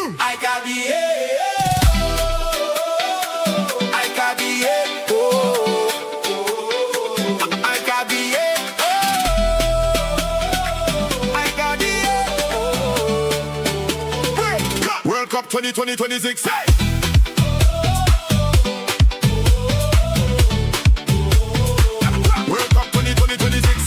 I got the I got the I got the I got the World Cup 2026. World Cup 2026.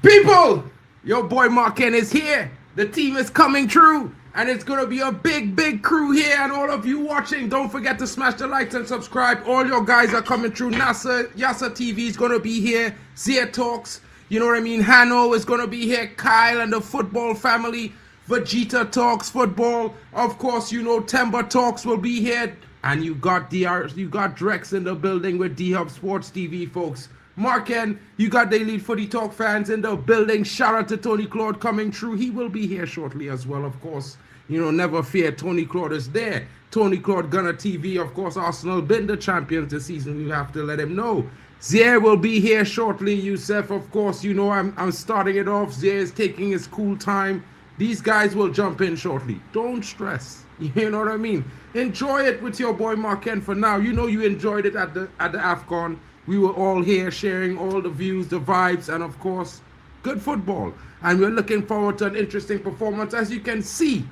People, your boy Marken is here. The team is coming through, and it's gonna be a big crew here. And all of you watching, don't forget to smash the likes and subscribe. All your guys are coming through. Yasser TV is gonna be here. ZeerTalks, you know what I mean? Hanno is gonna be here. Kyle and the football family. Vegetasamatv Football. Of course, you know Timber Talks will be here. And you got Drex in the building with D-Hub Sports TV, folks. Marken, you got the Elite Footy Talk fans in the building. Shout out to Tony Claude coming through. He will be here shortly as well, of course. You know, never fear, Tony Claude is there. Tony Claude Gunner TV, of course, Arsenal been the champions this season. We have to let him know. Zier will be here shortly. Youssef, of course, you know I'm starting it off. Zier is taking his cool time. These guys will jump in shortly. Don't stress. You know what I mean? Enjoy it with your boy Marken for now. You know you enjoyed it at the AFCON. We were all here sharing all the views, the vibes, and of course, good football. And we're looking forward to an interesting performance. As you can see,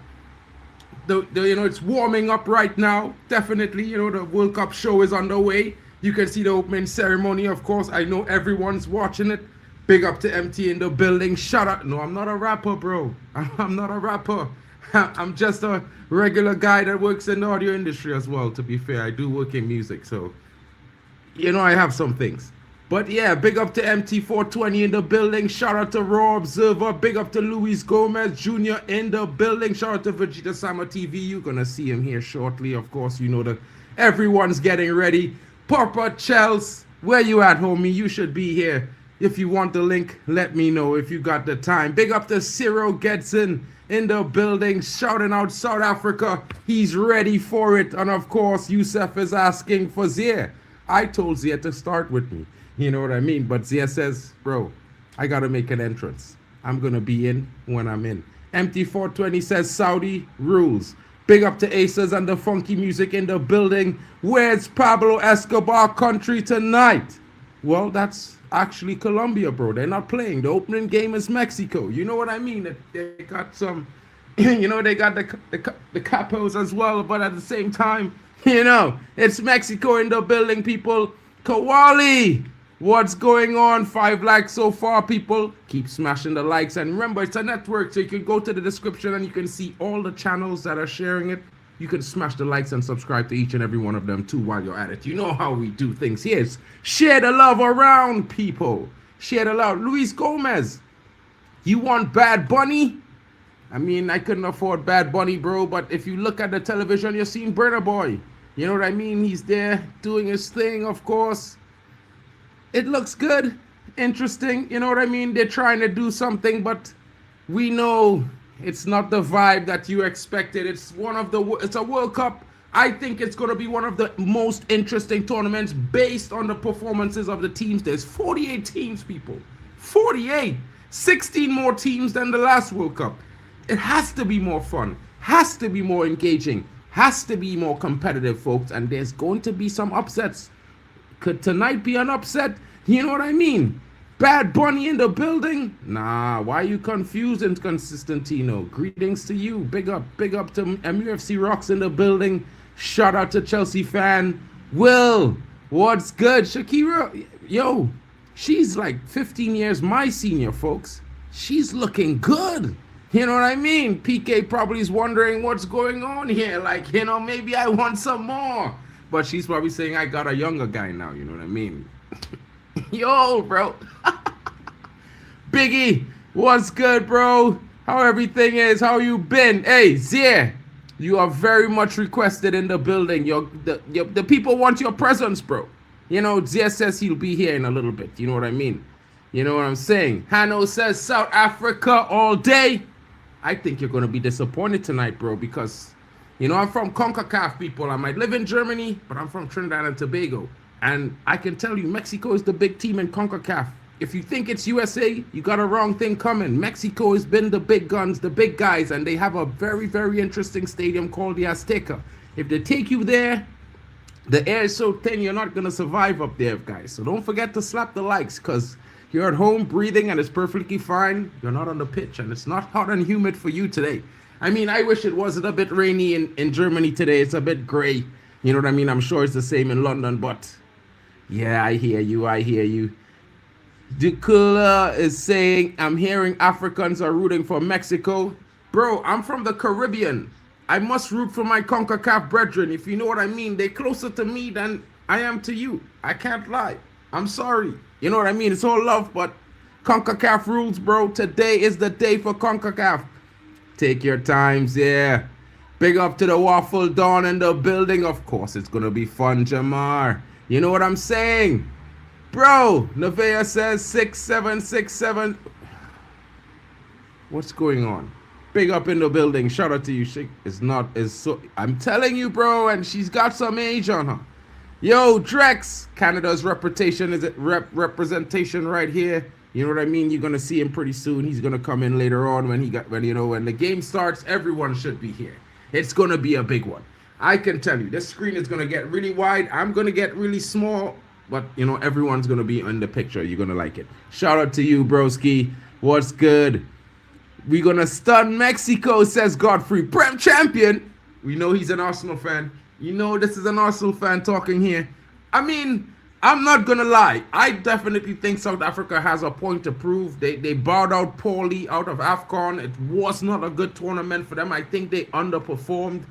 it's warming up right now. Definitely, you know, the World Cup show is underway. You can see the opening ceremony, of course. I know everyone's watching it. Big up to MT in the building. Shout out. No, I'm not a rapper, bro. I'm not a rapper. I'm just a regular guy that works in the audio industry as well, to be fair. I do work in music, so, you know, I have some things. But yeah, big up to MT420 in the building. Shout out to Raw Observer. Big up to Luis Gomez Jr. in the building. Shout out to Vegetasamatv. You're going to see him here shortly. Of course, you know that everyone's getting ready. Papa Chels, where you at, homie? You should be here. If you want the link, let me know if you got the time. Big up to Cyril Getson in the building, shouting out South Africa. He's ready for it. And of course, Youssef is asking for Zier. I told Zier to start with me. You know what I mean? But Zier says, bro, I got to make an entrance. I'm going to be in when I'm in. MT420 says Saudi rules. Big up to Aces and the funky music in the building. Where's Pablo Escobar country tonight? Well, that's actually Colombia, bro. They're not playing. The opening game is Mexico. You know what I mean? They got some, you know, they got the capos as well. But at the same time, you know, it's Mexico in the building, people. Kawali, what's going on? 5 likes so far, people. Keep smashing the likes. And remember, it's a network, so you can go to the description and you can see all the channels that are sharing it. You can smash the likes and subscribe to each and every one of them too while you're at it. You know how we do things here. Share the love around, people. Share the love. Luis Gomez, you want Bad Bunny? I mean, I couldn't afford Bad Bunny, bro, but if you look at the television, you're seeing Burna Boy. You know what I mean? He's there doing his thing, of course. It looks good, interesting. You know what I mean? They're trying to do something, but we know It's not the vibe that you expected. It's a World Cup. I think it's going to be one of the most interesting tournaments based on the performances of the teams. There's 48 teams, people. 48. 16 more teams than the last World Cup. It has to be more fun. Has to be more engaging. Has to be more competitive, folks. And there's going to be some upsets. Could tonight be an upset? You know what I mean? Bad Bunny in the building? Nah, why are you confusing, Consistentino? Greetings to you. Big up to MUFC Rocks in the building. Shout out to Chelsea fan. Will, what's good? Shakira, yo, she's like 15 years my senior, folks. She's looking good. You know what I mean? PK probably is wondering what's going on here. Like, you know, maybe I want some more. But she's probably saying I got a younger guy now. You know what I mean? Yo, bro. Biggie, what's good, bro? How everything is? How you been? Hey, Zier, you are very much requested in the building. The people want your presence, bro. You know, Zier says he'll be here in a little bit. You know what I mean? You know what I'm saying? Hanno says South Africa all day. I think you're going to be disappointed tonight, bro, because, you know, I'm from CONCACAF, people. I might live in Germany, but I'm from Trinidad and Tobago. And I can tell you, Mexico is the big team in CONCACAF. If you think it's USA, you got a wrong thing coming. Mexico has been the big guns, the big guys, and they have a very, very interesting stadium called the Azteca. If they take you there, the air is so thin, you're not going to survive up there, guys. So don't forget to slap the likes, because you're at home breathing and it's perfectly fine. You're not on the pitch, and it's not hot and humid for you today. I mean, I wish it wasn't a bit rainy in Germany today. It's a bit gray. You know what I mean? I'm sure it's the same in London, but yeah, I hear you. Dukula is saying, I'm hearing Africans are rooting for Mexico. Bro, I'm from the Caribbean. I must root for my CONCACAF brethren. If you know what I mean, they're closer to me than I am to you. I can't lie. I'm sorry. You know what I mean? It's all love, but CONCACAF rules, bro. Today is the day for CONCACAF. Take your times, yeah. Big up to the Waffle Don in the building. Of course, it's going to be fun, Jamar. You know what I'm saying? Bro, Nevea says 6767. What's going on? Big up in the building. Shout out to you. I'm telling you, bro, and she's got some age on her. Yo, Drex, Canada's representation right here. You know what I mean? You're gonna see him pretty soon. He's gonna come in later on when the game starts. Everyone should be here. It's gonna be a big one. I can tell you, this screen is gonna get really wide. I'm gonna get really small, but you know everyone's gonna be in the picture. You're gonna like it. Shout out to you, broski. What's good? We're gonna stun Mexico, says Godfrey. Prem champion. We know he's an Arsenal fan. You know this is an Arsenal fan talking here. I mean, I'm not gonna lie. I definitely think South Africa has a point to prove. They bowed out poorly out of AFCON. It was not a good tournament for them. I think they underperformed.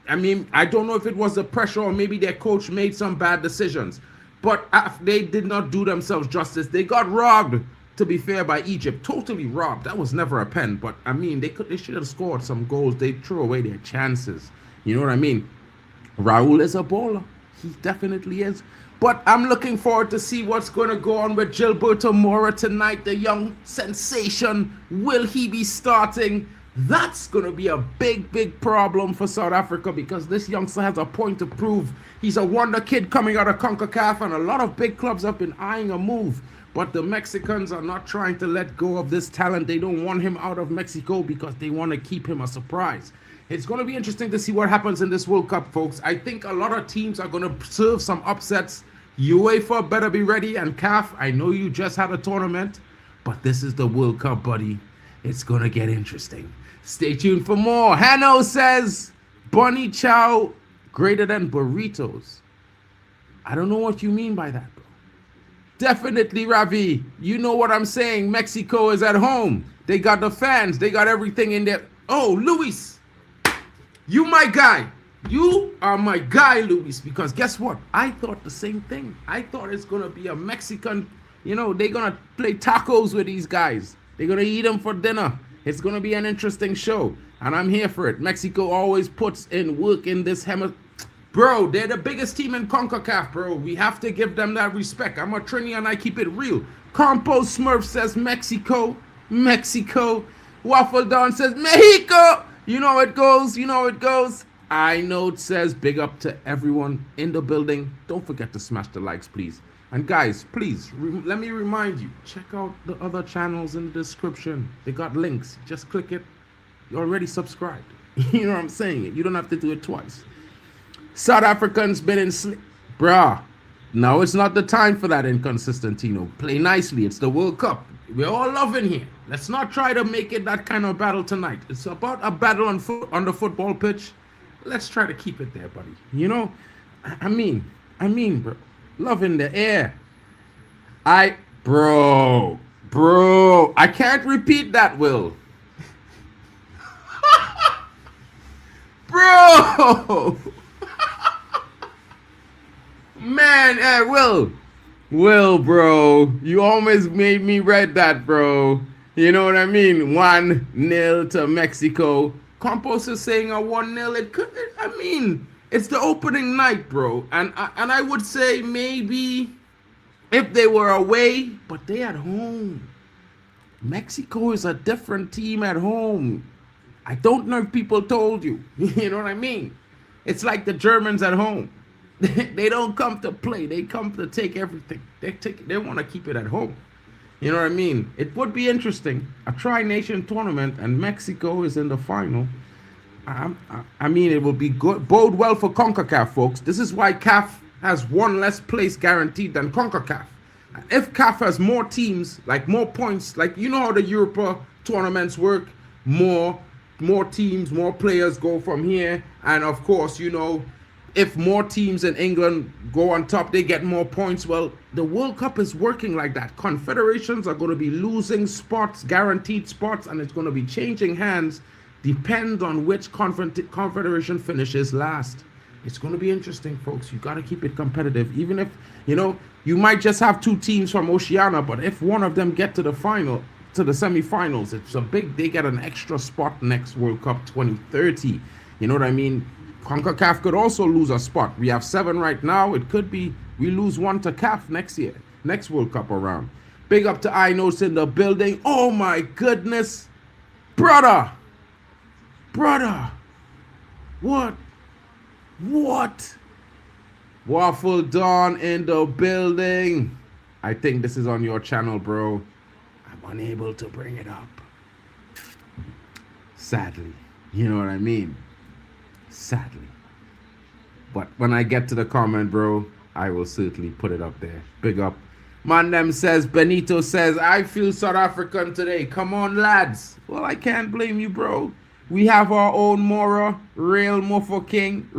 I mean, I don't know if it was the pressure or maybe their coach made some bad decisions. But they did not do themselves justice. They got robbed, to be fair, by Egypt. Totally robbed. That was never a pen. But, I mean, they should have scored some goals. They threw away their chances. You know what I mean? Raul is a baller. He definitely is. But I'm looking forward to see what's going to go on with Gilberto Moura tonight, the young sensation. Will he be starting? That's going to be a big, big problem for South Africa because this youngster has a point to prove. He's a wonder kid coming out of CONCACAF, and a lot of big clubs have been eyeing a move. But the Mexicans are not trying to let go of this talent. They don't want him out of Mexico because they want to keep him a surprise. It's going to be interesting to see what happens in this World Cup, folks. I think a lot of teams are going to serve some upsets. UEFA better be ready, and CAF, I know you just had a tournament, but this is the World Cup, buddy. It's going to get interesting. Stay tuned for more. Hanno says, Bunny Chow greater than burritos. I don't know what you mean by that, bro. Definitely, Ravi. You know what I'm saying. Mexico is at home. They got the fans. They got everything in there. Oh, Luis. You my guy. You are my guy, Luis, because guess what? I thought the same thing. I thought it's going to be a Mexican, you know, they're going to play tacos with these guys. They're going to eat them for dinner. It's going to be an interesting show, and I'm here for it. Mexico always puts in work in this Bro, they're the biggest team in CONCACAF, bro. We have to give them that respect. I'm a Trini and I keep it real. Compost Smurf says Mexico. Waffle Don says, Mexico! You know it goes, you know it goes. I know it says, big up to everyone in the building. Don't forget to smash the likes, please. And guys, please, let me remind you, check out the other channels in the description. They got links. Just click it. You're already subscribed. You know what I'm saying? You don't have to do it twice. South Africans been in sleep. Bruh, now it's not the time for that inconsistentino. Play nicely. It's the World Cup. We're all loving here. Let's not try to make it that kind of battle tonight. It's about a battle on the football pitch. Let's try to keep it there, buddy. You know, I mean, bro. Love in the air. Bro, I can't repeat that, Will. Bro. Man, Will, bro. You almost made me read that, bro. You know what I mean? 1-0 to Mexico. Campos is saying a 1-0. It could. I mean, it's the opening night, bro. And I would say maybe if they were away, but they at home. Mexico is a different team at home. I don't know if people told you. You know what I mean? It's like the Germans at home. They don't come to play. They come to take everything. They want to keep it at home. You know what I mean? It would be interesting. A tri-nation tournament and Mexico is in the final. I mean, it will be good. Bode well for CONCACAF, folks. This is why CAF has one less place guaranteed than CONCACAF. If CAF has more teams, like more points, like you know how the Europa tournaments work, more teams, more players go from here. And of course, you know, if more teams in England go on top, they get more points. Well, the World Cup is working like that. Confederations are going to be losing spots, guaranteed spots, and it's going to be changing hands. Depends on which confederation finishes last. It's going to be interesting, folks. You got to keep it competitive. Even if, you know, you might just have two teams from Oceania, but if one of them get to the final, to the semifinals, it's a big, they get an extra spot next World Cup 2030. You know what I mean? CONCACAF could also lose a spot. We have 7 right now. It could be we lose 1 to CAF next year, next World Cup around. Big up to Inos in the building. Oh my goodness. Brother. What? Waffle Don in the building. I think this is on your channel, bro. I'm unable to bring it up. Sadly. You know what I mean? Sadly. But when I get to the comment, bro, I will certainly put it up there. Big up. Mandem says, Benito says, I feel South African today. Come on, lads. Well, I can't blame you, bro. We have our own Mora, Real Muffo King,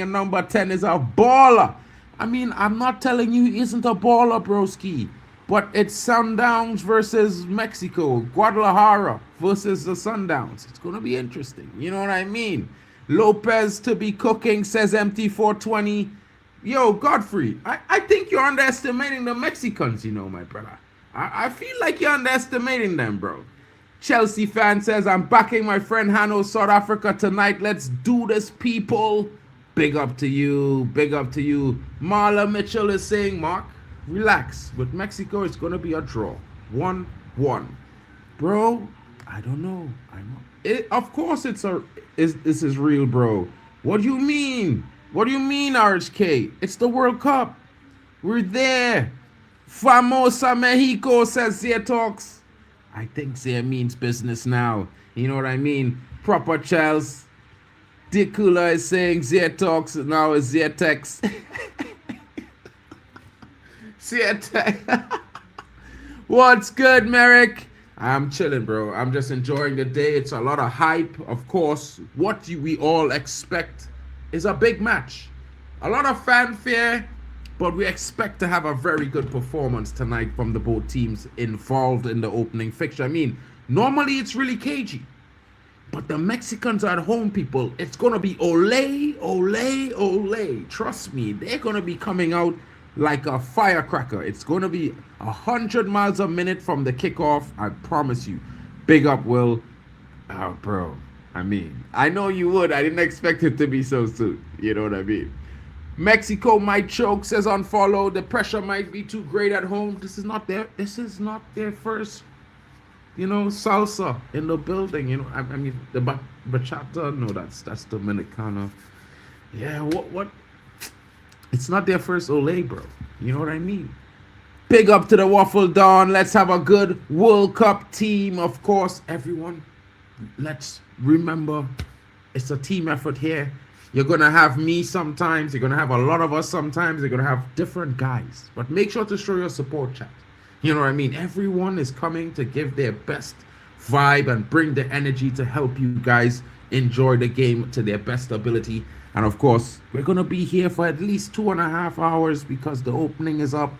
and number 10 is a baller. I mean, I'm not telling you he isn't a baller, broski. But it's Sundowns versus Mexico. Guadalajara versus the Sundowns. It's going to be interesting. You know what I mean? Lopez to be cooking, says MT420. Yo, Godfrey, I think you're underestimating the Mexicans, you know, my brother. I feel like you're underestimating them, bro. Chelsea fan says, I'm backing my friend Hanno, South Africa tonight. Let's do this, people. Big up to you. Big up to you. Marla Mitchell is saying, Mark, relax. With Mexico, it's going to be a draw. 1-1. Bro, I don't know. Of course this is real, bro. What do you mean? What do you mean, RHK? It's the World Cup. We're there. Famosa Mexico, says ZeerTalks. I think Zier means business now. You know what I mean? Proper Charles. Dicula is saying ZeerTalks now is ZeerTalks. ZeerTalks. What's good, Merrick? I'm chilling, bro. I'm just enjoying the day. It's a lot of hype. Of course, what we all expect is a big match. A lot of fanfare, but we expect to have a very good performance tonight from the both teams involved in the opening fixture. I mean, normally it's really cagey, but the Mexicans are at home, people. It's going to be ole, ole, ole. Trust me, they're going to be coming out like a firecracker. It's going to be 100 miles a minute from the kickoff. I promise you. Big up, Will. Oh, bro. I mean, I know you would. I didn't expect it to be so soon. You know what I mean? Mexico might choke, says unfollow. The pressure might be too great at home. This is not their first salsa in the building. I mean, the bachata, no, that's Dominicana. Yeah, what? It's not their first Olay, bro. You know what I mean? Big up to the Waffle Don. Let's have a good World Cup team. Of course, everyone, let's remember it's a team effort here. You're going to have me sometimes. You're going to have a lot of us sometimes. You're going to have different guys. But make sure to show your support, chat. You know what I mean? Everyone is coming to give their best vibe and bring the energy to help you guys enjoy the game to their best ability. And of course, we're going to be here for at least 2.5 hours because the opening is up.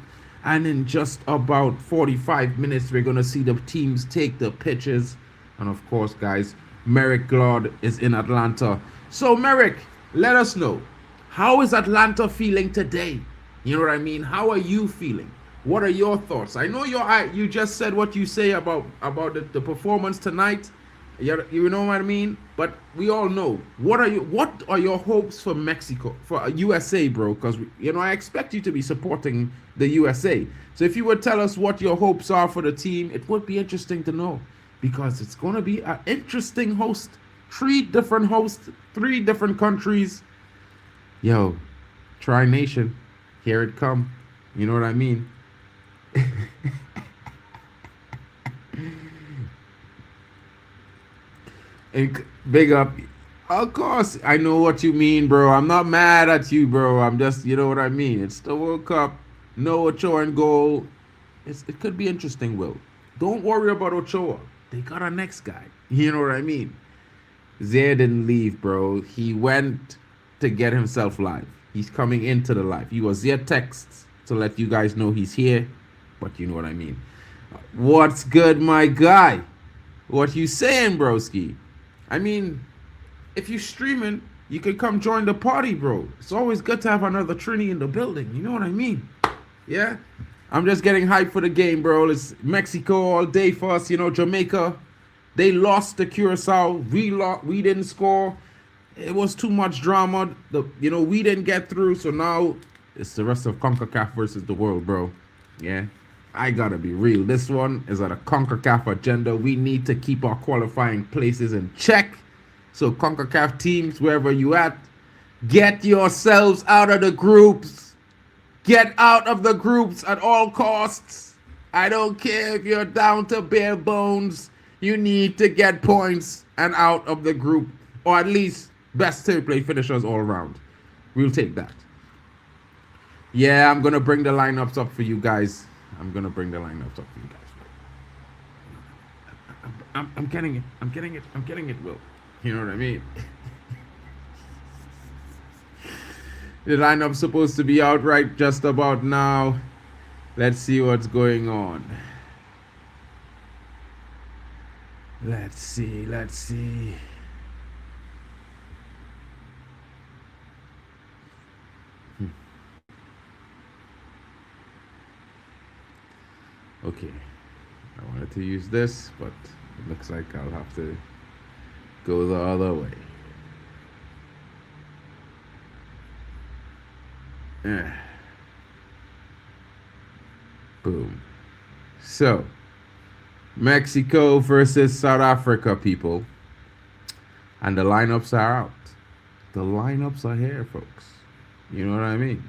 And in just about 45 minutes, we're going to see the teams take the pitches. And of course, guys, Merrick Glod is in Atlanta. So, Merrick, let us know. How is Atlanta feeling today? You know what I mean? How are you feeling? What are your thoughts? I know you just said what you say about the performance tonight. You know what I mean? But we all know. What are your hopes for Mexico, for USA, bro? Because I expect you to be supporting the USA. So if you would tell us what your hopes are for the team, it would be interesting to know, because it's going to be an interesting host. 3 different hosts, 3 different countries. Yo, Tri Nation, here it come. You know what I mean? And big up. Of course, I know what you mean, bro. I'm not mad at you, bro. I'm just, you know what I mean? It's the World Cup. No Ochoa in goal. It could be interesting, Will. Don't worry about Ochoa. They got our next guy. You know what I mean? Zier didn't leave, bro. He went to get himself live. He's coming into the live. He was Zier texts to let you guys know he's here. But you know what I mean. What's good, my guy? What you saying, broski? I mean, if you're streaming, you could come join the party, bro. It's always good to have another Trini in the building. You know what I mean? Yeah? I'm just getting hyped for the game, bro. It's Mexico all day for us. Jamaica, they lost to Curacao. We didn't score. It was too much drama. We didn't get through. So now it's the rest of CONCACAF versus the world, bro. Yeah? I gotta be real. This one is on a CONCACAF agenda. We need to keep our qualifying places in check. So CONCACAF teams, wherever you at, get yourselves out of the groups. Get out of the groups at all costs. I don't care if you're down to bare bones. You need to get points and out of the group. Or at least best third place finishers all around. We'll take that. Yeah, I'm going to bring the lineups up for you guys. I'm getting it. I'm getting it, Will. You know what I mean? The lineup's supposed to be out right just about now. Let's see what's going on. Let's see. Okay, I wanted to use this, but it looks like I'll have to go the other way. Boom. So, Mexico versus South Africa, people. And the lineups are out. The lineups are here, folks. You know what I mean?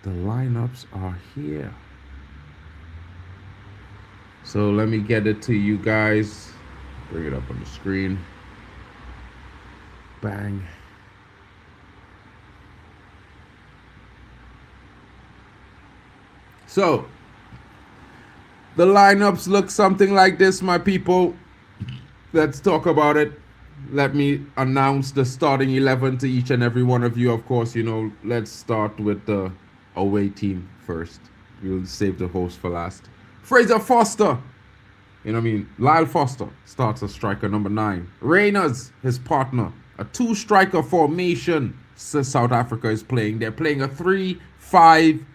The lineups are here. So let me get it to you guys. Bring it up on the screen. Bang. So the lineups look something like this, my people. Let's talk about it. Let me announce the starting 11 to each and every one of you. Of course, let's start with the away team first. We'll save the host for last. Fraser Foster, Lyle Foster starts as striker number 9. Reyners, his partner, a 2-striker formation South Africa is playing. They're playing a 3-5-2,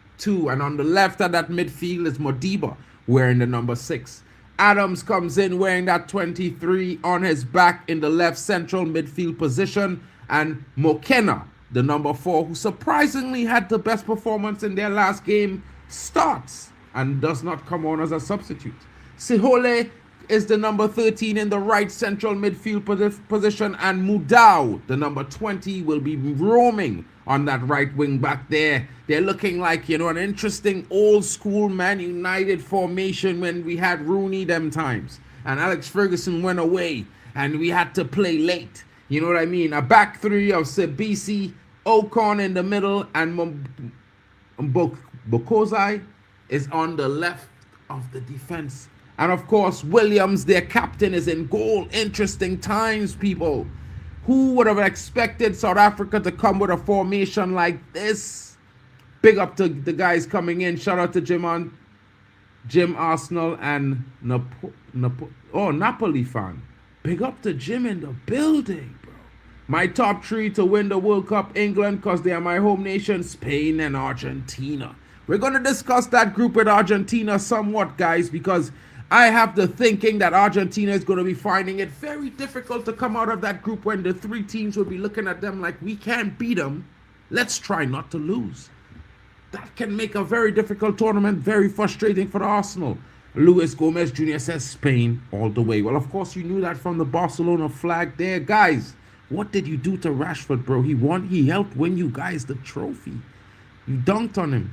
and on the left of that midfield is Modiba wearing the number 6. Adams comes in wearing that 23 on his back in the left central midfield position, and Mokena, the number 4, who surprisingly had the best performance in their last game, starts and does not come on as a substitute. Sihole is the number 13 in the right central midfield position, and Mudau, the number 20, will be roaming on that right wing back there. They're looking like, an interesting old school Man United formation when we had Rooney them times. And Alex Ferguson went away and we had to play late. You know what I mean? A back three of Sebisi, Ocon in the middle, and Bokozai is on the left of the defense. And of course, Williams, their captain, is in goal. Interesting times, people. Who would have expected South Africa to come with a formation like this? Big up to the guys coming in. Shout out to Jim Arsenal and Napoli fan. Big up to Jim in the building, bro. My top three to win the World Cup: England, because they are my home nation, Spain and Argentina. We're going to discuss that group with Argentina somewhat, guys, because I have the thinking that Argentina is going to be finding it very difficult to come out of that group when the three teams will be looking at them like, we can't beat them. Let's try not to lose. That can make a very difficult tournament very frustrating for Arsenal. Luis Gomez Jr. says Spain all the way. Well, of course, you knew that from the Barcelona flag there. Guys, what did you do to Rashford, bro? He helped win you guys the trophy. You dunked on him.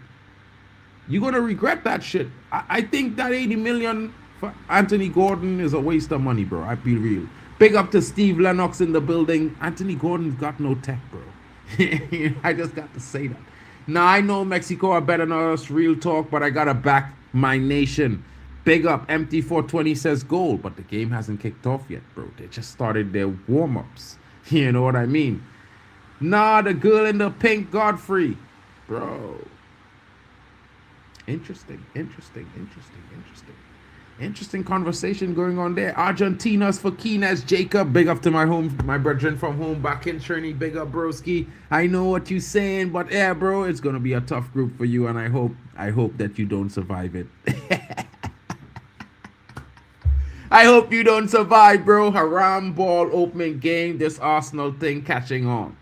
You're going to regret that shit. I think that 80 million for Anthony Gordon is a waste of money, bro. I be real. Big up to Steve Lennox in the building. Anthony Gordon's got no tech, bro. I just got to say that. Now, I know Mexico are better than us, real talk, but I got to back my nation. Big up. Empty 420 says goal, but the game hasn't kicked off yet, bro. They just started their warm-ups. You know what I mean? Nah, the girl in the pink, Godfrey. Bro. Interesting. Interesting conversation going on there. Argentina's for Keenaz Jacob. Big up to my brethren from home back in Trini. Big up, broski. I know what you're saying, but yeah, bro, it's gonna be a tough group for you, and I hope that you don't survive it. I hope you don't survive, bro. Haram ball opening game. This Arsenal thing catching on.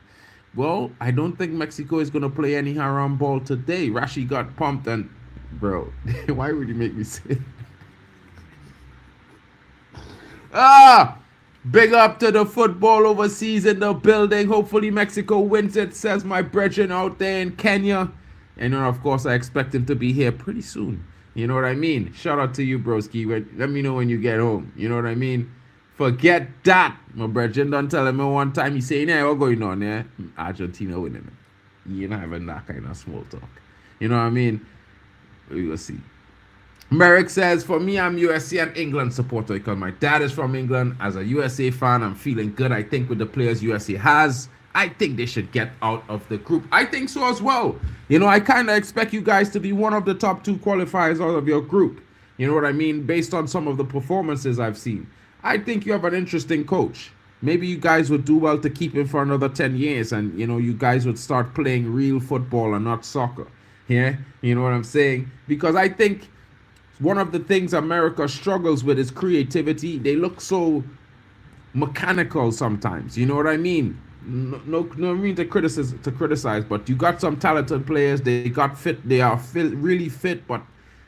Well, I don't think Mexico is gonna play any haram ball today. Rashi got pumped, and bro, why would you make me say it? Big up to the football overseas in the building. Hopefully Mexico wins it, says my brethren out there in Kenya. And of course, I expect him to be here pretty soon. You know what I mean? Shout out to you, broski. Let me know when you get home. You know what I mean? Forget that. My brethren done tell him one time, he saying, yeah, what's going on there? Argentina winning it. You're not having that kind of small talk. You know what I mean? We will see. Merrick says, for me, I'm USA and England supporter because my dad is from England. As a USA fan, I'm feeling good. I think with the players USA has, I think they should get out of the group. I think so as well. I kind of expect you guys to be one of the top two qualifiers out of your group. You know what I mean? Based on some of the performances I've seen. I think you have an interesting coach. Maybe you guys would do well to keep him for another 10 years and, you guys would start playing real football and not soccer. Yeah? You know what I'm saying? Because I think one of the things America struggles with is creativity. They look so mechanical sometimes. You know what I mean? No mean to criticize, but you got some talented players. They got fit. They are really fit, but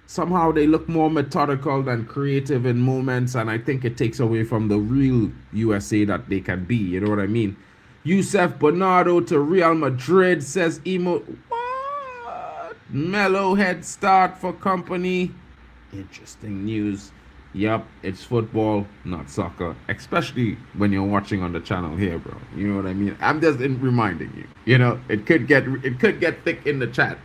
somehow they look more methodical than creative in moments, and I think it takes away from the real USA that they can be. You know what I mean? Youssef Bernardo to Real Madrid, says Emo. What? Mellow head start for company. Interesting news. Yup, it's football, not soccer. Especially when you're watching on the channel here, bro. You know what I mean? I'm just reminding you. It could get thick in the chat.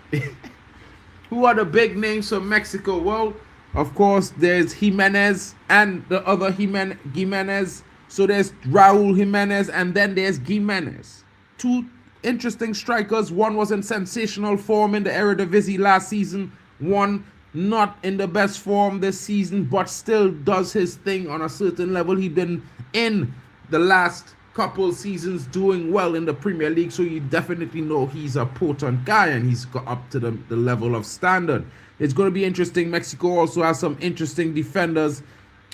Who are the big names from Mexico? Well, of course, there's Jimenez and the other Jimenez. So there's Raul Jimenez and then there's Jimenez. Two interesting strikers. One was in sensational form in the Eredivisie last season. One not in the best form this season, but still does his thing on a certain level. He's been in the last couple seasons doing well in the Premier League, so you definitely know he's a potent guy and he's got up to the level of standard. It's going to be interesting. Mexico also has some interesting defenders,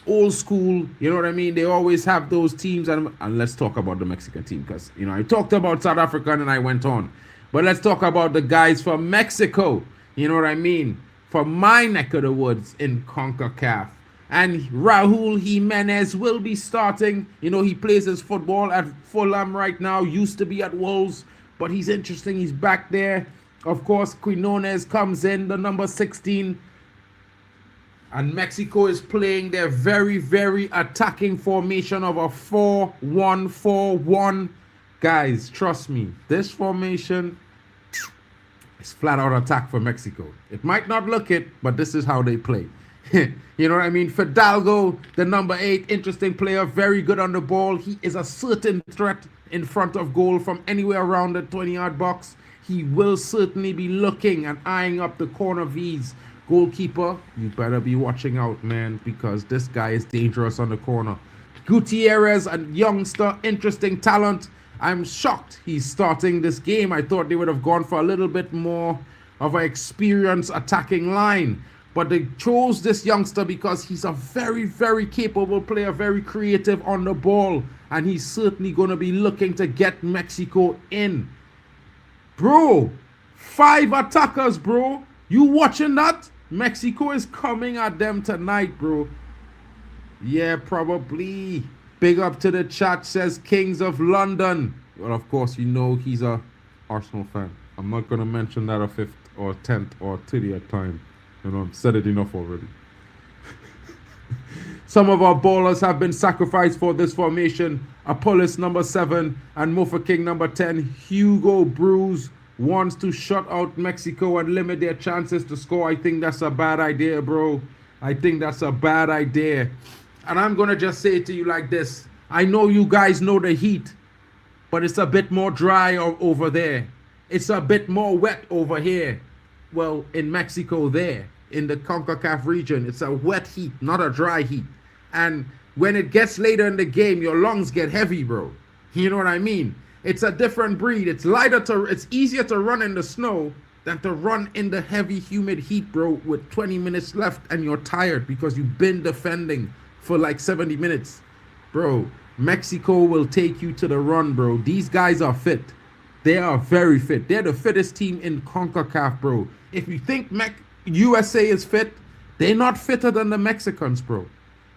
old school, you know what I mean? They always have those teams, and let's talk about the Mexican team because, I talked about South Africa and I went on. But let's talk about the guys from Mexico, you know what I mean? From my neck of the woods in CONCACAF. And Raul Jimenez will be starting. You know, he plays his football at Fulham right now. Used to be at Wolves, but he's interesting. He's back there. Of course, Quinones comes in, the number 16. And Mexico is playing their very, very attacking formation of a 4-1-4-1. Guys, trust me, this formation is flat out attack for Mexico. It might not look it, but this is how they play. You know what I mean? Fidalgo, the number 8, interesting player, very good on the ball. He is a certain threat in front of goal from anywhere around the 20-yard box. He will certainly be looking and eyeing up the corner V's. Goalkeeper, you better be watching out, man, because this guy is dangerous on the corner. Gutierrez, a youngster, interesting talent. I'm shocked he's starting this game. I thought they would have gone for a little bit more of an experienced attacking line. But they chose this youngster because he's a very, very capable player, very creative on the ball. And he's certainly going to be looking to get Mexico in. Bro, 5 attackers, bro. You watching that? Mexico is coming at them tonight, bro. Yeah, probably. Big up to the chat, says Kings of London. Well, of course, you know he's a Arsenal fan. I'm not going to mention that a 5th or 10th or 30th time. You know, I've said it enough already. Some of our ballers have been sacrificed for this formation. Apollos number 7 and Mofa King number 10. Hugo Bruce wants to shut out Mexico and limit their chances to score. I think that's a bad idea, bro. I think that's a bad idea. And I'm going to just say it to you like this. I know you guys know the heat, but it's a bit more dry over there. It's a bit more wet over here. Well, in Mexico there, in the CONCACAF region, it's a wet heat, not a dry heat. And when it gets later in the game, your lungs get heavy, bro. You know what I mean? It's a different breed. It's easier to run in the snow than to run in the heavy, humid heat, bro, with 20 minutes left and you're tired because you've been defending for like 70 minutes. Bro, Mexico will take you to the run, bro. These guys are fit. They are very fit. They're the fittest team in CONCACAF, bro. If you think USA is fit, they're not fitter than the Mexicans, bro.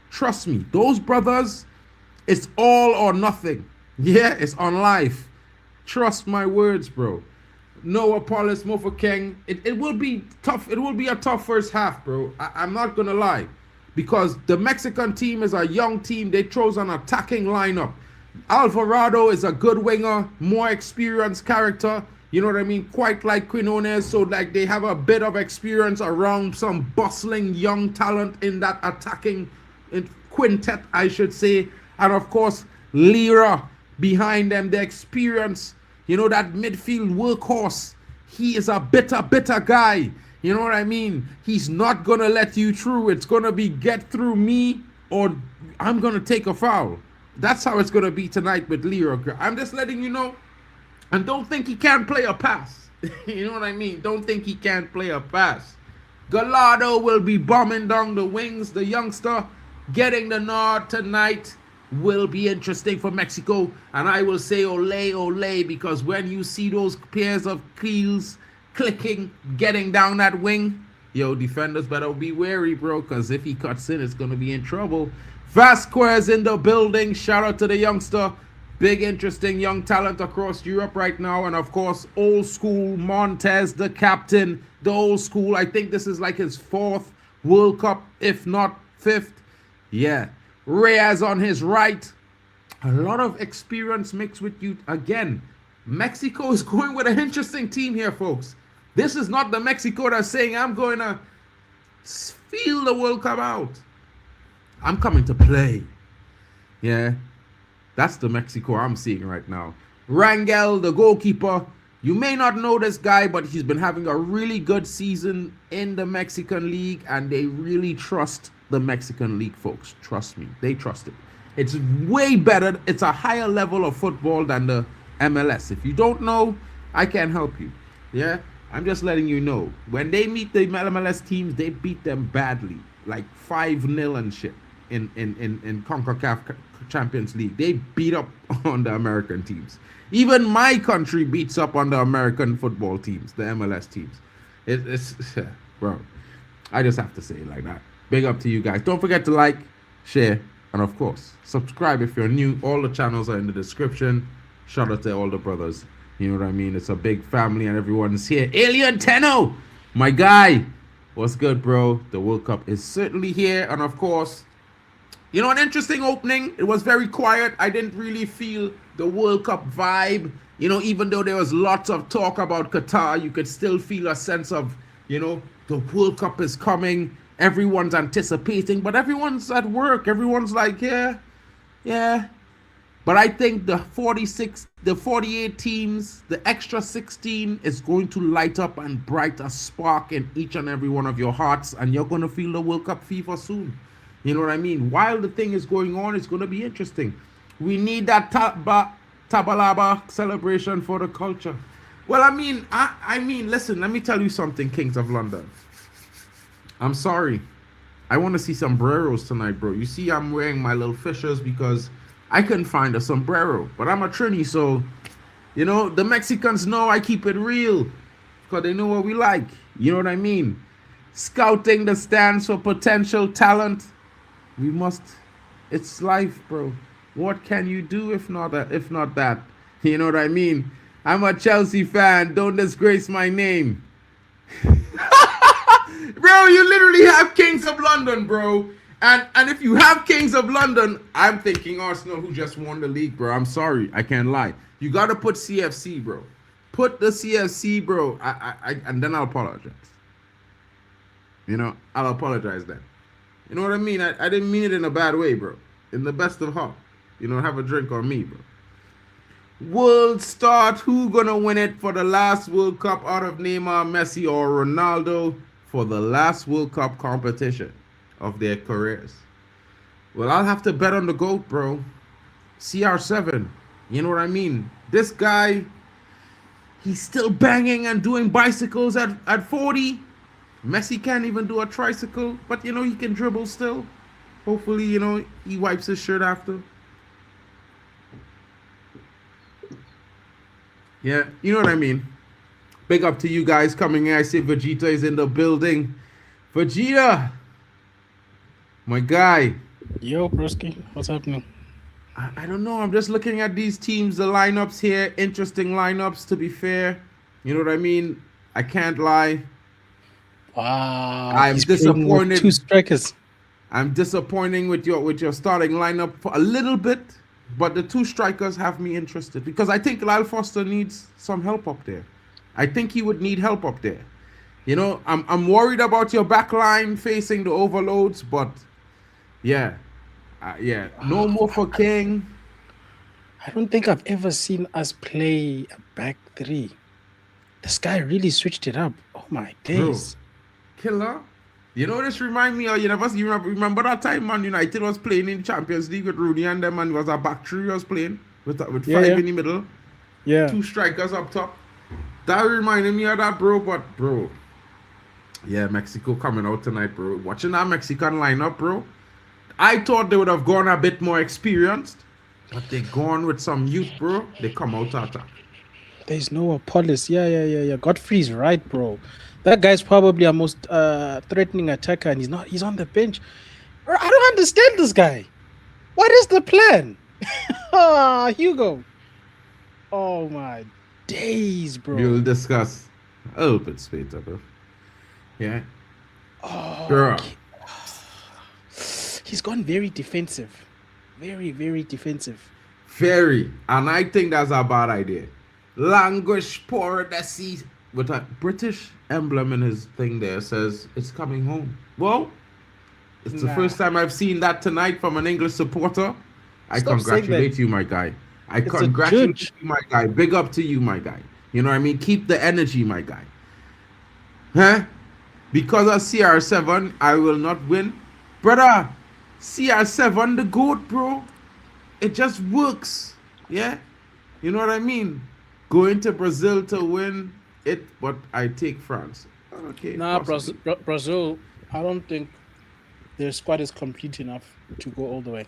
Trust me. Those brothers, it's all or nothing. Yeah, it's on life. Trust my words, bro. No Apollos, Mofa King. It will be tough. It will be a tough first half, bro. I'm not going to lie. Because the Mexican team is a young team. They chose an attacking lineup. Alvarado is a good winger, more experienced character. You know what I mean? Quite like Quinones. So like they have a bit of experience around some bustling young talent in that attacking quintet, I should say. And of course, Lira behind them, the experience. You know, that midfield workhorse. He is a bitter guy. You know what I mean? He's not going to let you through. It's going to be get through me or I'm going to take a foul. That's how it's going to be tonight with Lira. I'm just letting you know. And don't think he can't play a pass. You know what I mean? Don't think he can't play a pass. Gallardo will be bombing down the wings. The youngster getting the nod tonight will be interesting for Mexico. And I will say ole, ole, because when you see those pairs of keels clicking, getting down that wing, yo, defenders better be wary, bro, because if he cuts in, it's going to be in trouble. Vasquez in the building. Shout out to the youngster. Big, interesting young talent across Europe right now. And, of course, old school Montez, the captain, the old school. I think this is like his 4th World Cup, if not 5th. Yeah. Reyes on his right. A lot of experience mixed with you. Again, Mexico is going with an interesting team here, folks. This is not the Mexico that's saying, I'm going to feel the World Cup out. I'm coming to play. Yeah. That's the Mexico I'm seeing right now. Rangel, the goalkeeper. You may not know this guy, but he's been having a really good season in the Mexican League, and they really trust the Mexican League, folks. Trust me. They trust it. It's way better. It's a higher level of football than the MLS. If you don't know, I can't help you. Yeah? I'm just letting you know. When they meet the MLS teams, they beat them badly. Like 5-0 and shit in CONCACAF Champions League. They beat up on the American teams. Even my country beats up on the American football teams, the MLS teams. It's bro, I just have to say it like that. Big up to you guys. Don't forget to like, share, and of course, subscribe if you're new. All the channels are in the description. Shout out to all the brothers. You know what I mean? It's a big family and everyone's here. Alien Tenno, my guy. What's good, bro? The World Cup is certainly here. And of course, you know, an interesting opening. It was very quiet. I didn't really feel the World Cup vibe. You know, even though there was lots of talk about Qatar, you could still feel a sense of, you know, the World Cup is coming. Everyone's anticipating, but everyone's at work. Everyone's like, yeah. But I think the 48 teams, the extra 16 is going to light up and bright a spark in each and every one of your hearts, and you're going to feel the World Cup fever soon. You know what I mean? While the thing is going on, it's going to be interesting. We need that Tabalaba celebration for the culture. Well, I mean, listen, let me tell you something, Kings of London. I'm sorry. I want to see sombreros tonight, bro. You see, I'm wearing my little fishers because I couldn't find a sombrero, but I'm a Trini, so, you know, the Mexicans know I keep it real because they know what we like. You know what I mean? Scouting the stands for potential talent. We must. It's life, bro. What can you do if not that? You know what I mean? I'm a Chelsea fan. Don't disgrace my name. Bro, you literally have Kings of London, bro. And if you have Kings of London, I'm thinking Arsenal, who just won the league, bro. I'm sorry. I can't lie. You got to put CFC, bro. Put the CFC, bro. And then I'll apologize. You know, I'll apologize then. You know what I mean? I didn't mean it in a bad way, bro. In the best of heart. You know, have a drink on me, bro. World start. Who gonna win it for the last World Cup out of Neymar, Messi, or Ronaldo for the last World Cup competition of their careers? Well, I'll have to bet on the GOAT, bro. CR7. You know what I mean? This guy, he's still banging and doing bicycles at 40. Messi can't even do a tricycle, but, you know, he can dribble still. Hopefully, you know, he wipes his shirt after. Yeah, you know what I mean. Big up to you guys coming in. I see Vegeta is in the building. Vegeta, my guy. Yo, broski, what's happening? I don't know. I'm just looking at these teams, the lineups here. Interesting lineups, to be fair. You know what I mean? I can't lie. Wow, I'm disappointed. 2 strikers. I'm disappointing with your starting lineup for a little bit, but the 2 strikers have me interested because I think Lyle Foster needs some help up there. I think he would need help up there. You know, I'm worried about your back line facing the overloads, but yeah, no more for King. I don't think I've ever seen us play a back 3. This guy really switched it up. Oh my days. Bro, killer. You know, this remind me of, you remember that time Man United was playing in Champions League with Rooney and them, and it was a back 3 was playing with 5 in the middle. Yeah. 2 strikers up top. That reminded me of that, bro. But, bro, yeah, Mexico coming out tonight, bro. Watching that Mexican lineup, bro. I thought they would have gone a bit more experienced, but they gone with some youth, bro. They come out to attack. There's no Apollos. Yeah. Godfrey's right, bro. That guy's probably our most threatening attacker, and he's on the bench. Bro, I don't understand this guy. What is the plan? Hugo. Oh my days, bro. We'll discuss a little bit later, bro. Yeah. Oh, girl. He's gone very defensive. Very, very defensive. Very. And I think that's a bad idea. Languish poor the sea with a British emblem in his thing there says it's coming home. Well, it's the first time I've seen that tonight from an English supporter. I congratulate you, my guy. I congratulate you, my guy. Big up to you, my guy. You know what I mean? Keep the energy, my guy. Huh? Because of CR7, I will not win. Brother, CR7, the GOAT, bro. It just works. Yeah? You know what I mean? Going to Brazil to win it, but I take France. Okay. Nah, Brazil, I don't think their squad is complete enough to go all the way.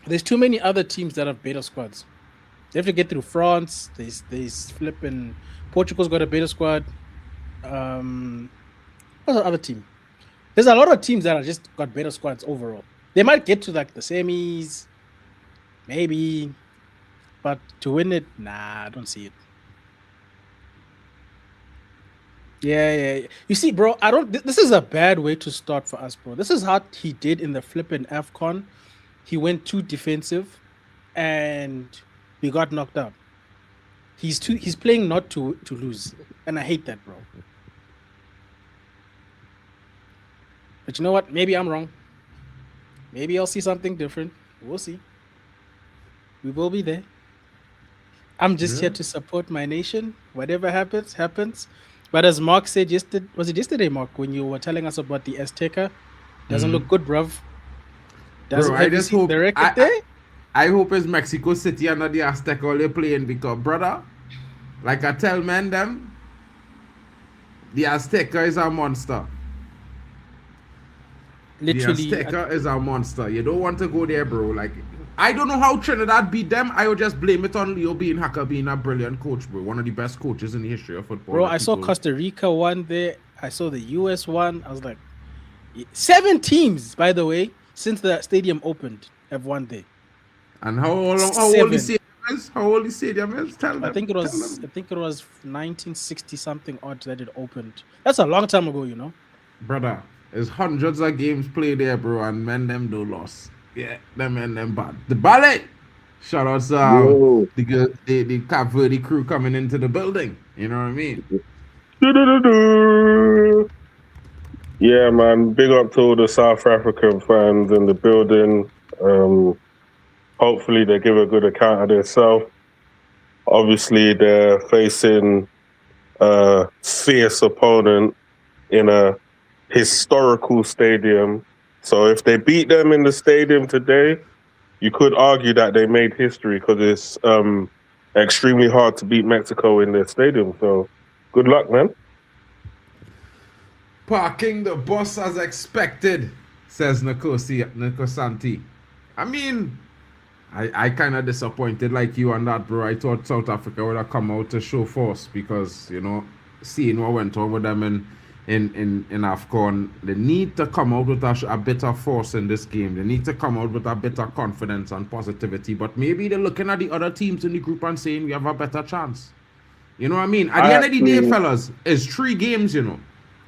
There's too many other teams that have better squads. They have to get through France. There's flipping Portugal's got a better squad. What's the other team? There's a lot of teams that are just got better squads overall. They might get to like the semis, maybe, but to win it, nah, I don't see it. Yeah. You see, bro, I don't. This is a bad way to start for us, bro. This is how he did in the flipping AFCON. He went too defensive, and we got knocked out. He's playing not to lose, and I hate that, bro. But you know what? Maybe I'm wrong. Maybe I'll see something different. We'll see. We will be there. I'm just here to support my nation. Whatever happens, happens. But as Mark said yesterday, was it yesterday, Mark, when you were telling us about the Azteca? Doesn't look good, bruv. Bro, I just hope the record there? I hope it's Mexico City and not the Azteca all they're playing because, brother, like I tell men them, the Azteca is a monster. Literally, the Azteca is a monster. You don't want to go there, bro. Like, I don't know how Trinidad beat them. I would just blame it on Leo being Haka being a brilliant coach, bro. One of the best coaches in the history of football. Bro, I saw Costa Rica one there. I saw the US one. I was like, 7 teams, by the way, since the stadium opened, have won there. And how old the stadium is? How old the stadium is? Tell them. I think it was 1960 something odd that it opened. That's a long time ago, you know. Brother, there's hundreds of games played there, bro, and men them do loss. Yeah, them men them bad. The ballet. Shout out to the Cape Verde crew coming into the building. You know what I mean? Yeah, man. Big up to all the South African fans in the building. Hopefully they give a good account of themselves. Obviously, they're facing a fierce opponent in a historical stadium. So if they beat them in the stadium today, you could argue that they made history because it's extremely hard to beat Mexico in their stadium. So good luck, man. Parking the bus as expected, says Nkosanti. I mean, I kind of disappointed like you on that, bro. I thought South Africa would have come out to show force because, you know, seeing what went on with them in AFCON, they need to come out with a bit of force in this game. They need to come out with a bit of confidence and positivity. But maybe they're looking at the other teams in the group and saying we have a better chance. You know what I mean? At the end of the day, fellas, it's 3 games, you know.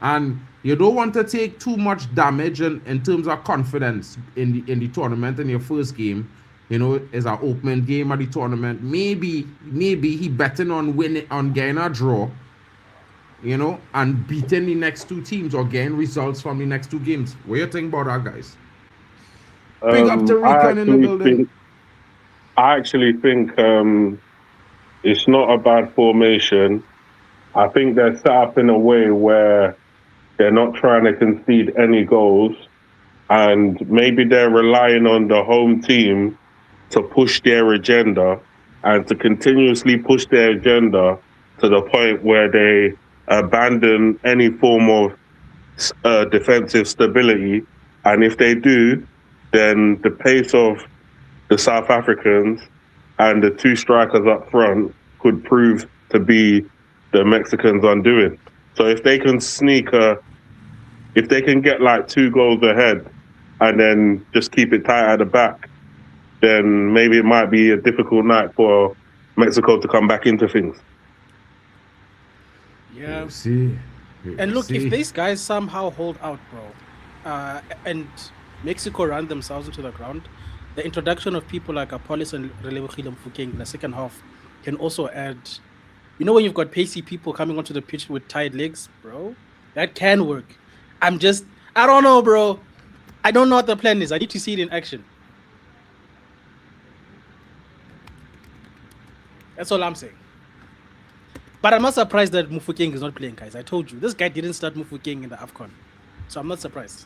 And you don't want to take too much damage in terms of confidence in the tournament in your first game. You know, it's an opening game of the tournament. Maybe he betting on winning, on getting a draw, you know, and beating the next 2 teams or getting results from the next 2 games. What do you think about that, guys? Big up to Recon in the building. I actually think it's not a bad formation. I think they're set up in a way where they're not trying to concede any goals, and maybe they're relying on the home team to push their agenda and to continuously push their agenda to the point where they abandon any form of defensive stability. And if they do, then the pace of the South Africans and the 2 strikers up front could prove to be the Mexicans' undoing. So if they can if they can get like 2 goals ahead and then just keep it tight at the back, then maybe it might be a difficult night for Mexico to come back into things. Yeah. We'll see. And look, if these guys somehow hold out, bro, and Mexico run themselves into the ground, the introduction of people like Apollos and Relebogile Mofokeng in the second half can also add. You know, when you've got pacey people coming onto the pitch with tired legs, bro, that can work. I don't know, bro. I don't know what the plan is. I need to see it in action. That's all I'm saying. But I'm not surprised that Mofokeng is not playing, guys. I told you, this guy didn't start Mofokeng in the AFCON. So I'm not surprised.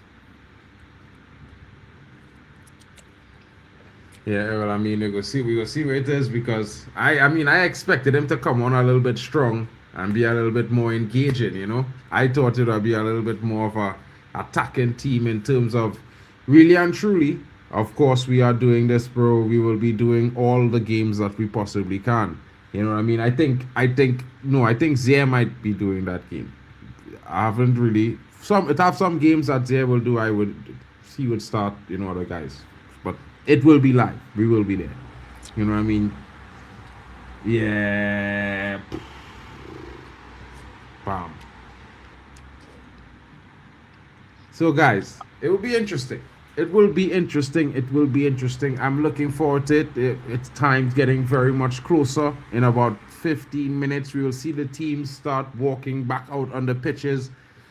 Yeah, well, I mean, we will see where it is because I expected him to come on a little bit strong and be a little bit more engaging, you know. I thought it would be a little bit more of a attacking team in terms of really and truly. Of course, we are doing this, bro. We will be doing all the games that we possibly can. You know what I mean? I think Zier might be doing that game. I haven't really some games that Zier will do. He would start, other guys, but it will be live. We will be there. You know what I mean? Yeah. Bam. So guys, it will be interesting. It will be interesting. I'm looking forward to it. It's time getting very much closer. In about 15 minutes, we will see the teams start walking back out on the pitches,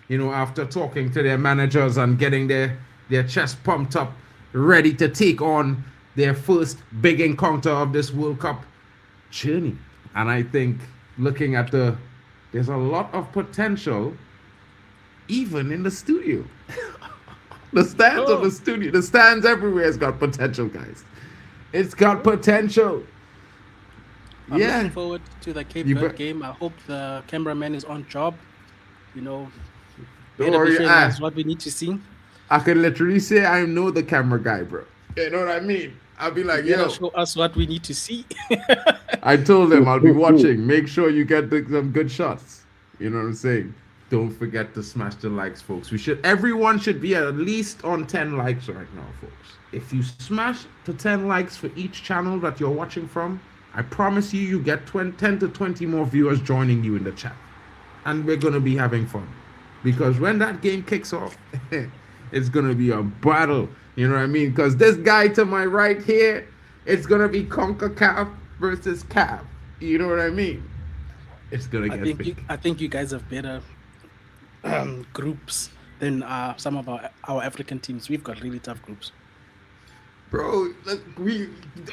after talking to their managers and getting their chest pumped up, ready to take on their first big encounter of this World Cup journey. And I think looking at there's a lot of potential even in the studio. The stands of the studio, the stands everywhere has got potential, guys. It's got potential. I'm looking forward to the Cape Verde game. I hope the cameraman is on job. Don't worry, that's what we need to see. I can literally say I know the camera guy, bro. You know what I mean? I'll be like, show us what we need to see. I told them I'll be watching. Make sure you get some good shots. You know what I'm saying? Don't forget to smash the likes, folks. Everyone should be at least on 10 likes right now, folks. If you smash to 10 likes for each channel that you're watching from, I promise you get 10 to 20 more viewers joining you in the chat. And we're going to be having fun. Because when that game kicks off, it's going to be a battle. You know what I mean? Because this guy to my right here, it's going to be CONCACAF versus CAF. You know what I mean? It's going to get big. I think you guys have better groups than some of our African teams. We've got really tough groups. Bro,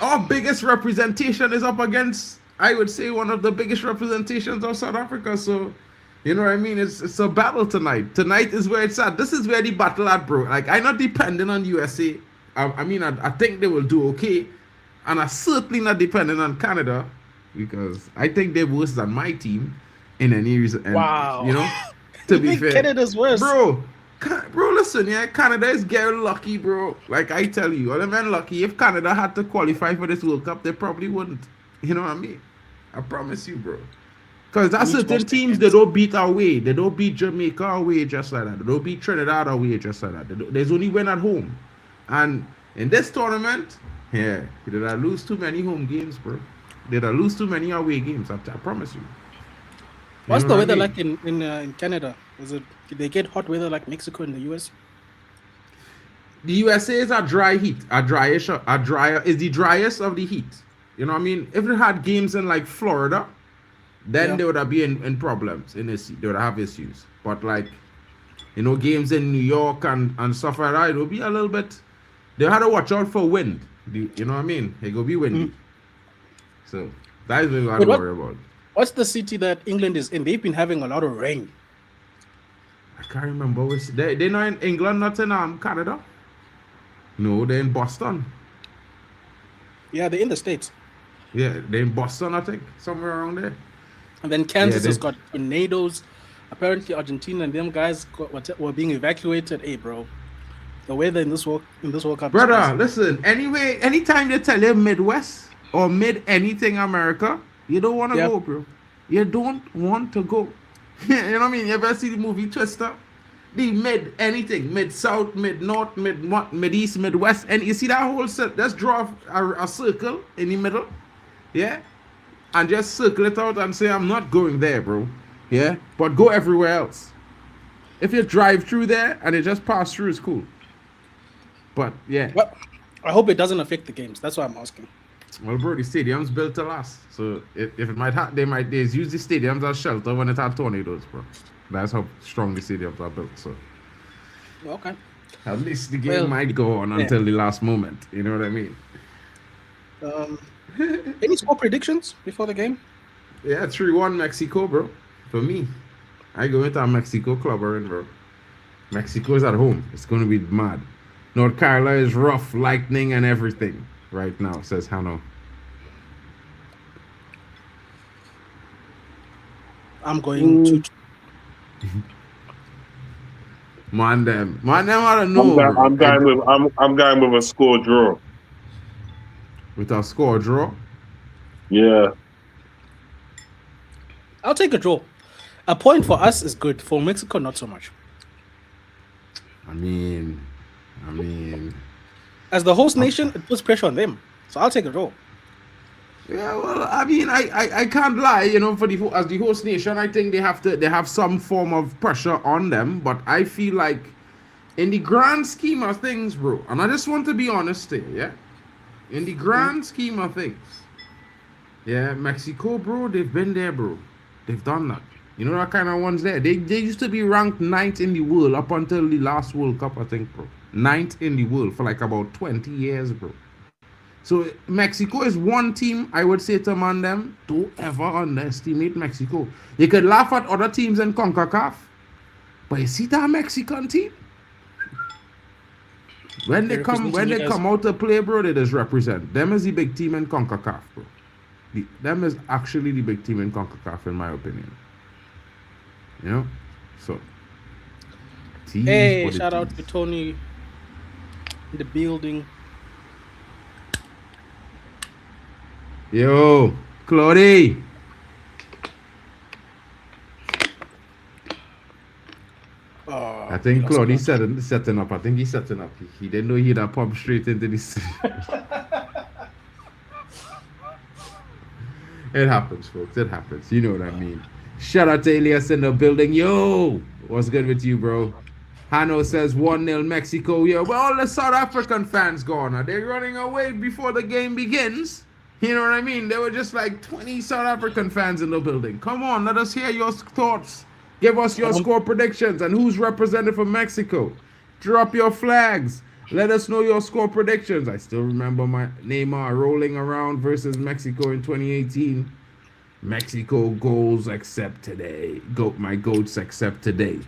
our biggest representation is up against, I would say, one of the biggest representations of South Africa. So, you know what I mean? It's a battle tonight. Tonight is where it's at. This is where the battle at, bro. Like, I'm not depending on USA. I think they will do okay. And I'm certainly not depending on Canada because I think they're worse than my team in any reason. And, wow. To be fair, Canada's worse, bro. Listen, Canada is getting lucky, bro. Like I tell you, all the men lucky. If Canada had to qualify for this World Cup, they probably wouldn't. You know what I mean? I promise you, bro. Because that's certain teams they don't beat away. They don't beat Jamaica away just like that. They don't beat Trinidad away just like that. There's only win at home. And in this tournament, they did lose too many home games, bro. They did lose too many away games. I promise you. What's the weather like in Canada? Did they get hot weather like Mexico and the US? The USA is a dry heat, is the driest of the heat. You know what I mean? If they had games in like Florida, then they would have been in problems. They would have issues. But like, games in New York and stuff like that, it will be a little bit. They had to watch out for wind. You know what I mean? It will be windy. So that is what we got to worry about. What's the city that England is in? They've been having a lot of rain. I can't remember. They're not in England, not in Canada. No, they're in Boston. Yeah, they're in the States. Yeah, they're in Boston, I think, somewhere around there. And then Kansas has got tornadoes. Apparently, Argentina and them guys were being evacuated. Hey, bro, the weather in this World Cup. Brother, listen. Anyway, anytime they tell you Midwest or mid anything America, you don't want to go, bro. You don't want to go. You know what I mean? You ever see the movie Twister? The mid anything, mid south, mid north, mid east, midwest, and you see that whole set. Let's draw a circle in the middle, and just circle it out and say I'm not going there, bro. But go everywhere else. If you drive through there and you just pass through, it's cool. But well, I hope it doesn't affect the games. That's why I'm asking. Well, bro, the stadium's built to last. So if it might have, they use the stadiums as shelter when it had tornadoes, bro. That's how strong the stadiums are built. So okay, at least the game might go on until the last moment. You know what I mean? Any score predictions before the game? Yeah, 3-1 Mexico, bro. For me, I go into a Mexico club, bro. Mexico is at home. It's going to be mad. North Carolina is rough, lightning and everything right now, says Hanno. I'm going to. Man, them I don't know. I'm going with a score draw. With a score draw? Yeah. I'll take a draw. A point for us is good. For Mexico, not so much. I mean, As the host nation, it puts pressure on them. So I'll take it all. yeah. Well, I mean, I can't lie. You know, as the host nation, I think they have some form of pressure on them. But I feel like, in the grand scheme of things, bro, and I just want to be honest here, yeah. In the grand scheme of things, yeah, Mexico, bro, they've been there, bro. They've done that. You know that kind of ones there. They used to be ranked 9th in the world up until the last World Cup, I think, bro. 9th in the world for like about 20 years, bro. So Mexico is one team I would say to man them, don't ever underestimate Mexico. You could laugh at other teams in CONCACAF, but you see that Mexican team? When they come out to play, bro, they just represent. Them is the big team in CONCACAF, bro. Them is actually the big team in CONCACAF, in my opinion. You know? So. Hey, shout out to Tony in the building. Yo, Claudie. I think Claudie's setting up. I think he's setting up. He didn't know he'd have pump straight into this. It happens, folks. It happens. You know what I mean. Shout out to Elias in the building. Yo, what's good with you, bro? Hanno says 1-0 Mexico. Yo, well, all the South African fans gone. Are they running away before the game begins? You know what I mean? There were just like 20 South African fans in the building. Come on, let us hear your thoughts. Give us your score predictions and who's represented for Mexico. Drop your flags. Let us know your score predictions. I still remember my Neymar rolling around versus Mexico in 2018. Mexico goals except today. My goats except today.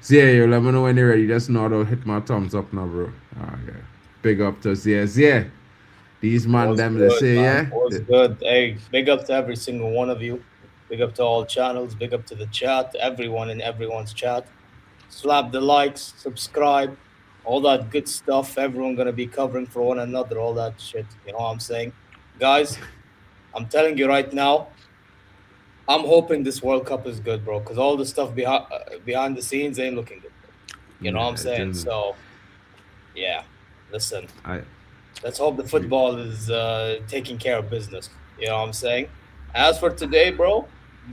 Zia, let me know when you're ready. Just know to hit my thumbs up now, bro. Okay. Big up to Zia. These man them they say, yeah. What's good? Hey, big up to every single one of you. Big up to all channels. Big up to the chat. Everyone in everyone's chat. Slap the likes, subscribe, all that good stuff. Everyone gonna be covering for one another, all that shit. You know what I'm saying? Guys, I'm telling you right now, I'm hoping this World Cup is good, bro, because all the stuff behind the scenes ain't looking good. You know what I'm saying? So, yeah, listen. Let's hope the football is taking care of business. You know what I'm saying? As for today, bro,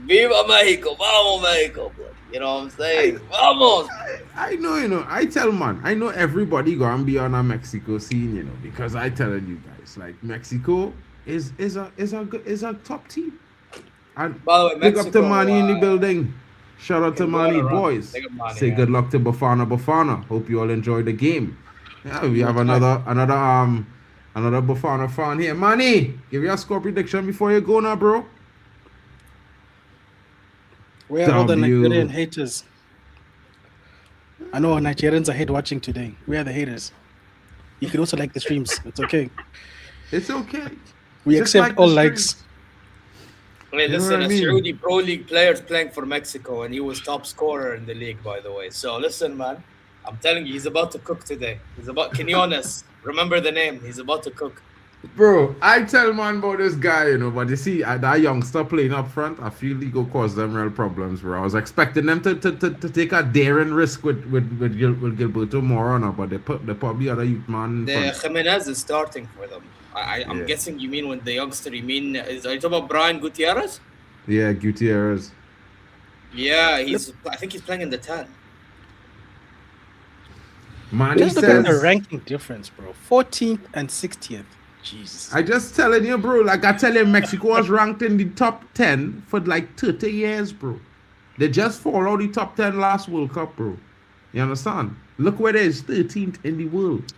Viva Mexico! Vamos, Mexico! Bro. You know what I'm saying? Vamos! I know, you know. I tell man, I know everybody gonna be on a Mexico scene, you know, because I telling you guys, like Mexico is a top team. And by the way, big up to Manny in the building. Shout out to Manny, boys. Say good luck to Bafana. Hope you all enjoy the game. Yeah, we have another Bafana fan here. Manny, give your score prediction before you go now, bro. Where are all the Nigerian haters? I know Nigerians are hate watching today. Where are the haters? You can also like the streams. It's okay. It's okay. We Just accept like all the likes. Hey, listen, a Saudi Pro League player's playing for Mexico, and he was top scorer in the league, by the way. So listen, man, I'm telling you, he's about to cook today. He's about Quinones. Remember the name. He's about to cook. Bro, I tell man about this guy, you know, but you see, that youngster playing up front, I feel he go cause them real problems, bro. I was expecting them to take a daring risk with Gilberto Moreno, but they probably other youth man. Jimenez is starting for them. I'm guessing you mean when the youngster, are you talking about Brian Gutierrez? Yeah, Gutierrez. Yeah, I think he's playing in the 10. Man, Just look at the ranking difference, bro. 14th and 60th. Jesus. I just telling you, bro. Like I tell you, Mexico was ranked in the top 10 for like 30 years, bro. They just followed the top 10 last World Cup, bro. You understand? Look where it is, 13th in the world.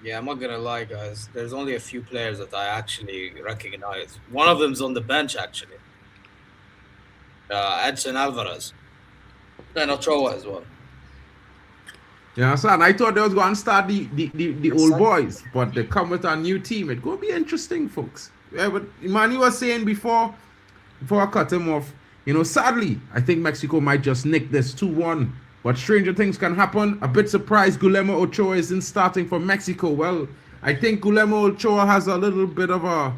Yeah, I'm not gonna lie, guys. There's only a few players that I actually recognize. One of them's on the bench, actually. Edson Alvarez. And Ochoa as well. You understand? I thought they was going to start the old boys, but they come with a new team. It's going to be interesting, folks. Yeah, but Imani was saying before I cut him off, you know, sadly, I think Mexico might just nick this 2-1. But stranger things can happen. A bit surprised Guillermo Ochoa isn't starting for Mexico. Well, I think Guillermo Ochoa has a little bit of a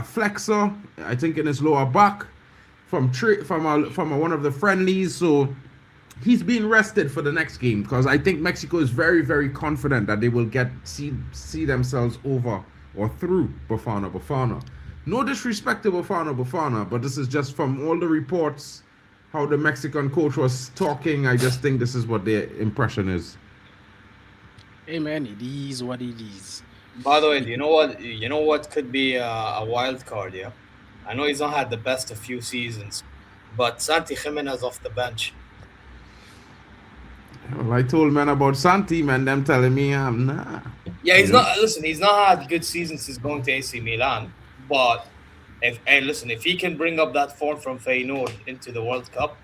flexor, I think, in his lower back from one of the friendlies. So he's being rested for the next game because I think Mexico is very, very confident that they will see themselves over or through Bafana. No disrespect to Bafana, but this is just from all the reports how the Mexican coach was talking. I just think this is what their impression is. Hey man, it is what it is. By the way, you know what could be a wild card, yeah? I know he's not had the best of few seasons, but Santi Jimenez off the bench. Well, I told man about Santi, man, them telling me nah. Yeah, he's not had good seasons since going to AC Milan, but if he can bring up that form from Feyenoord into the World Cup,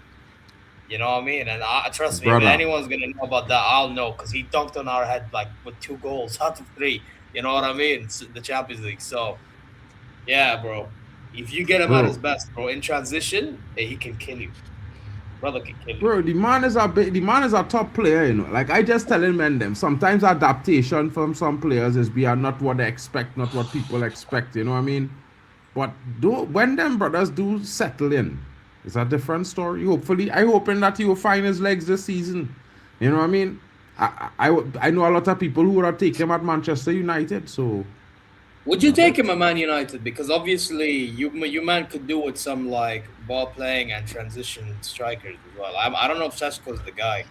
you know what I mean? And trust me, if anyone's going to know about that, I'll know, because he dunked on our head like with 2 goals out of 3. You know what I mean? The Champions League. So, yeah, bro. If you get him at his best, bro, in transition, he can kill you. Brother can kill you. Bro, the man is a top player, you know. Like I just telling men them, sometimes adaptation from some players is not what they expect, not what people expect, you know what I mean? But when them brothers do settle in, it's a different story. Hopefully, I'm hoping that he will find his legs this season. You know what I mean? I know a lot of people who would have taken him at Manchester United, so... Would you take him at Man United? Because obviously, you man could do with some, like, ball playing and transition strikers as well. I don't know if Sesko's the guy.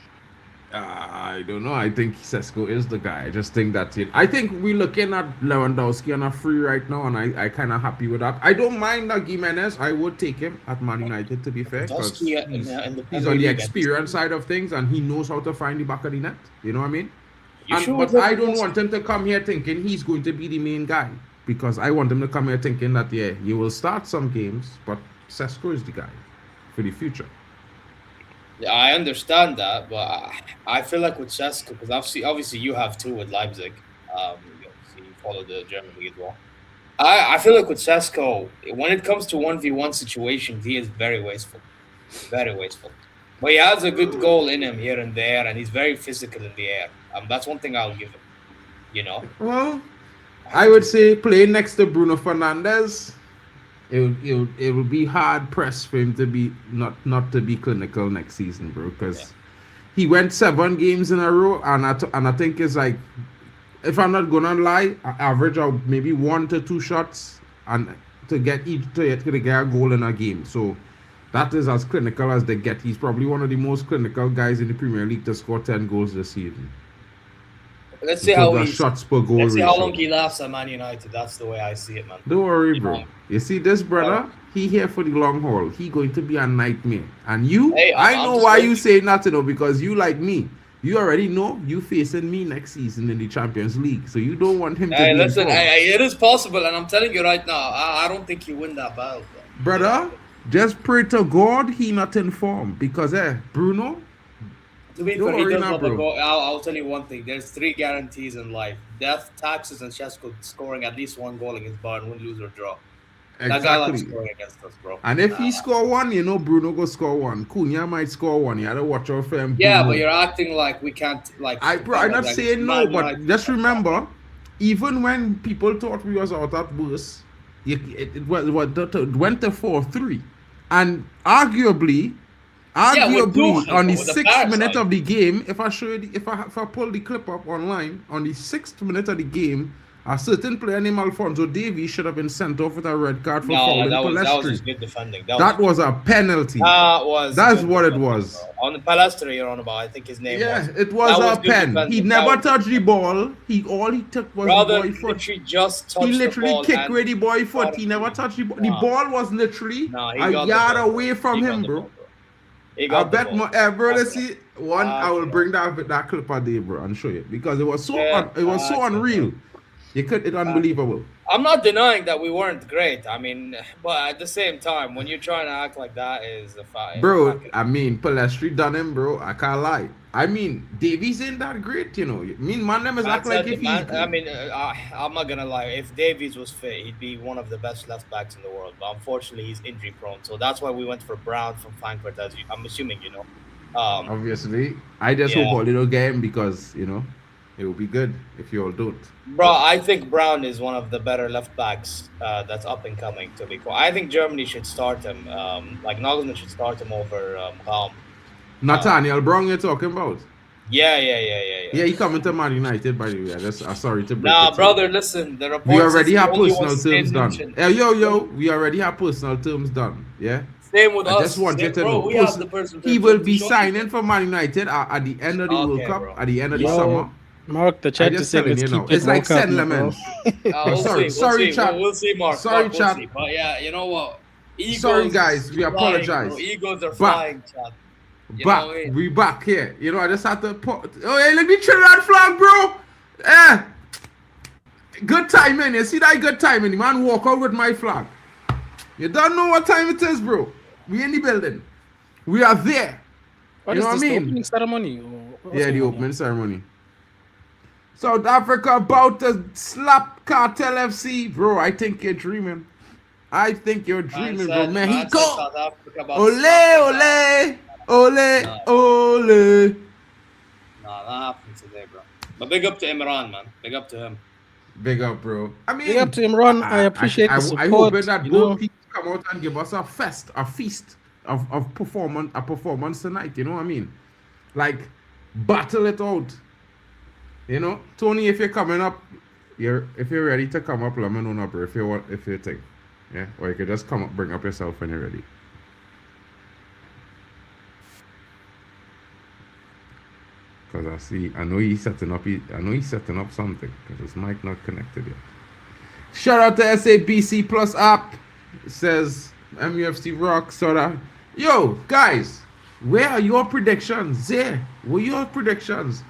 I don't know. I think Sesko is the guy. I just think that's it. I think we're looking at Lewandowski on a free right now, and I kind of happy with that. I don't mind Gimenez. I would take him at Man United, to be fair, because he's on the experience side of things, and he knows how to find the back of the net. You know what I mean? But I don't want him to come here thinking he's going to be the main guy, because I want him to come here thinking that, yeah, he will start some games, but Sesko is the guy for the future. Yeah, I understand that, but I feel like with Sesko, because obviously you have too with Leipzig. You follow the German league as well. I feel like with Sesko, when it comes to 1v1 situations, he is very wasteful. Very wasteful. But he has a good goal in him here and there, and he's very physical in the air. That's one thing I'll give him, you know? Well, I would say playing next to Bruno Fernandes, it will be hard pressed for him to be not to be clinical next season, bro, because he went 7 games in a row, and I think it's like, if I'm not gonna lie, I average out maybe 1 to 2 shots and to get a goal in a game. So that is as clinical as they get. He's probably one of the most clinical guys in the Premier League to score 10 goals this season. Let's see how long he lasts at Man United. That's the way I see it, man. Don't worry, bro. You see this brother? He here for the long haul. He going to be a nightmare. And you, I know why you say nothing, though, because you like me. You already know you facing me next season in the Champions League, so you don't want him to. Hey, listen, it is possible, and I'm telling you right now, I don't think you win that battle, bro. Brother, just pray to God he not informed, because Bruno. To be fair, he does not go. I'll tell you one thing. There's 3 guarantees in life: death, taxes, and Sesko scoring at least 1 goal against Bayern, win, lose, or draw. Exactly. That guy likes scoring against us, bro. And if he score 1, you know Bruno go score 1. Cunha might score 1. You gotta watch out for him. Yeah, Bruno. But you're acting like we can't. I'm not saying no, but just remember, even when people thought we was out at worst, it went to 4-3, and arguably on the 6th minute of the game, if I pull the clip up online, on the 6th minute of the game, a certain player named Alphonso Davies should have been sent off with a red card for fouling Palestri. That was just good defending. That was a penalty. That's what it was. On the Palestri you're on about, I think his name was. Yeah, it was a pen. He never touched the ball. All he took was the boy foot. He literally kicked with the boy foot. He never touched the ball. The ball was literally a yard away from him, bro. I bet let's see one. I will bring that clip a day, bro, and show you, because it was so unreal. It's unbelievable. I'm not denying that we weren't great. I mean, but at the same time, when you're trying to act like that, is the fact. Bro, I mean, Palestri done him, bro. I can't lie. I mean, Davies ain't that great, you know. I mean, man, them is act like if he's. I mean, I'm not gonna lie. If Davies was fit, he'd be one of the best left backs in the world. But unfortunately, he's injury prone. So that's why we went for Brown from Frankfurt. I'm assuming, you know. Obviously, I just hope a little game, because you know it will be good if you all don't. Bro, I think Brown is one of the better left backs that's up and coming. To be cool, I think Germany should start him. Like Nagelsmann should start him over Raum. Nathaniel Brown you're talking about? Yeah. Yeah, he coming to Man United, by the way. I'm sorry to break Nah, it to brother, you. listen. The reports We already is have the only personal one staying terms done. mentioned. Yo, we already have personal terms done. Yeah. Same with I us. just want you to bro, know. we have the person. He will be signing for Man United at the end of the World Cup, bro. at the end of the Yo, summer. Mark, the chat I just just said telling let's you keep now. it It's like woke up, St. now, bro. Sorry, We'll sorry, see. chat. We'll see, Mark. Sorry, Mark, chat. We'll see. But yeah, you know what? Egos Sorry, guys. We flying, apologize. bro. Egos are Back. flying, chat. You know Back. what I mean? We back here. You know, I just had to put. Oh, hey, look at the Trinidad flag, bro. Good timing. You see that good timing? The man walk out with my flag. You don't know what time it is, bro. We in the building. We are there. What You is know what I this, the mean? opening ceremony? Or what's Yeah, the going on opening ceremony. South Africa about to slap Cartel FC. Bro, I think you're dreaming. I think you're dreaming, bro. Mexico. South Africa about Ole, ole, ole, ole. Nah, that happened today, bro. But big up to Imran, man. Big up to him. Big up, bro. I mean, Big up to Imran. I appreciate the support. I hope that you both know. people come out and give us a feast of performance tonight. You know what I mean? Like, battle it out. You know, Tony, if you're coming up, if you're ready to come up, let me know, bro. If you think, yeah, or you could just come up, bring up yourself when you're ready. Because I know he's setting up something because his mic not connected yet. Shout out to SABC Plus app. It says MUFC Rock Soda. Yo, guys, where are your predictions? There, what are your predictions?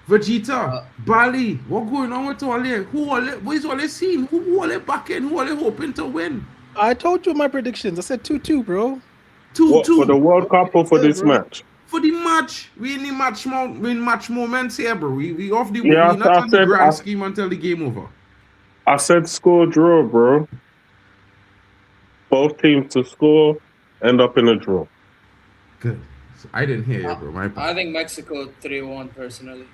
Vegeta, Bali, what going on with Wale? What is Wale seeing? Who Wale backing? Who Wale hoping to win? I told you my predictions. I said 2-2, bro. 2-2. What, for the World Cup or for this match? For the match, we in the match moments here, bro. We off the Yeah, we not on the grand scheme until the game over. I said score draw, bro. Both teams to score, end up in a draw. Good. So I didn't hear you, bro. My I think Mexico 3-1 personally.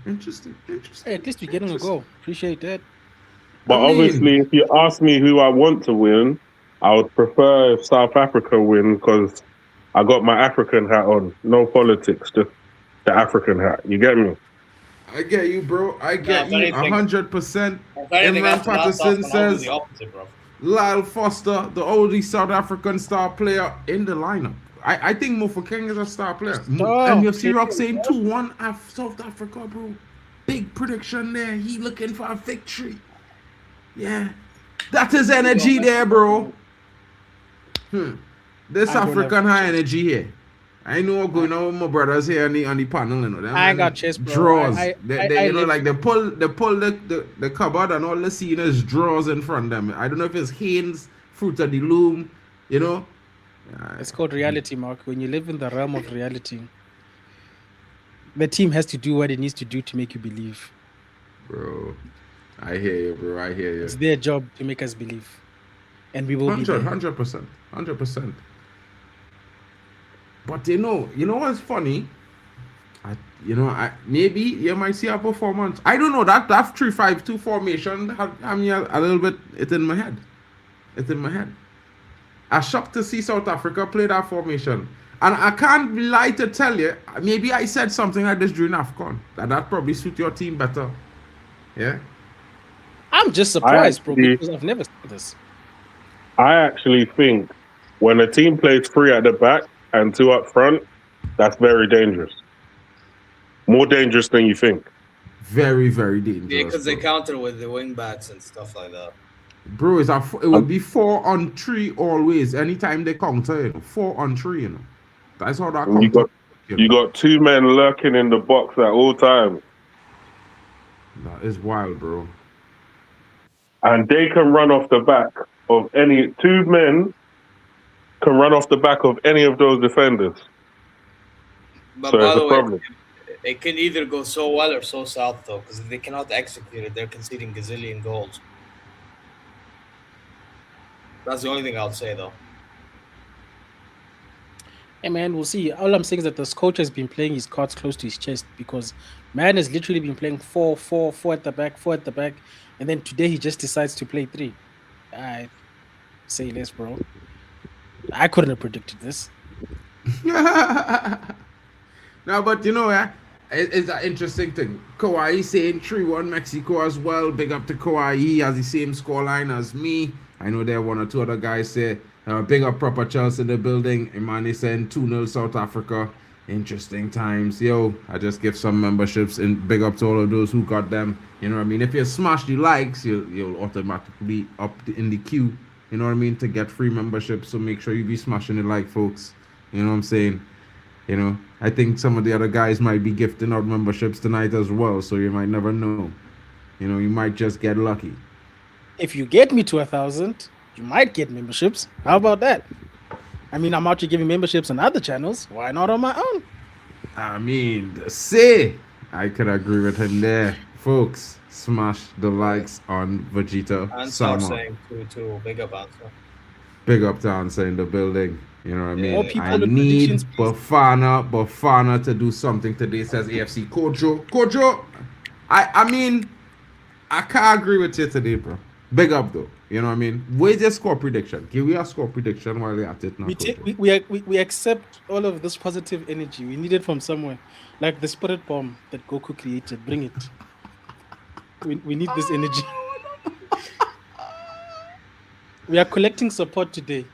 Interesting. Hey, at least we're getting a goal. Appreciate that. But obviously, if you ask me who I want to win, I would prefer if South Africa win because I got my African hat on. No politics, just the African hat. You get me? I get you, bro. I get you 100%. Imran Patterson says the opposite, bro. Lyle Foster, the oldest South African star player in the lineup. I think Mofokeng is a star player. And you see Rock saying 2-1 South Africa, bro. Big prediction there. He looking for a victory. Yeah. That is energy there, bro. This African high energy here. I know what's going on with my brothers here on the panel. You know, I ain't got chest, bro. Draws. I you know, like they pull the cupboard and all the scene is draws in front of them. I don't know if it's Haynes, Fruit of the Loom, you know. It's called reality, Mark. When you live in the realm of reality, the team has to do what it needs to do to make you believe. Bro, I hear you, bro. I hear you. It's their job to make us believe. And we will be there. 100%. But you know what's funny? Maybe you might see a performance. I don't know, that 3-5-2 formation had me a little bit, it's in my head. I'm shocked to see South Africa play that formation. And I can't lie to tell you, maybe I said something like this during AFCON. That probably suit your team better. Yeah? I'm just surprised, bro, because I've never seen this. I actually think when a team plays 3 at the back and 2 up front, that's very dangerous. More dangerous than you think. Very, very dangerous. Yeah, because they counter with the wing backs and stuff like that. Bro, it will be 4-on-3 always. Anytime they counter, 4-on-3, you know. That's how that counter. You got 2 men lurking in the box at all times. That is wild, bro. And they can run off the back of 2 men can run off the back of any of those defenders. But so by it's the a way, problem. it can either go so well or so south, though, because if they cannot execute it, they're conceding gazillion goals. That's the only thing I'll say, though. Hey, man, we'll see. All I'm saying is that this coach has been playing his cards close to his chest because man has literally been playing 4 at the back, and then today he just decides to play 3. I say less, bro. I couldn't have predicted this. No, but you know, it's an interesting thing. Kauai saying 3-1 Mexico as well. Big up to Kauai. He has the same scoreline as me. I know there are one or two other guys say, big up proper Chelsea in the building. Imani saying 2-0 South Africa. Interesting times. Yo, I just give some memberships and big up to all of those who got them. You know what I mean? If you smash the likes, you'll automatically up in the queue. You know what I mean? To get free memberships. So make sure you be smashing the like, folks. You know what I'm saying? You know, I think some of the other guys might be gifting out memberships tonight as well. So you might never know. You know, you might just get lucky. If you get me to 1,000, you might get memberships. How about that? I mean, I'm out here giving memberships on other channels. Why not on my own? I mean, see, I could agree with him there. Folks, smash the likes on Vegeta. Answer saying to big up Answer. Big up to Answer in the building. You know what I mean? More people I with need predictions, please. Bafana to do something today, says AFC. Kojo, I mean, I can't agree with you today, bro. Big up, though. You know what I mean? Where's your score prediction? Give me a score prediction while you're at it now. We accept all of this positive energy. We need it from somewhere. Like the spirit bomb that Goku created. Bring it. We need this energy. We are collecting support today.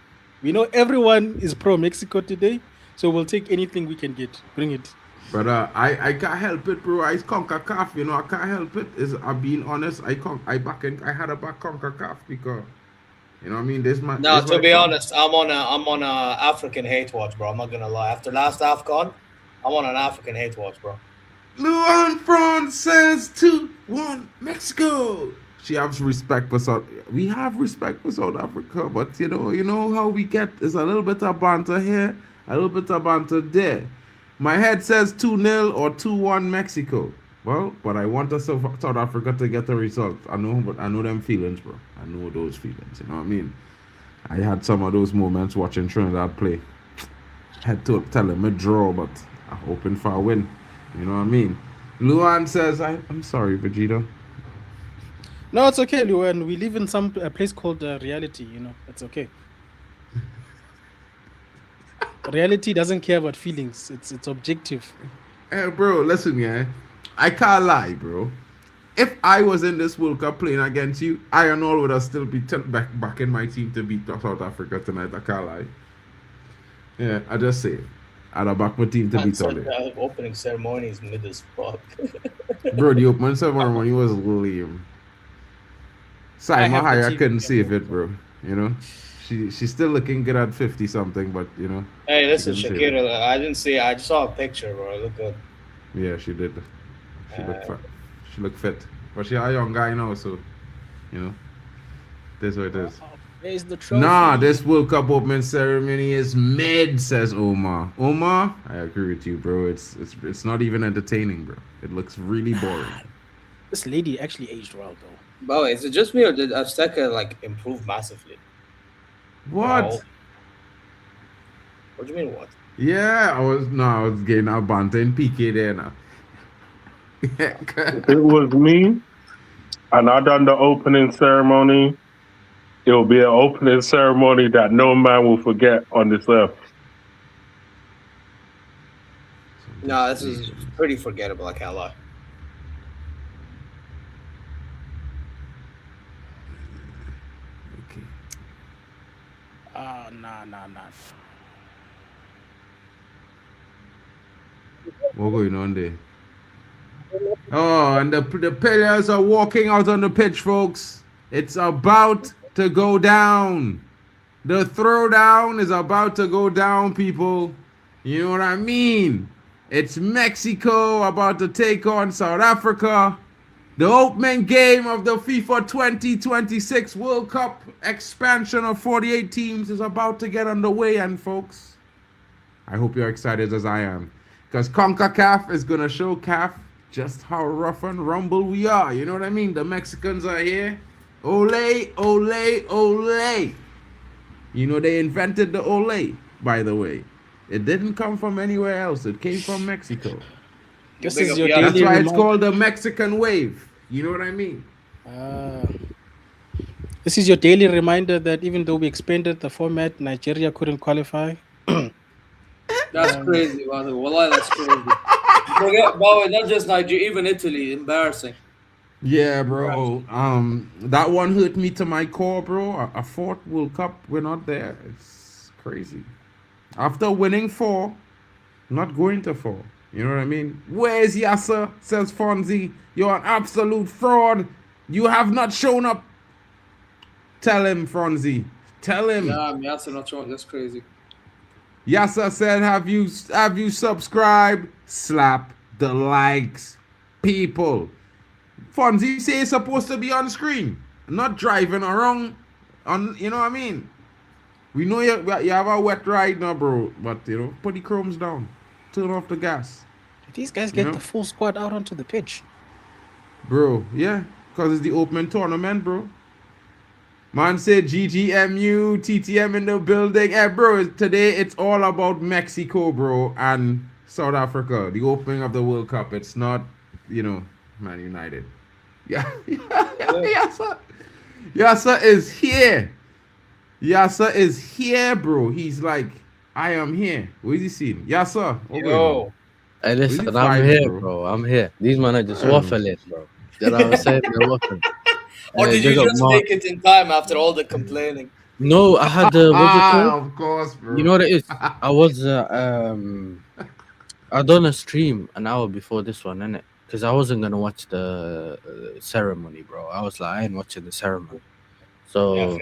We know everyone is pro-Mexico today, so we'll take anything we can get. Bring it. But I can't help it, bro. I conquer calf, you know. I can't help it. I'm being honest. I had a back conquer calf because, you know what I mean. To be honest, I'm on a African hate watch, bro. I'm not gonna lie. After last AFCON, I'm on an African hate watch, bro. Luan France says 2-1 Mexico. She has respect for South. We have respect for South Africa, but you know how we get is a little bit of banter here, a little bit of banter there. My head says 2-0 or 2-1 Mexico. Well, but I want South Africa to get the result. I know them feelings, bro. I know those feelings. You know what I mean? I had some of those moments watching Trinidad play. Had to tell them a draw, but I'm hoping for a win. You know what I mean? Luan says, I'm sorry, Vegeta. No, it's okay, Luan. We live in a place called reality, you know. It's okay. Reality doesn't care about feelings. It's objective. Hey, bro, listen, yeah. I can't lie, bro. If I was in this World Cup playing against you, I and all would have still be back in my team to beat South Africa tonight. I can't lie. Yeah, I just say it. I'd have backed my team to beat all The opening ceremony is mid as fuck. Bro, the opening ceremony was lame. Simon Haya couldn't save it, bro. You know? She's still looking good at 50 something, but you know. Hey, this is Shakira. I didn't see. I just saw a picture, bro. It looked good. Yeah, she did. She looked fit, but she's a young guy now, so you know. This is what it is. Where's the trophy? Nah, this World Cup opening ceremony is mid, says Omar. Omar, I agree with you, bro. It's not even entertaining, bro. It looks really boring. This lady actually aged well, though. By the way, is it just me or did Azteca improve massively? What? Wow. What do you mean what? Yeah, I was getting a banter in PK there now. If it was me and I done the opening ceremony, it will be an opening ceremony that no man will forget on this earth. No, this is pretty forgettable, I can't lie. Nah. What going on there? Oh, and the players are walking out on the pitch, folks. It's about to go down. The throwdown is about to go down, people. You know what I mean? It's Mexico about to take on South Africa. The opening game of the FIFA 2026 World Cup expansion of 48 teams is about to get underway, and folks, I hope you're excited as I am. Because CONCACAF is going to show CAF just how rough and rumble we are. You know what I mean? The Mexicans are here. Ole, ole, ole. You know, they invented the ole, by the way. It didn't come from anywhere else. It came from Mexico. This is your That's daily why it's reminder. called the Mexican wave. You know what I mean? This is your daily reminder that even though we expanded the format, Nigeria couldn't qualify. That's crazy, by the way. Wallah, that's crazy. Forget about it, not just Nigeria, even Italy. Embarrassing. Yeah, bro. That one hurt me to my core, bro. A fourth World Cup, we're not there. It's crazy. After winning 4, not going to 4. You know what I mean? Where's Yasser? Says Fonzie. You're an absolute fraud. You have not shown up. Tell him, Fonzie. Tell him. Yeah, Yasser not showing. That's crazy. Yasser said, have you subscribed? Slap the likes, people. Fonzie say it's supposed to be on screen, not driving around. You know what I mean? We know you have a wet ride now, bro. But put the chromes down, turn off the gas. These guys get the full squad out onto the pitch, bro. Yeah, because it's the opening tournament, bro. Man said GGMU, TTM in the building. Hey, bro, today it's all about Mexico, bro, and South Africa. The opening of the World Cup. It's not, Man United. Yeah, Yasser is here. Yasser is here, bro. He's like, I am here. What is he seeing? Yasser. Yo. Hey, listen, I'm here, bro. I'm here. These men are just waffling, bro. You know what I'm saying? They're waffling. Or did you just make it in time after all the complaining? No, I had the. Of course, bro. You know what it is? I was I done a stream an hour before this one, innit? Because I wasn't gonna watch the ceremony, bro. I was like, I ain't watching the ceremony. So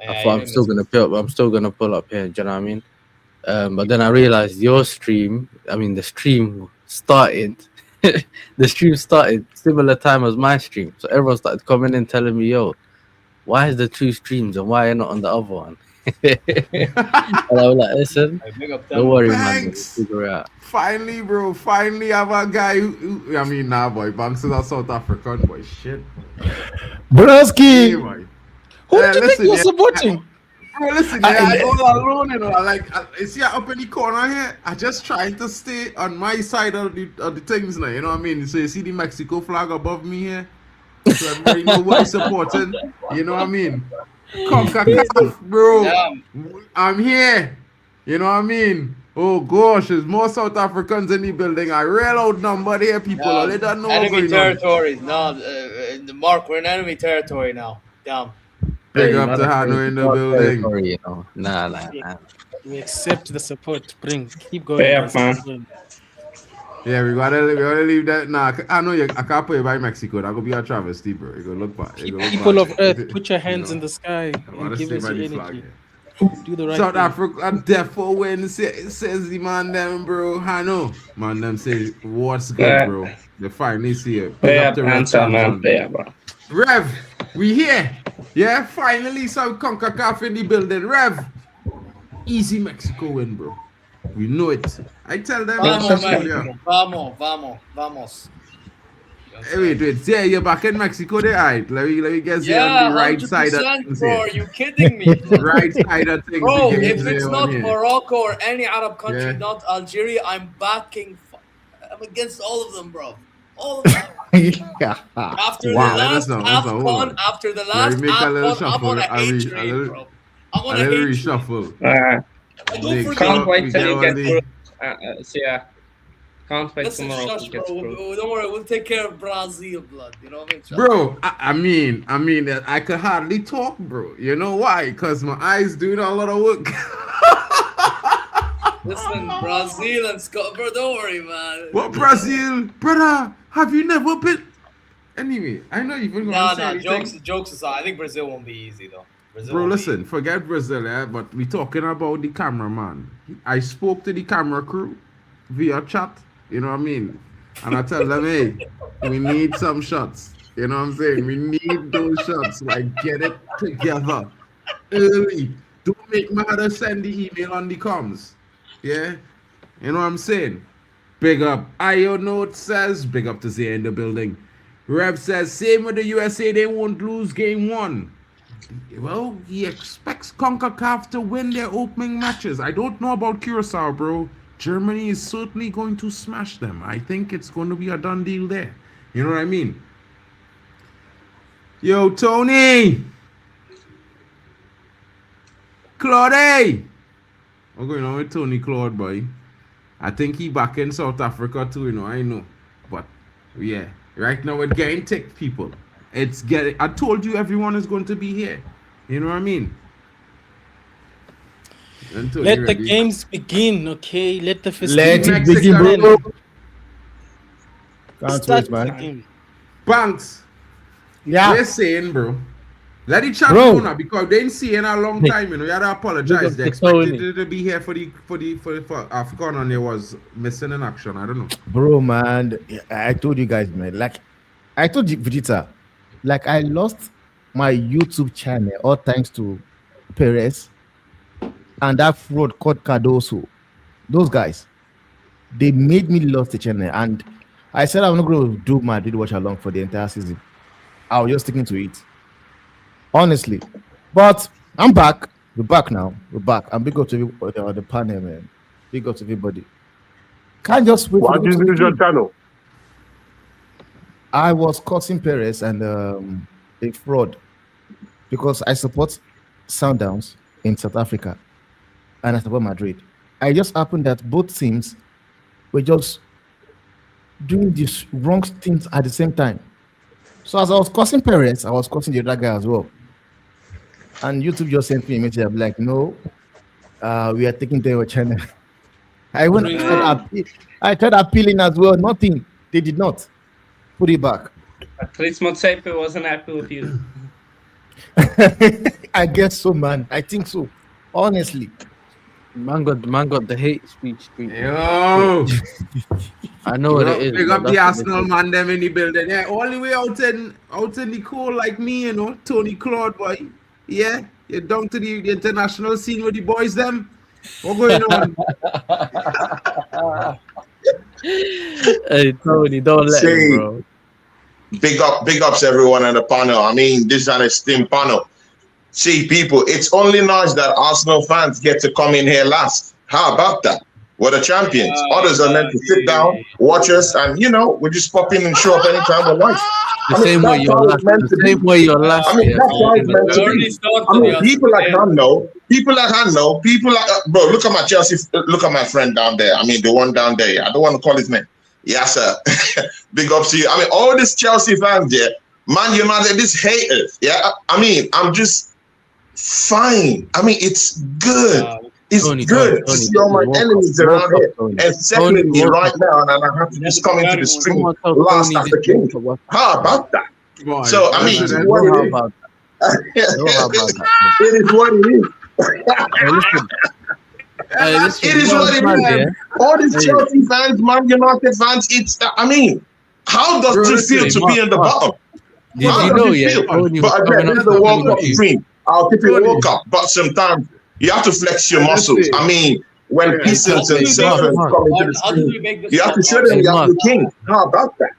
I thought I'm still gonna pull up here. Do you know what I mean? But then I realized the stream started. The stream started similar time as my stream, so everyone started coming in telling me, "Yo, why is there 2 streams and why are you not on the other one?" And I was like, "Listen, don't worry, man. We'll figure it out." Finally, bro. Finally, I have a guy who boy. Banks is a South African boy. Shit. Broski. Hey, boy. Who do you think you're supporting? Bro, listen, I all alone, you see up in the corner here, I just trying to stay on my side of the things now, you know what I mean? So you see the Mexico flag above me here? So everybody know what I'm supporting, you know what I mean? CONCACAF, bro. I'm here, you know what I mean? Oh gosh, there's more South Africans in the building. I real outnumbered here, people. They don't know enemy what's going territories. No, Mark, we're in enemy territory now. Damn. Big up to Hanno in the building. Sorry, Nah. We accept the support. Keep going. Yeah, man. Yeah, we gotta leave that. Nah, I know I can't play by Mexico. That could be a travesty, bro. You gonna look bad. People of Earth, put your hands in the sky and give us your energy. Do the right South thing. Africa, therefore, when says the man them, bro. Hanno, man them say what's good, bro. They finally see it. Rev, we here. Yeah, finally some CONCACAF in the building. Rev, easy Mexico win, bro. We know it. I tell them. Vamos. Hey, wait. Yeah, you're back in Mexico, there. Alright, let me guess you on the right side of things. Bro, are you kidding me? Right side of things. Bro, if it's not Morocco or any Arab country, not Algeria, I'm against all of them, bro. All of them. After the last AFCON, I'm on a hate train, bro. I'm on a hate reshuffle. Can't wait till you get through. Can't wait Listen, tomorrow shush, to get bro. through. Don't worry, we'll take care of Brazil, blood. You know what I mean? Bro, I mean, I could hardly talk, bro. You know why? Because my eyes doing a lot of work. Listen, Brazil and Scotland, bro, don't worry, man. What Brazil? Brother, have you never been? Anyway, I know you've been going to say jokes aside, I think Brazil won't be easy, though. Bro, listen, forget Brazil, but we talking about the cameraman. I spoke to the camera crew via chat, you know what I mean? And I tell them, hey, we need some shots. You know what I'm saying? We need those shots. Like, get it together early. Don't make me have to send the email on the comms. Yeah? You know what I'm saying? Big up. IO Note says, big up to Zia in the building. Rev says, same with the USA, they won't lose game 1. Well, he expects CONCACAF to win their opening matches. I don't know about Curacao, bro. Germany is certainly going to smash them. I think it's going to be a done deal there. You know what I mean? Yo, Tony. Claude! What's going on with Tony Claude, boy? I think he back in South Africa too, you know, I know. But yeah, right now we're getting tick, people. It's getting, I told you everyone is going to be here. You know what I mean? Let the games begin, okay? Let the Let festivities it begin, bro. Can't start wait, man. the game. Banks, Yeah. they're saying, bro. Let it chat Bro. now because they didn't see in a long time, you know. You had to apologize. They expected you to be here for AFCON and it was missing in action. I don't know. Bro, man, I told you guys, man. Like, I told you, Vegeta, like, I lost my YouTube channel all thanks to Perez and that fraud called Cardoso. Those guys, they made me lose the channel. And I said I'm not going to do my watch along for the entire season. I was just sticking to it. Honestly. But I'm back. We're back now. We're back. I'm big up to the panel, man. Big up to everybody. Can't just wait. Why did you lose your channel? I was cursing Perez and a fraud because I support Sundowns in South Africa and I support Madrid. I just happened that both teams were just doing these wrong things at the same time. So as I was cursing Perez, I was cursing the other guy as well. And YouTube just sent me a message. I'm like, no, we are taking their channel. I tried appealing as well. Nothing. They did not. Put it back. At least Motsepe wasn't happy with you. I guess so, man. I think so. Honestly. Man got the hate speech. Yo! I know what it is. Big but up the that's Arsenal man them in the building. Yeah, all the way out in the cold like me, you know, Tony Claude, boy. Yeah, you're down to the international scene with the boys them. What going on? Hey Tony, don't let him, bro. Big ups everyone on the panel. I mean, this is an esteemed panel. See, people, it's only nice that Arsenal fans get to come in here last. How about that? We're the champions. Others are meant to sit down, watch us, and you know, we just pop in and show up anytime we like. The same way you're last. The same way you're last. I mean, that's how it's meant to be. I mean, people like Hanno, bro, look at my Chelsea, look at my friend down there. I mean, the one down there. I don't want to call his name. Yasser. Big ups to you. I mean, all these Chelsea fans there, Man United, these haters. Yeah, I mean, I'm just fine. I mean, it's good. It's good to see all my enemies around here. And secondly, right now, and I have to just come into the stream last after King. How about that? So, I mean, what it is. It is what it is. It is what it is. All these Chelsea fans, Man United fans, it's, I mean, how does it feel to be in the bottom? How does it feel? But again, this is the World Cup stream. I'll keep it World Cup, but sometimes you have to flex your muscles. I mean, when pistons and servants come into the stream, you have to show them you have the king. How about that?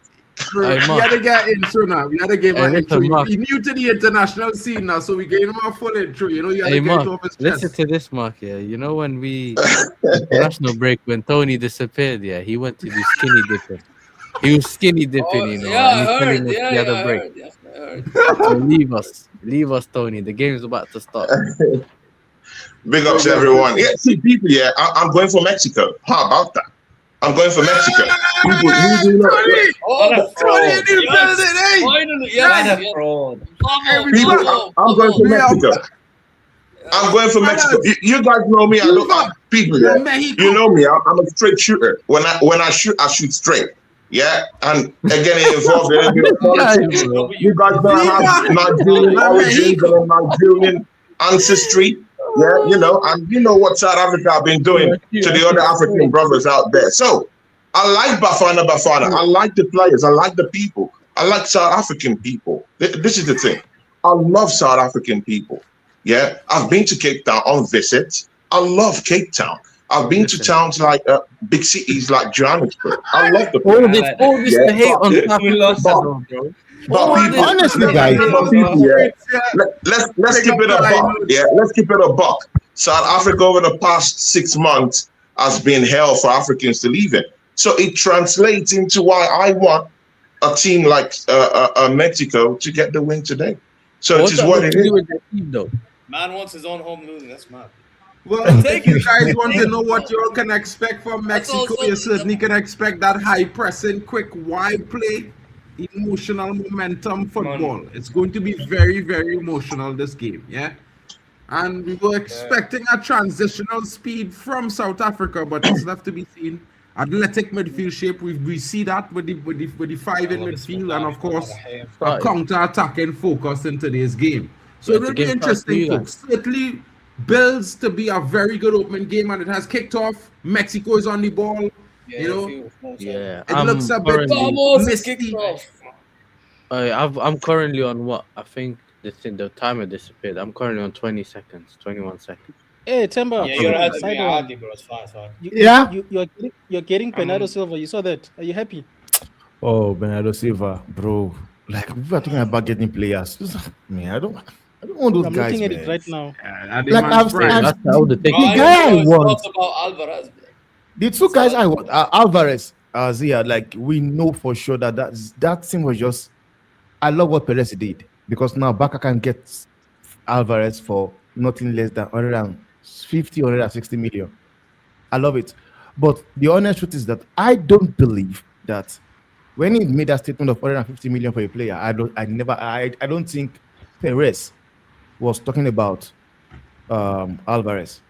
We had to get intro now. We had to give an intro. He's new to the international scene now, so we gave him a full intro. You know, you had to get it off his chest. Listen to this, Mark. Yeah, you know when we national break when Tony disappeared. Yeah, he went to do skinny dipping. He was skinny dipping, you know. Yeah, and I heard. the other break. So leave us, Tony. The game's about to start. Big ups to everyone. Yeah, see, people, yeah, I'm going for Mexico. How about that? I'm going for Mexico. People, I'm going for Mexico. I'm going for Mexico. You guys know me. People, yeah, you know me. I'm a straight shooter. When I shoot, I shoot straight. Yeah, and again, it involves a little bit of politics. You guys know I have Nigerian origins and Nigerian ancestry. Yeah, you know, and you know what South Africa have been doing to the other African brothers out there. So I like Bafana. I like the players. I like the people. I like South African people. This is the thing. I love South African people. Yeah, I've been to Cape Town on visits. I love Cape Town. I've been to towns like big cities like Johannesburg. I love the all this to hate on South Africa, bro. But people, honestly, guys, let's keep it a buck. Yeah, let's keep it a buck. South Africa over the past 6 months has been hell for Africans to leave it. So it translates into why I want a team like Mexico to get the win today. So it is what it is. Man wants his own home losing. That's mad. Well, if you guys want to know what you all can expect from Mexico, you certainly can expect that high pressing, quick, wide play, emotional momentum football. It's going to be very, very emotional, this game, yeah? And we were expecting a transitional speed from South Africa, but it's left to be seen. Athletic midfield shape, we see that with the five in midfield, and of course, a counter-attacking focus in today's game. So it will be interesting, folks. Certainly builds to be a very good opening game, and it has kicked off. Mexico is on the ball. It looks a bit misty. I'm currently on what? I think the timer disappeared. I'm currently on 20 seconds, 21 seconds. Hey, Temba. Yeah, you're ahead of me, bro. It's fine. You're getting Bernardo Silva. You saw that. Are you happy? Oh, Bernardo Silva, bro. Like, we were talking about getting players. Man, I don't want those I'm guys. looking at man. it right now. Like I've That's how the thing. the guy I want. About Alvarez. The two guys I want, Alvarez, Zia. Like we know for sure that thing was just. I love what Perez did because now Barca can get Alvarez for nothing less than 150, 160 million. I love it, but the honest truth is that I don't believe that when he made that statement of 150 million for a player, I don't think Perez was talking about Alvarez.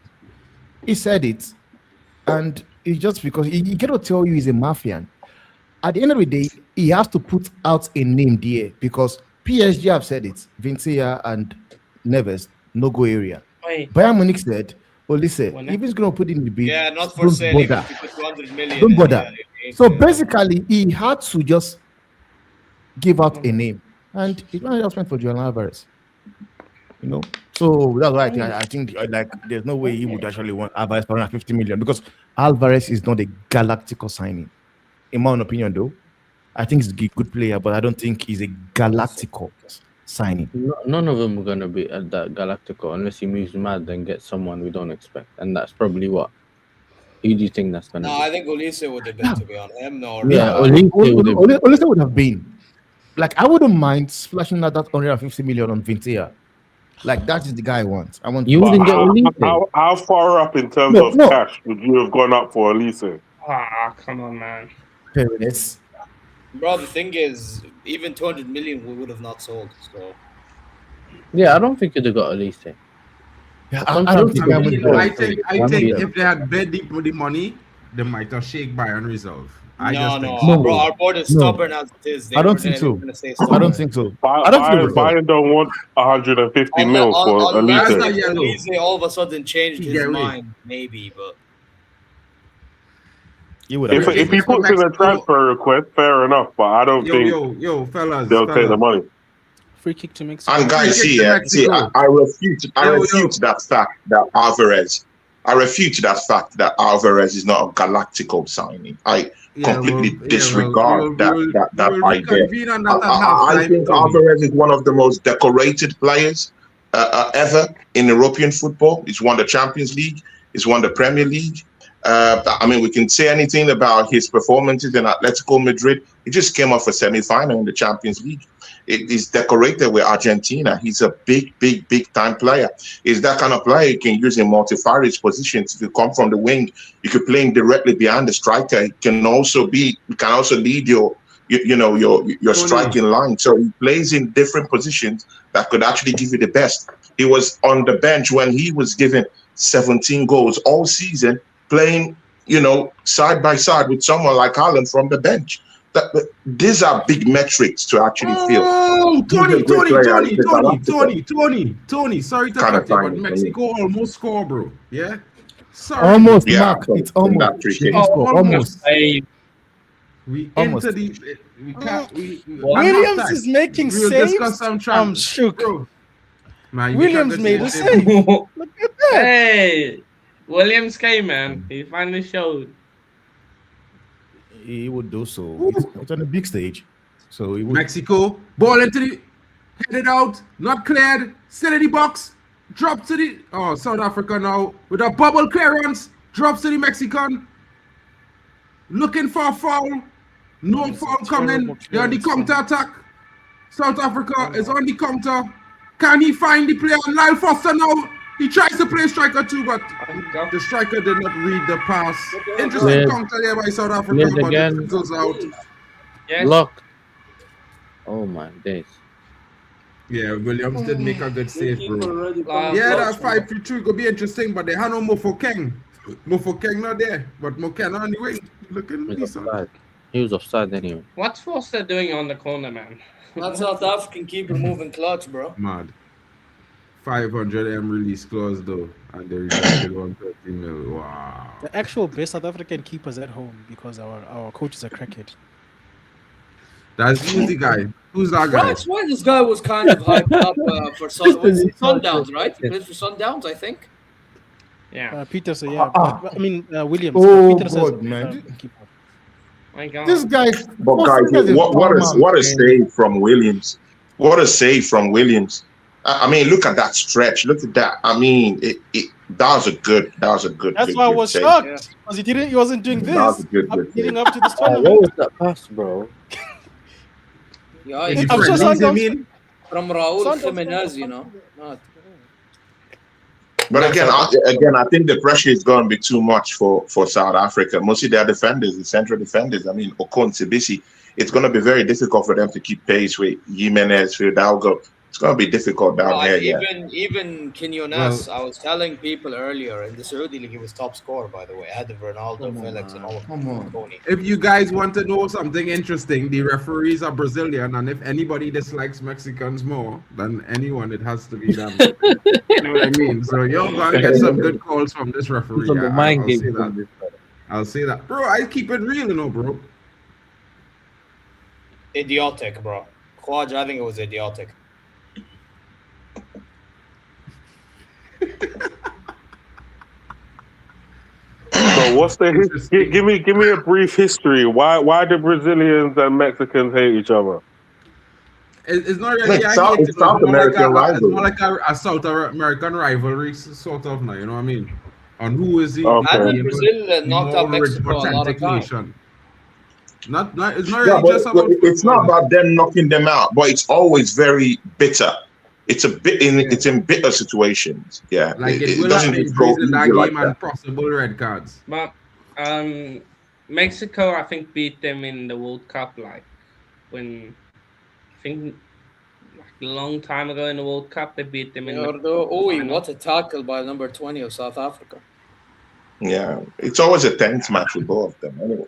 He said it, and it's just because he cannot tell you he's a mafian. At the end of the day, he has to put out a name there because PSG have said it. Vincia and Neves, no go area. Bayern Munich said, "Oh, listen, if he's going to put in the bid, not for sale. Even if you put 200 million. Don't bother." So basically, he had to just give out a name, and it's not just meant for Julian Alvarez. So that's why I think like there's no way he would actually want Alvarez for 150 million because Alvarez is not a Galactico signing. In my own opinion, though, I think he's a good player, but I don't think he's a Galactico signing. None of them are going to be at that Galactico unless he moves mad and gets someone we don't expect, and that's probably what. Who do you think that's going to be? I think Olise would have been, to be honest. Olise would have been. Like, I wouldn't mind splashing out that 150 million on Vincia. Like, that is the guy I want. You wouldn't get Olise. How far up in terms of cash would you have gone up for Olise? Come on, man. Paris. Bro, the thing is, even 200 million we would have not sold. So. Yeah, I don't think you'd have got Olise. Yeah, I don't think I think if they had bid the money, they might have shake Bayern resolve. Bro, our board is stubborn as it is. I don't think so. I don't think so. Bayern don't want 150 mil for Olise. Olise all of a sudden changed his mind, maybe, but. If he puts in a transfer request, fair enough, but I don't think fellas, they'll take the money. Free kick to Mexico. And guys, I refute that fact that Alvarez is not a Galactico signing. I completely disregard that idea. I think Alvarez is one of the most decorated players ever in European football. He's won the Champions League. He's won the Premier League. I mean, we can say anything about his performances in Atletico Madrid. He just came off a semi-final in the Champions League. He's decorated with Argentina. He's a big time player. He's that kind of player you can use in multifarious positions. If you come from the wing, you could play him directly behind the striker. He can also lead your striking line. So he plays in different positions that could actually give you the best. He was on the bench when he was given 17 goals all season, playing, side by side with someone like Haaland from the bench. These are big metrics to actually feel. Oh, Tony. Sorry to cut you, but Mexico almost score, bro. Yeah? Sorry. Almost, Mark. It's almost. Williams is making saves. I'm shook. Bro. Man, Williams made a save. Look at that. Hey, Williams came, man. He finally showed. He would do so. It's on a big stage. So he would. Mexico, ball into the, headed out, not cleared, still in the box, drop to the, South Africa now, with a bubble clearance, drops to the Mexican, looking for a foul, no foul coming, they're on the counter attack, South Africa is on the counter, Can he find the player? Lyle Foster now. He tries to play striker too, but the striker did not read the pass. Interesting counter there by South Africa, but it goes out. Yes. Locked. Oh my days. Yeah, Williams did make a good save, bro. Yeah, Yeah, that 5-3 could be interesting, but they had no Mofokeng. Mofokeng not there, but Mokena on the wing. Looking decent. He was offside anyway. What's Foster doing on the corner, man? That South African keeper moving clutch, bro. Mad. 500 M release clause though, and they rejected 130 mil. Wow. The actual best South African keepers at home because our coaches are crackhead. That's who's the guy? Who's that guy? That's why this guy was kind of hyped up for Sundowns, right? He plays for Sundowns, I think. Yeah. Peterson, yeah. I mean, Williams. Oh, Peterson God, man. keeper. My God. This guy. But guys, what a save from Williams. What a save from Williams. I mean, look at that stretch. Look at that. I mean, that was a good. That's why I was shocked because he wasn't doing this. That was a good leading up to this What tournament. was that pass, bro? Yeah, Is he he's I'm sure friendly, Sundowns- I mean? from Raul Sundowns- Jimenez, you know. Not- But again, I think the pressure is going to be too much for South Africa. Mostly their defenders, the central defenders. I mean, Okon, Sibisi. It's going to be very difficult for them to keep pace with Jimenez, Fidalgo. It's going to be difficult down here. Even Quinones, I was telling people earlier in the Saudi League, he was top scorer, by the way, ahead of Ronaldo, Felix, and all of them. If you guys want to know something interesting, the referees are Brazilian, and if anybody dislikes Mexicans more than anyone, it has to be them. You know what I mean? So you're going to get some good calls from this referee. He's on the mind game. I'll say that. Bro, I keep it real, you know, bro. Idiotic, bro. Khwaja, I think it was idiotic. So what's the history? Give me a brief history. Why do Brazilians and Mexicans hate each other? It's not really Like South American rivalry. It's more like a South American rivalry, sort of now. You know what I mean? On who is he? Okay. I think you know, Brazil knocked out more Mexico a lot of authentic times. nation. Not it's not Yeah, really just but about it's football. not about them knocking them out, but it's always very bitter. It's it's in bitter situations. Yeah, Like it will doesn't happen just go in that easy game like and that. possible red cards. But Mexico, I think, beat them in the World Cup, like when I think like a long time ago in the World Cup, they beat them in the final. What a tackle by number 20 of South Africa. Yeah, it's always a tense match with both of them anyway.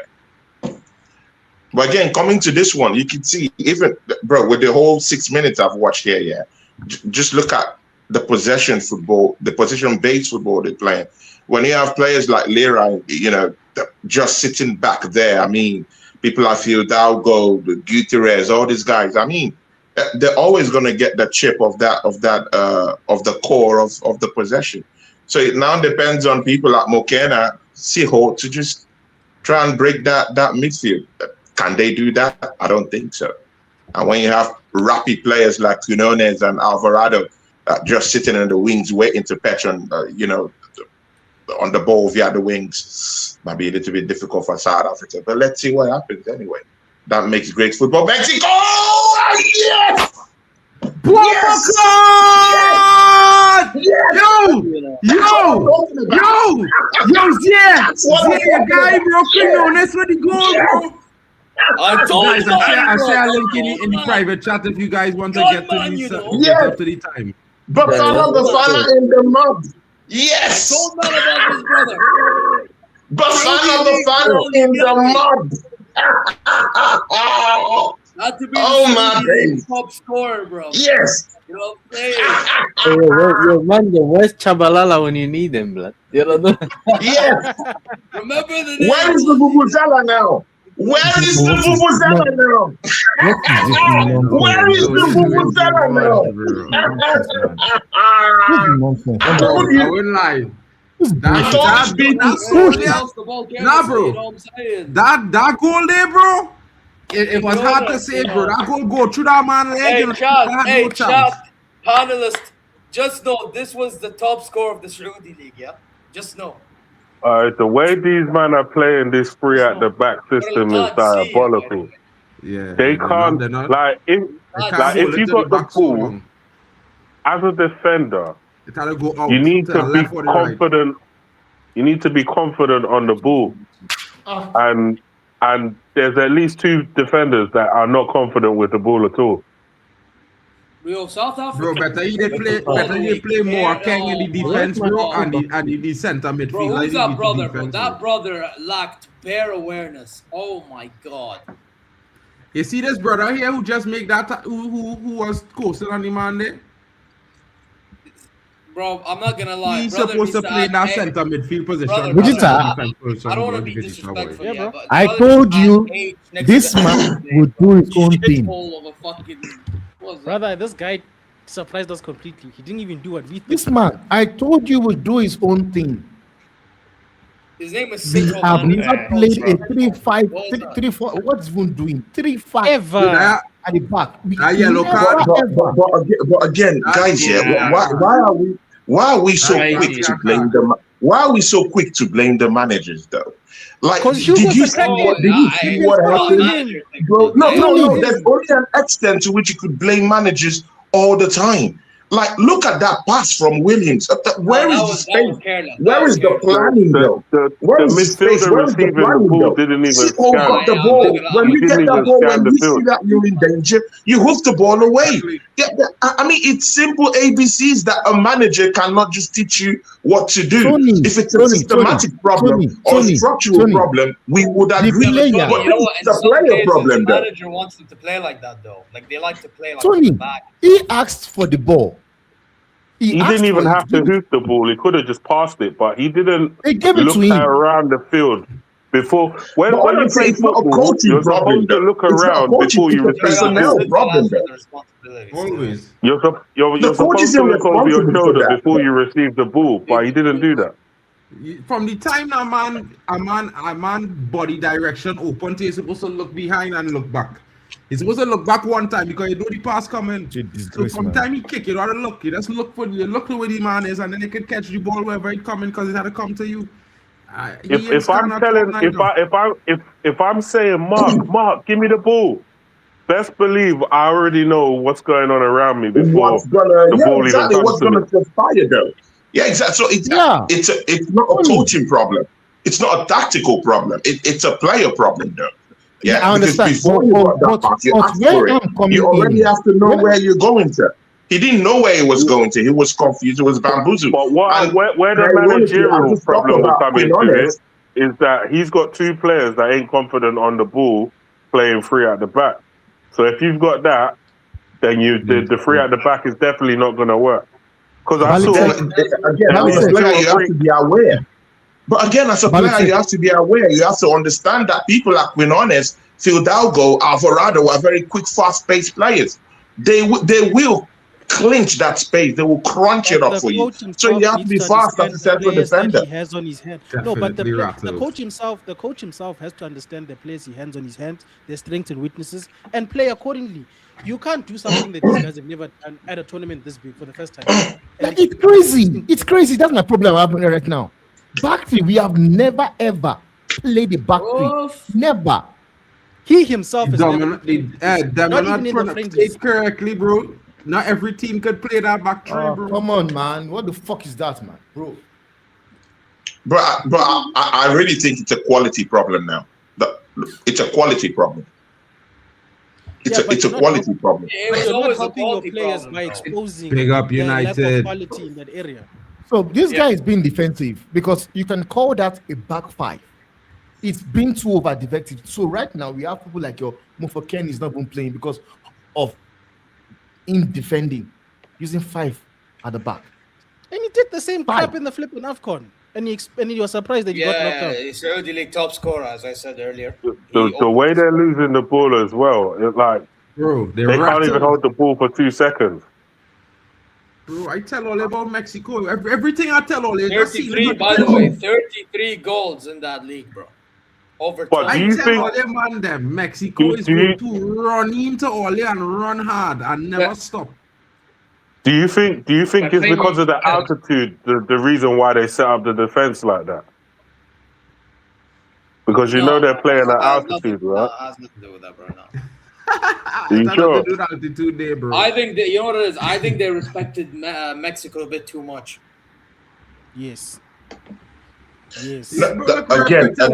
But again, coming to this one, you can see even, bro, with the whole 6 minutes I've watched here, yeah, just look at the possession football, the possession-based football they're playing. When you have players like Lira, you know, just sitting back there, I mean, people like Fidalgo, Gutierrez, all these guys, I mean, they're always going to get the chip of the core of the possession. So it now depends on people like Mokena, Siho to just try and break that midfield. Can they do that? I don't think so. And when you have rapid players like Quinones and Alvarado just sitting in the wings waiting to patch on, you know, on the ball via the wings, might be a little bit difficult for South Africa. But let's see what happens anyway. That makes great football. Mexico! Yes! Yes! Yeah! Yeah, guy, bro. That's what he goes, bro. I told Guys, you, I share a link in the private chat if you guys want to get to man, the you know. get up to the time. Bafana in the mud. Yes! told man about his brother. Bafana in the mud. Not to be my days. top scorer, bro. Yes! You know what I'm saying? Yo, man, where's Chabalala when you need him, blood? You know? Yes! Remember the name? Where is the Vuvuzela now? Where is the Vuvuzela now? Where is the Vuvuzela now? I wouldn't lie. That's nah, bro. That goal there, bro. It was hard to say, bro. That goal go through that man leg. Chat, panelist, just know this was the top scorer of the Saudi League, yeah? Just know. The way these men are playing this free at the back system is diabolical. Yeah, they can't. they're not. Like if you got the ball, as a defender, It's gotta go out you need to to the be left or the right. confident. You need to be confident on the ball, and there's at least 2 defenders that are not confident with the ball at all. Real South Africa. Bro, better you play more King in the defense, bro, and the center midfield. Bro, who's that brother, bro? That brother lacked bare awareness. Oh my god. You see this brother here who just make that who was coasting on the man there? Bro, I'm not gonna lie. He's brother supposed to play in that hey, center midfield position. I don't want to be disrespectful, Yeah, but I told you this man would do his own thing. Brother, this guy surprised us completely. He didn't even do what we thought. This man, I told you, would do his own thing. His name is We Sicko have Man. never played a 3-5, 3-4. What's even doing 3-5 Ever. at the back? That yellow card. But again, guys, why are we so quick to blame them? Why are we so quick to blame the managers, though? Like, did you see what happened? Bro, no. There's only an extent to which you could blame managers all the time. Like, look at that pass from Williams. Where is the space? Where is the planning, though? Where is the space? Where is the planning, though? Didn't even See, got the ball. When you get that ball, when you see that you're in danger, you hoof the ball away. I mean, it's simple ABCs that a manager cannot just teach you what to do. If it's a systematic problem or structural problem, we would agree. But it's a player problem, though. The manager wants them to play like that, though. Like, they like to play like Tony, back. he asked for the ball. He didn't even have to hoof the ball. He could have just passed it, but he didn't look around the field before. When you play football, you're supposed to look around before you receive the ball. Always. You're supposed to look over your shoulder before you receive the ball, but he didn't do that. From the time a man body direction open, he's supposed to look behind and look back. He's supposed to look back one time because you know the pass coming. So from the time he kick, you gotta look. You just look the way the man is, and then he can catch the ball wherever it's coming because it had to come to you. If I'm saying Mark, give me the ball. Best believe I already know what's going on around me before the ball even comes what's to me. gonna transpire, though. Yeah, exactly. So it's not a coaching problem. It's not a tactical problem. It's a player problem, though. Yeah, I understand. Before you got that pass, you asked for it. You already have to know where you're going to. He didn't know where he was going to. He was confused. He was bamboozled. But where the managerial problem will come into it is that he's got 2 players that ain't confident on the ball playing free at the back. So if you've got that, then the free at the back is definitely not going to work. Because I saw again, as a player, you have to be aware. But again, as a player, you have to be aware. You have to understand that people like Quinones, Fidalgo, Alvarado are very quick, fast-paced players. They will clinch that space. They will crunch it up for you. So you have to be fast as a central defender. He has on his hand. No, but the coach himself has to understand the players he has on his hand, their strengths and weaknesses, and play accordingly. You can't do something that these guys have never done at a tournament this big for the first time. It's crazy. It's crazy. That's my problem happening right now. Back three, we have never ever played the back three. Never. He himself is not played correctly, bro. Not every team could play that back three, bro. Come on, man. What the fuck is that, man, bro? Bro, I really think it's a quality problem now. It's a quality problem. It's a quality problem. It's always helping your players by exposing Big up United. lack of quality in that area. So this guy is being defensive because you can call that a back five. It's been too over defensive. So right now we have people like your Mofoken is not even playing because of him defending, using 5 at the back. And he did the same crap in the flipping AFCON. And you were surprised that he got knocked out. Yeah, he's already league top scorer, as I said earlier. The way they're losing the ball as well, it's like, bro, they can't even hold the ball for 2 seconds. Bro, I tell all about Mexico. Everything I tell all 33, by the way, 33 goals in that league, bro. Over 20. I tell all them, man, them Mexico is going to run into all and run hard and never stop. Do you think it's because of the altitude the reason why they set up the defense like that? Because you know they're playing at altitude, right? That has nothing to do with that, bro. No. You sure? Do that altitude there, bro. I think you know what it is. I think they respected Mexico a bit too much. Yes. Yes. Again. I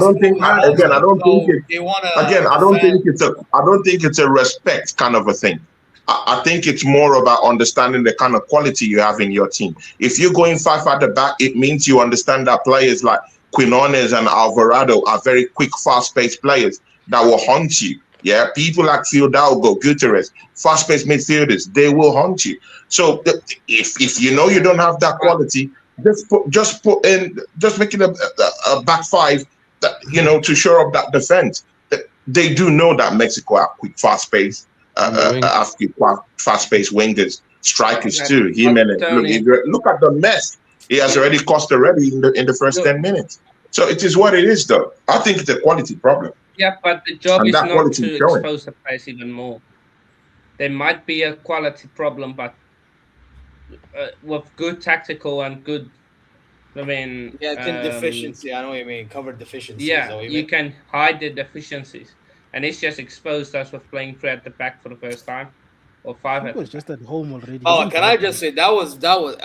don't think it's a respect kind of a thing. I think it's more about understanding the kind of quality you have in your team. If you're going 5 at the back, it means you understand that players like Quinones and Alvarado are very quick, fast-paced players that will hunt you. Yeah, people like Fidalgo, Gutierrez, fast-paced midfielders, they will hunt you. So if you know you don't have that quality, just make it a back five that, you know, to shore up that defense. They do know that Mexico are quick, fast-paced, fast-paced wingers, strikers too. Look at the mess he has already cost already in the first 10 minutes. So it is what it is, though. I think it's a quality problem. Yeah, but the job is not to expose the players even more. There might be a quality problem, but with good tactical and good, deficiency. I know what you mean. Covered deficiencies. Yeah, you can hide the deficiencies, and it's just exposed us with playing 3 at the back for the first time, or 5 at the back. Just at home already. Oh, can I just say that was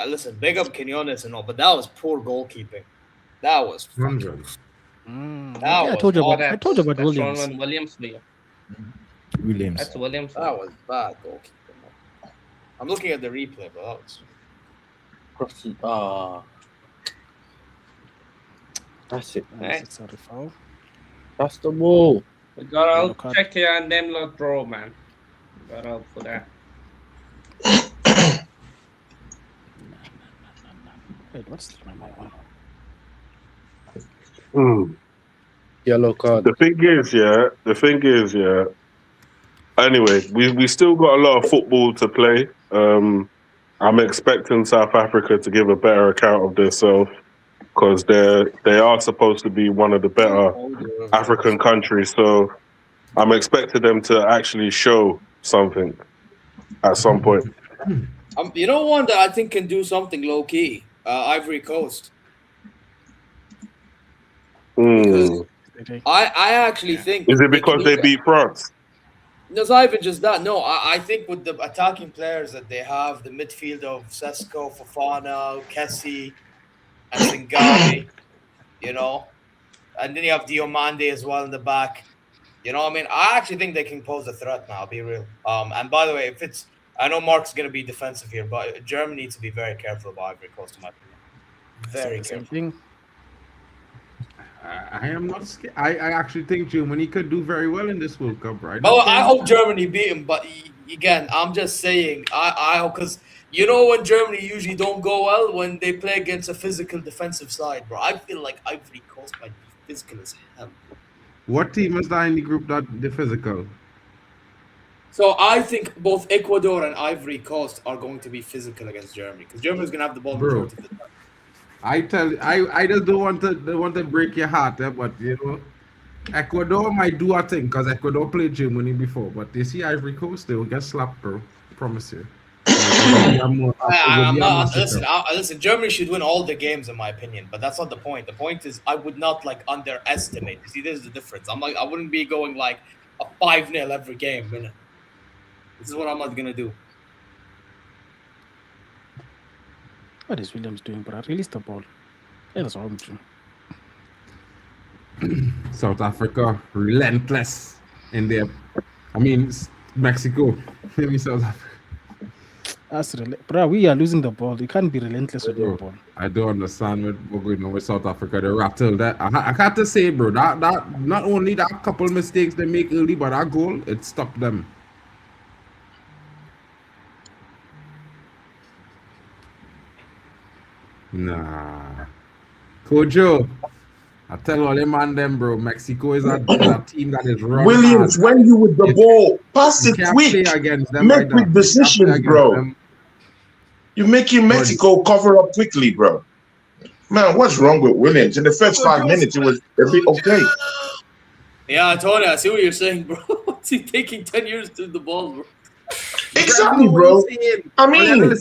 listen, big up Quinones and all, but that was poor goalkeeping. That was fucking. I told you about Williams. Williams. That's Williams. That was bad goalkeeping. I'm looking at the replay, but that was. That's it. It's a foul. That's the ball. We got to check here and them not draw, man. Got out for that. Wait, what's my Yellow card. The thing is, anyway, we still got a lot of football to play. I'm expecting South Africa to give a better account of themselves because they are supposed to be one of the better African countries. So I'm expecting them to actually show something at some point. You know one that I think can do something low key? Ivory Coast. I actually think. Is it because they beat France? No, it's not even just that. No, I think with the attacking players that they have, the midfield of Sesko, Fofana, Kessie, and Zingali, you know, and then you have Diomande as well in the back. You know, I mean, I actually think they can pose a threat now. I'll be real. And by the way, I know Mark's going to be defensive here, but Germany needs to be very careful about Ivory Coast, in my opinion. Very careful. I am not scared. I actually think Germany could do very well in this World Cup, right? Oh, I hope Germany beat him, but again, I'm just saying, I hope, because you know when Germany usually don't go well when they play against a physical defensive side, bro. I feel like Ivory Coast might be physical as hell. What team is that in the group that the physical? So I think both Ecuador and Ivory Coast are going to be physical against Germany because Germany's gonna have the ball majority of the time. I just don't want to break your heart, but you know, Ecuador might do a thing because Ecuador played Germany before, but they see Ivory Coast, they will get slapped, bro. I promise you. Listen, Germany should win all the games in my opinion, but that's not the point. The point is I would not underestimate. See, this is the difference. I wouldn't be going like a 5-0 every game. This is what I'm not gonna do. What is Williams doing, bro? Release the ball. Yeah, that's wrong with you. South Africa, relentless in their. Mexico. Maybe South Africa. Bro, we are losing the ball. You can't be relentless with the ball. I don't understand what's going on with South Africa. They rattled that. I got to say, bro, that not only that couple mistakes they make early, but that goal, it stopped them. Nah. Kojo, I tell all them man them, bro. Mexico is a team that is running. Williams, hard. When you with the ball, pass it quick. Make quick decisions, bro. You're making Mexico cover up quickly, bro. Man, what's wrong with Williams? In the first 5 minutes, it was a bit okay. Yeah, I told you. I see what you're saying, bro. What's he taking 10 years to do the ball, bro? Exactly, bro. I mean, when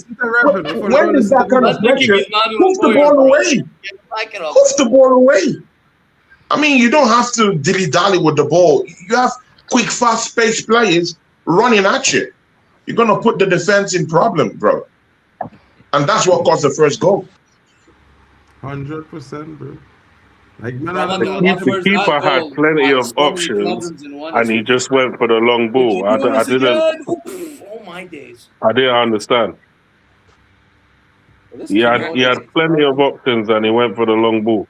is that kind of pressure? Push the ball away. Push the ball away. I mean, you don't have to dilly-dally with the ball. You have quick, fast-paced players running at you. You're going to put the defense in problem, bro. And that's what caused the first goal. 100%, bro. Like, the keeper had plenty of options, and he just went for the long ball. I didn't. Oh my days! I didn't understand. He had plenty of options, and he went for the long ball.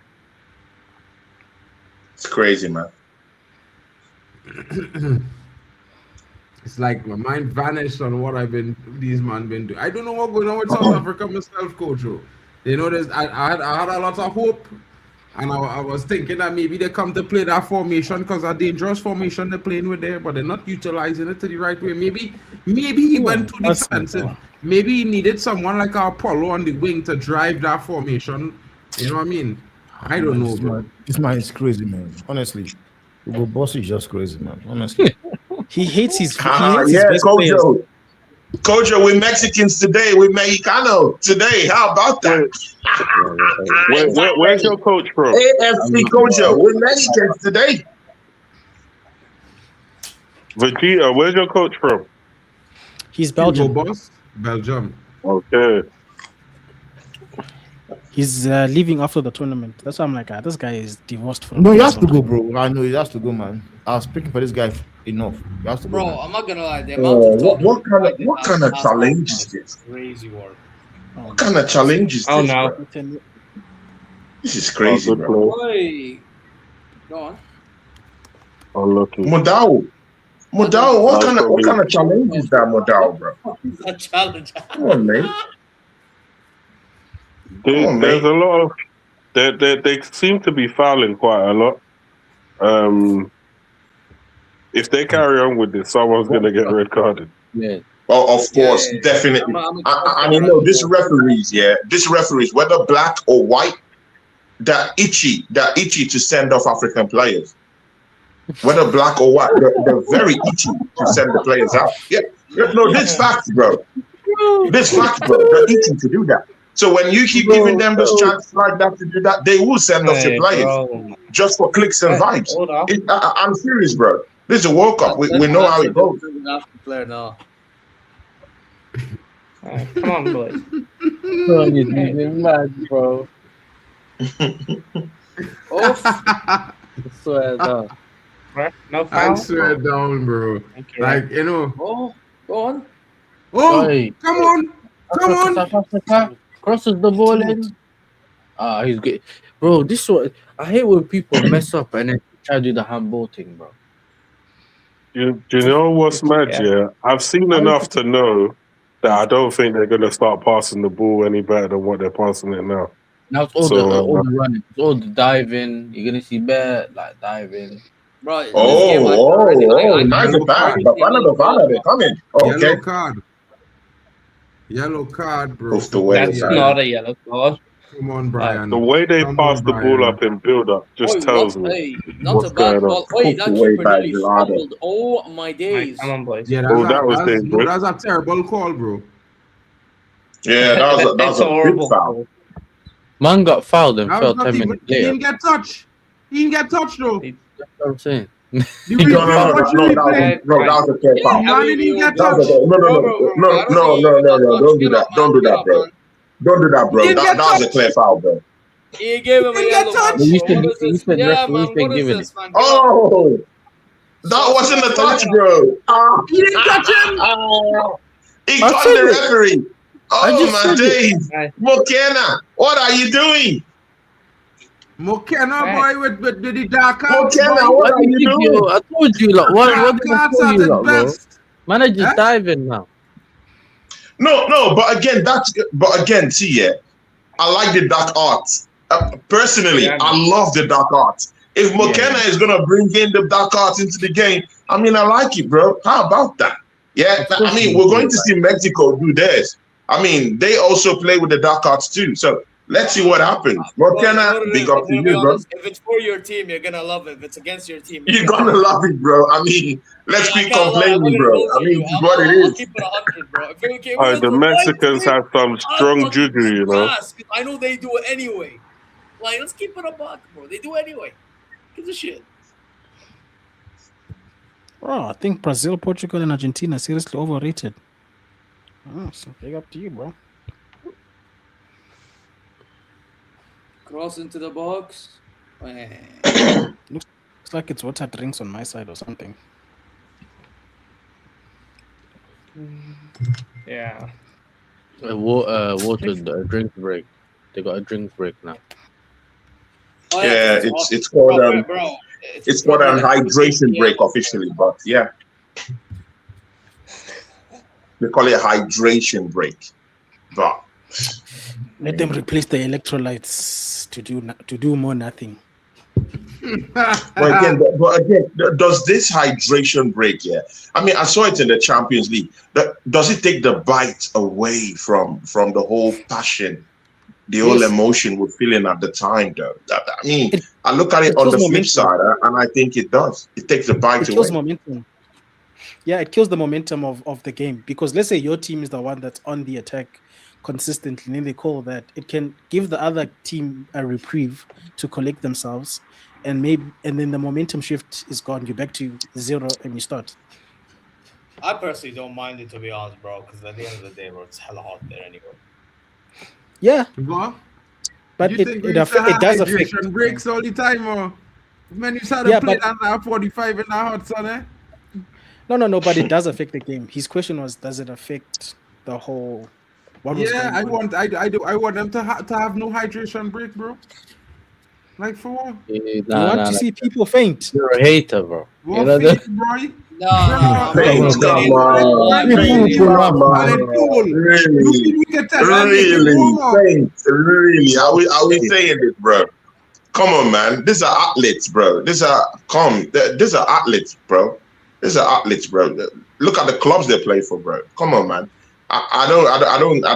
It's crazy, man. It's like my mind vanished on what these men been doing. I don't know what's going on with South Africa myself, coach. You know, I had a lot of hope, and I was thinking that maybe they come to play that formation because a dangerous formation they're playing with there, but they're not utilizing it to the right way. Maybe he went too defensive. Maybe he needed someone like our Apollo on the wing to drive that formation. You know what I mean? I don't know, bro. This man is crazy, man. Honestly, Hugo Boss is just crazy, man. Honestly, he hates his. Kojo. Kojo, we're Mexicans today. We're Mexicano today. How about that? Where's your coach from? AFC Kojo. We're Mexicans today. Vegeta, where's your coach from? He's Belgium. Boss? Belgium. Okay. He's leaving after the tournament. That's why I'm like, this guy is divorced from. No, he has to go, bro. I know he has to go, man. I was speaking for this guy enough. He has to Bro, go, I'm not gonna lie. The amount of what kind of challenge is this? Crazy work. What kind of challenge is this? Oh no. Bro? This is crazy, bro. Hey. Go on. Unlucky. Modao, what kind of challenge is that, Modao, bro? A challenge. Come on, man. There's a lot of they seem to be fouling quite a lot. If they carry on with this, someone's gonna get red carded. Yeah. Well, of course, definitely. And you know, these referees, whether black or white, they're itchy to send off African players. Whether black or white, they're very itchy to send the players out. Yeah, no, this fact, bro. This fact, bro. They're itchy to do that. So when you keep giving them this chance like that to do that, they will send off your players just for clicks and vibes. I'm serious, bro. This is a World Cup. We know how it goes. Player now. Come on, boys. You're mad, bro. Oh, Swear down. No foul. I swear down, bro. Okay. Like, you know. oh, go on. Oh, Oi. come on. South Africa crosses the ball in. He's good. Bro, this is what I hate when people mess up and then try to do the handball thing, bro. Do you know what's mad? Yeah, I've seen enough to know that I don't think they're gonna start passing the ball any better than what they're passing it now. Now it's all the running, it's all the diving. You're gonna see bear like diving. Right. Nice back. Bafana, they're coming. Okay. Yellow card, bro. That's not a yellow card. Come on, Brian. The way they pass the ball up in build-up just tells me what's going on. That keeper nearly fumbled. Oh my days. Come on, boys. Yeah, that's a terrible call, bro. Yeah, that was a horrible foul. Man got fouled and fell 10 minutes later. He didn't get touched. though. That's what I'm saying. No, that was a clear foul. No, don't do that. Don't do that, bro. Don't do that, bro. That was a clear foul, bro. He gave him a yellow card. Oh, that wasn't a touch, bro. He didn't touch him. He got the referee. Oh my days, Mokena, what are you doing? Mokena, boy, with the dark cards. Mokena, what are you doing? I told you, like, what did I tell you, like, bro? Man, I just diving now. No, but again, see, yeah, I like the dark arts. Personally, I love the dark arts. If Mokena is gonna bring in the dark arts into the game, I mean, I like it, bro. How about that? Yeah, I mean, we're going to see Mexico do theirs. I mean, they also play with the dark arts too. So let's see what happens. Mokena, big up to you, bro. If it's for your team, you're gonna love it. If it's against your team, you're gonna love it, bro. I mean, let's keep complaining, bro. I mean, it's what it is. Keep it 100, bro. The Mexicans have some strong juju, you know. I know they do it anyway. Like, let's keep it a buck, bro. They do it anyway. Gives a shit. Bro, I think Brazil, Portugal, and Argentina are seriously overrated. Oh, so big up to you, bro. Cross into the box. Looks like it's water drinks on my side or something. Yeah. Water drink break. They got a drink break now. Oh, yeah, it's called it's called a hydration break officially, but yeah, they call it a hydration break. But let them replace the electrolytes to do more nothing. but again, does this hydration break? Yeah, I mean, I saw it in the Champions League. Does it take the bite away from the whole passion, the whole emotion we're feeling at the time? Though, I mean, I look at it on the flip side, and I think it does. It takes the bite away. It kills momentum. Yeah, it kills the momentum of the game, because let's say your team is the one that's on the attack consistently, and then they call that, it can give the other team a reprieve to collect themselves, and then the momentum shift is gone. You're back to zero and you start. I personally don't mind it, to be honest, bro, because at the end of the day, bro, it's hella hot there anyway. Yeah, but it does affect breaks all the time, or man, you started playing under 45 in the hot sun, eh? No, but it does affect the game. His question was, does it affect the whole? I want them to have no hydration break, bro. Like for what? You want to see people faint? You're a hater, bro. What, you know faint, bro? Really? Are we saying it, bro? Come on, man. These are athletes, bro. These are athletes, bro. These are athletes, bro. Look at the clubs they play for, bro. Come on, man. I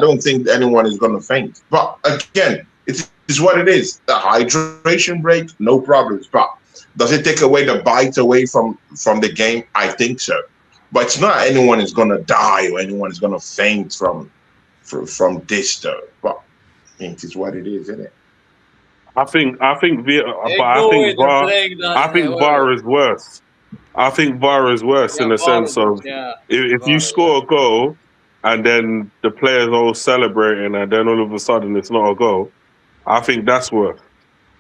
don't think anyone is gonna faint. But again, it's what it is. The hydration break, no problems. But does it take away the bite away from the game? I think so. But it's not anyone is gonna die or anyone is gonna faint from this though. But I think it's what it is, isn't it? I think VAR is worse. I think VAR is worse in the sense of if you score a goal and then the players all celebrating and then all of a sudden it's not a goal, I think that's worse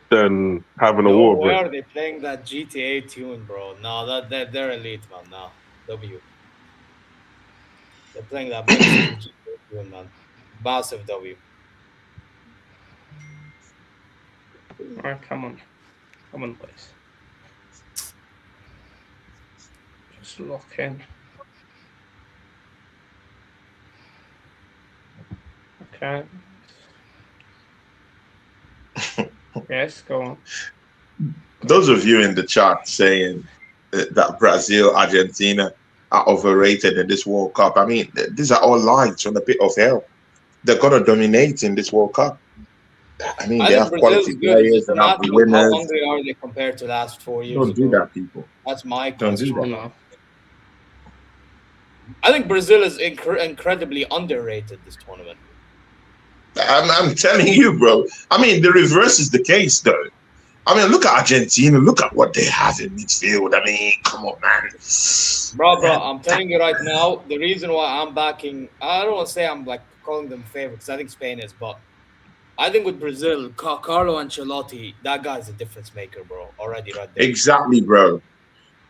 than having a war break. Why are they playing that GTA tune, bro? No, they're elite, man. No, W. They're playing that GTA tune, man. Massive W. All right, come on, boys. Just lock in. Okay. Yes, go on. Those of you in the chat saying that Brazil, Argentina are overrated in this World Cup, I mean, these are all lies from the pit of hell. They're going to dominate in this World Cup. I mean, they have quality players and have winners. How hungry are they compared to the last 4 years? Don't do that, people. That's my question. Don't do that. I think Brazil is incredibly underrated this tournament. I'm telling you, bro. I mean, the reverse is the case, though. I mean, look at Argentina. Look at what they have in midfield. I mean, come on, man. Bro, I'm telling you right now, the reason why I'm backing, I don't want to say I'm like calling them favorites. I think Spain is, but I think with Brazil, Carlo Ancelotti, that guy's a difference maker, bro. Already right there. Exactly, bro.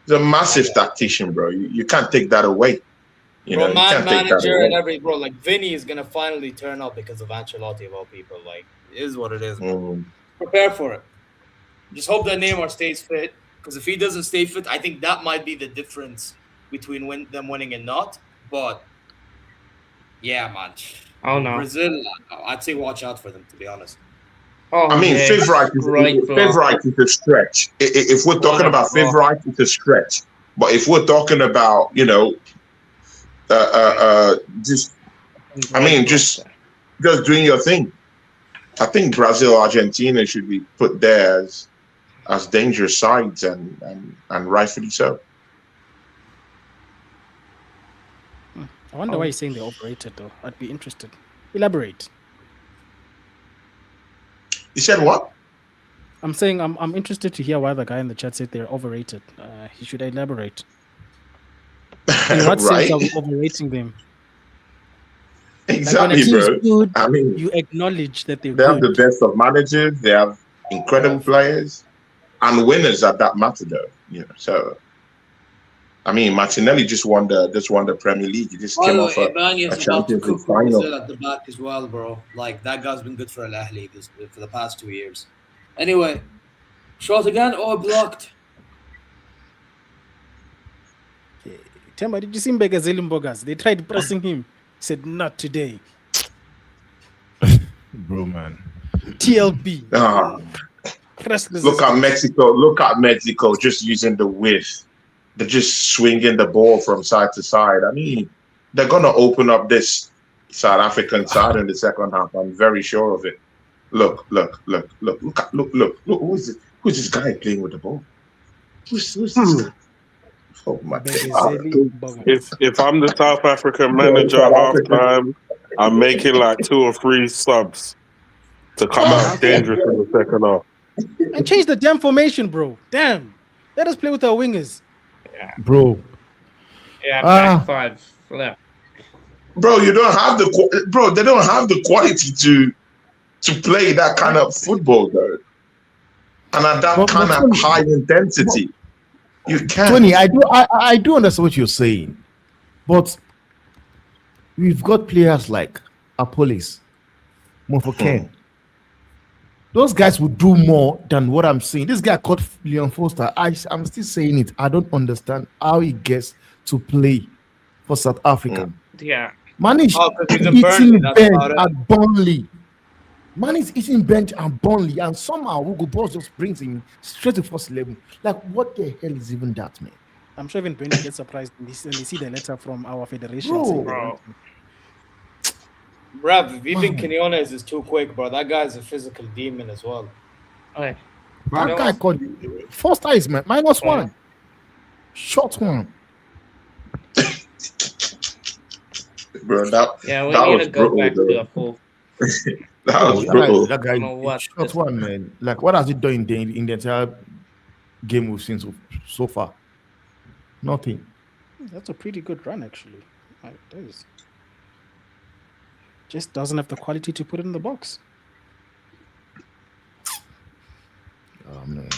He's a massive tactician, bro. You can't take that away. You know, manager and every bro, like Vinny is gonna finally turn up because of Ancelotti of all people. Like, it is what it is. Prepare for it. Just hope that Neymar stays fit, because if he doesn't stay fit, I think that might be the difference between them winning and not. But yeah, man. Oh no, Brazil. I'd say watch out for them, to be honest. Oh, I mean, favorite is a stretch. If we're talking about favorite, it's a stretch. But if we're talking about, you know, just doing your thing. I think Brazil, Argentina should be put there as dangerous sides, and rightfully so. I wonder why you're saying they're overrated, though. I'd be interested. Elaborate. You said what? I'm saying I'm interested to hear why the guy in the chat said they're overrated. He should elaborate. In what sense are we overrating them? Exactly, like bro. Good, I mean, you acknowledge that they're they good. have the best of managers. They have incredible players and winners at that matter, though. So I mean, Martinelli just won the Premier League. He just came off a Champions League final at the back as well, bro. Like that guy's been good for Al Ahly for the past 2 years. Anyway, shot again or blocked? Temba, did you see Mbegazeli Mbogas? They tried pressing him. He said, "Not today." Bro, man. TLB. Look at Mexico just using the width. They're just swinging the ball from side to side. I mean, they're going to open up this South African side in the second half. I'm very sure of it. Look. Who's this guy playing with the ball? Who's this guy? Oh my God. If I'm the South African manager at halftime, I'm making like 2 or 3 subs to come out dangerous in the second half. And change the damn formation, bro. Damn. Let us play with our wingers. Yeah. Bro. Yeah, back 5. Yeah. Bro, they don't have the quality to play that kind of football, though. And at that kind of high intensity. You can't. Tony, I do understand what you're saying, but we've got players like Apollos, Mofoken. Those guys will do more than what I'm saying. This guy called Leon Foster. I'm still saying it. I don't understand how he gets to play for South Africa. Yeah. Man is eating bench at Burnley. Man is eating bench and Burnley, and somehow Hugo Boss just brings him straight to first 11. Like, what the hell is even that, man? I'm sure even Burnley gets surprised when they see the letter from our federation. Bro. Bruv, if you think Quinones is too quick, bro, that guy's a physical demon as well. Okay. That guy called first eyes, man. -1. Short one. Bro, we that need was to go brutal, back though. to a full. That was brutal. That guy, short one, man. Like, what has he done in the entire game we've seen so far? Nothing. That's a pretty good run, actually. It is. Just doesn't have the quality to put it in the box. Oh, man.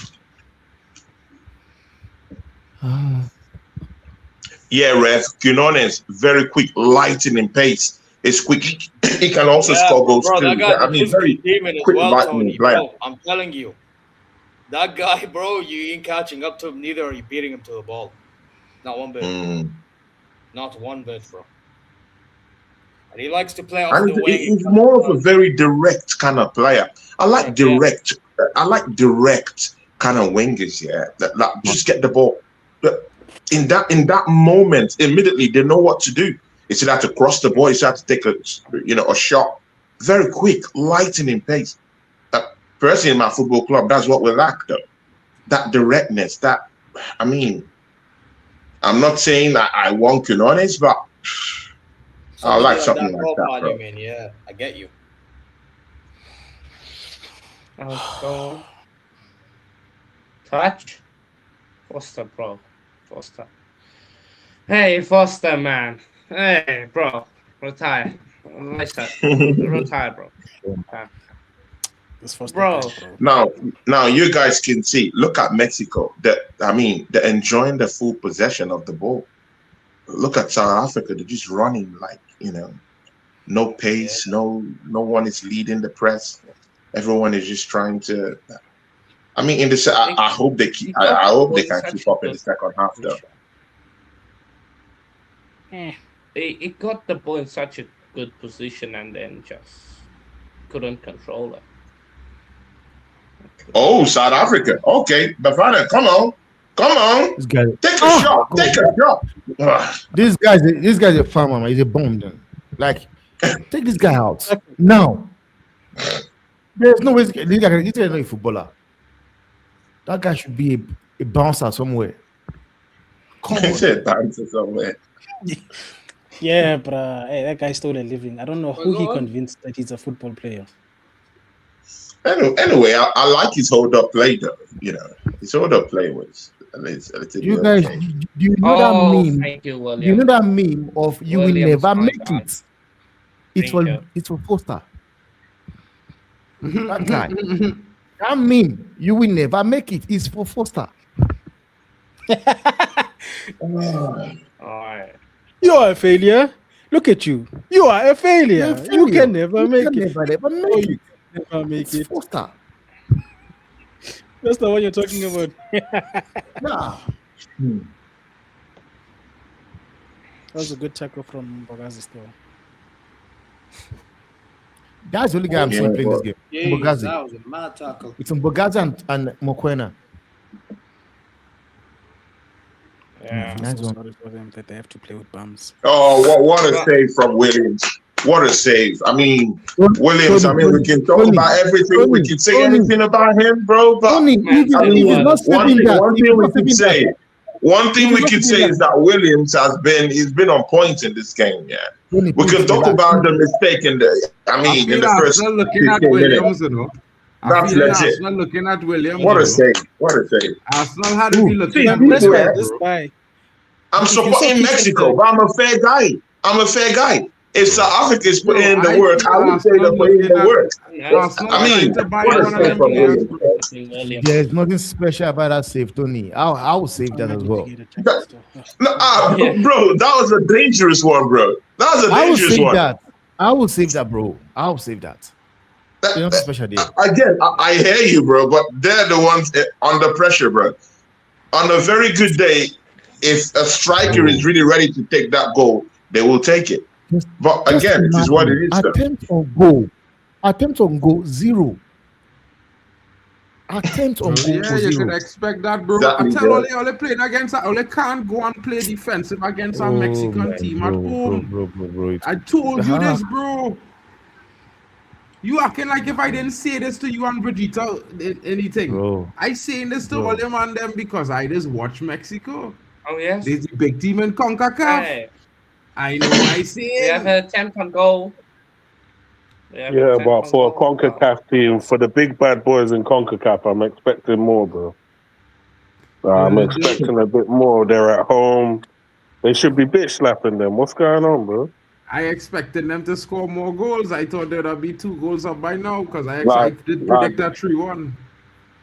Yeah, Rev. Quinones, very quick, lightning pace. It's quick. He can also score goals bro, too. That guy, I mean, very demon as quick, well, lightning Tony. player. Bro, I'm telling you. That guy, bro, you ain't catching up to him, neither are you beating him to the ball. Not one bit. Not one bit, bro. And he likes to play off the wing. He's more of a very direct kind of player. I like direct kind of wingers, yeah. That just get the ball. But in that moment, immediately they know what to do. It's either to cross the ball, it's either to take a shot. Very quick, lightning pace. Personally, in my football club, that's what we lack, though. That directness. I mean, I'm not saying that I want Quinones, but I like something like that, bro. You mean, yeah, I get you. Touch. Foster, bro. Foster. Hey, Foster, man. Hey, bro. Retire. Retire, bro. Bro. Now you guys can see. Look at Mexico. They're enjoying the full possession of the ball. Look at South Africa. They're just running like, no pace. No one is leading the press. Everyone is just trying to. I mean, I hope they keep. I hope they can keep up in the second half, though. It got the ball in such a good position and then just couldn't control it. Oh, South Africa. Okay, Bafana, come on. This guy, take a shot. Take a shot. This guy's a farmer, man. He's a bomb. Then. Like, take this guy out now. There's no way this guy is not a footballer. That guy should be a bouncer somewhere. Come on, bouncer somewhere. Yeah, bruh. Hey, that guy stole a living. I don't know who he convinced that he's a football player. Anyway, I like his hold-up play, though. You know, his hold-up play was a little You bit guys, okay. do you know that meme? Thank you, William. You know that meme of you will William's never my make guy. it. It's for Foster. That guy. That meme, you will never make it, is for Foster. All right. You are a failure. Look at you. You are a failure. You can never make it. Never make it. Never make It's it. Foster. That's the one you're talking about. Nah. That was a good tackle from Bogazi still. That's the only guy I'm seeing playing this game. Yeah, Bogazi. that was a mad tackle. It's on Bogazi and Mokwena. Yeah. Nice So one. sorry for them that they have to play with bums. Oh, what a save from Williams. What a save. I mean, Williams, we can talk about everything. We can say anything about him, bro. But one thing we can say is that Williams he's been on point in this game, yeah. We can talk about the mistake in the first 15 minutes. That's legit. Arsenal looking at Williams. What a save. What a save. Arsenal had to be looking at This Williams. guy. I'm supporting Mexico, but I'm a fair guy. If South Africa is putting in the work, I would say they're putting in the work. There's nothing special about that save, Tony. I will save that as well. Bro, that was a dangerous one, bro. That was a dangerous one. I will save that, bro. I will save that. Nothing special there. Again, I hear you, bro, but they're the ones under pressure, bro. On a very good day, if a striker is really ready to take that goal, they will take it. But again, it is what it is. Attempt on goal, 0. Attempt on goal. Yeah, you can expect that, bro. Exactly, I tell Ole playing against Ole can't go and play defensive against a Mexican team at home. Bro, I told you this, bro. You acting like if I didn't say this to you and Vegeta anything. Bro. I saying this to Ole and them because I just watch Mexico. Oh, yes. There's a big team in CONCACAF. Hey. I know I say We have an attempt on goal. Yeah, but for a CONCACAF team, for the big bad boys in CONCACAF, I'm expecting more, bro. I'm expecting a bit more. They're at home. They should be bitch slapping them. What's going on, bro? I expected them to score more goals. I thought there'd be 2 goals up by now because I did predict that 3-1.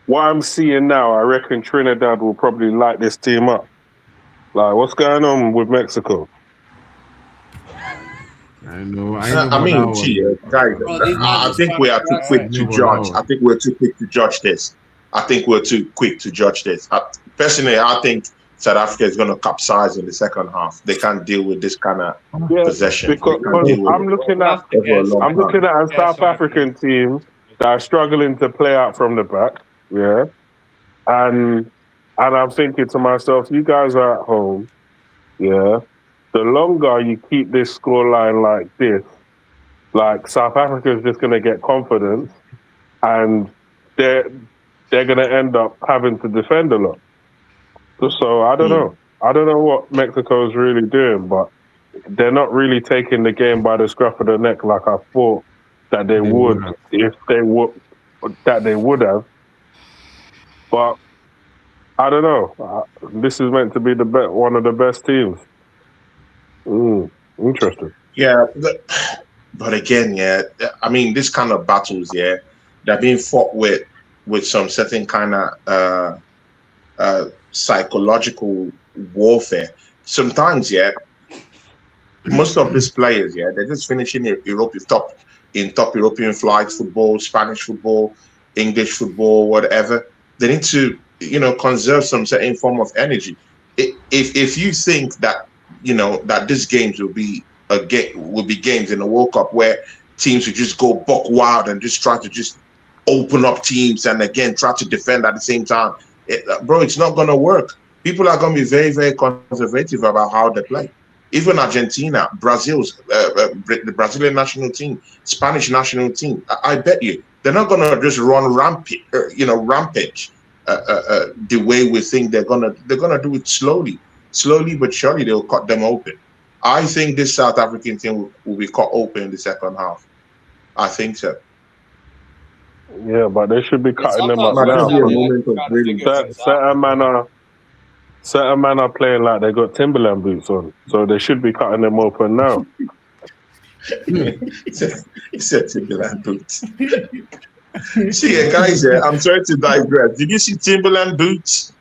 What I'm seeing now, I reckon Trinidad will probably light this team up. Like, what's going on with Mexico? I know. Guys, I think we are too quick to judge. I think we're too quick to judge this. Personally, I think South Africa is going to capsize in the second half. They can't deal with this kind of possession. Because I'm looking at a South African team that are struggling to play out from the back. Yeah, and I'm thinking to myself, you guys are at home. Yeah. The longer you keep this scoreline like this, like South Africa is just going to get confidence, and they're going to end up having to defend a lot. So I don't know. I don't know what Mexico is really doing, but they're not really taking the game by the scruff of the neck like I thought that they would if they would have. But I don't know. This is meant to be one of the best teams. Interesting. Yeah, but again, I mean, this kind of battles, they're being fought with some certain kind of psychological warfare. Sometimes, most of these players, they're just finishing in top European flights, football, Spanish football, English football, whatever. They need to, conserve some certain form of energy. If you think that, that these games will be games in the World Cup where teams will just go buck wild and just try to just open up teams and again try to defend at the same time. It's not going to work. People are going to be very, very conservative about how they play. Even Argentina, the Brazilian national team, Spanish national team, I bet you they're not going to just run rampage, the way we think they're going to do it slowly. Slowly but surely, they'll cut them open. I think this South African team will be cut open in the second half. I think so. Yeah, but they should be cutting them up Might now. be a moment of brilliance. Certain man are playing like they got Timberland boots on, so they should be cutting them open now. He said Timberland boots. See, guys, I'm sorry to digress. Did you see Timberland boots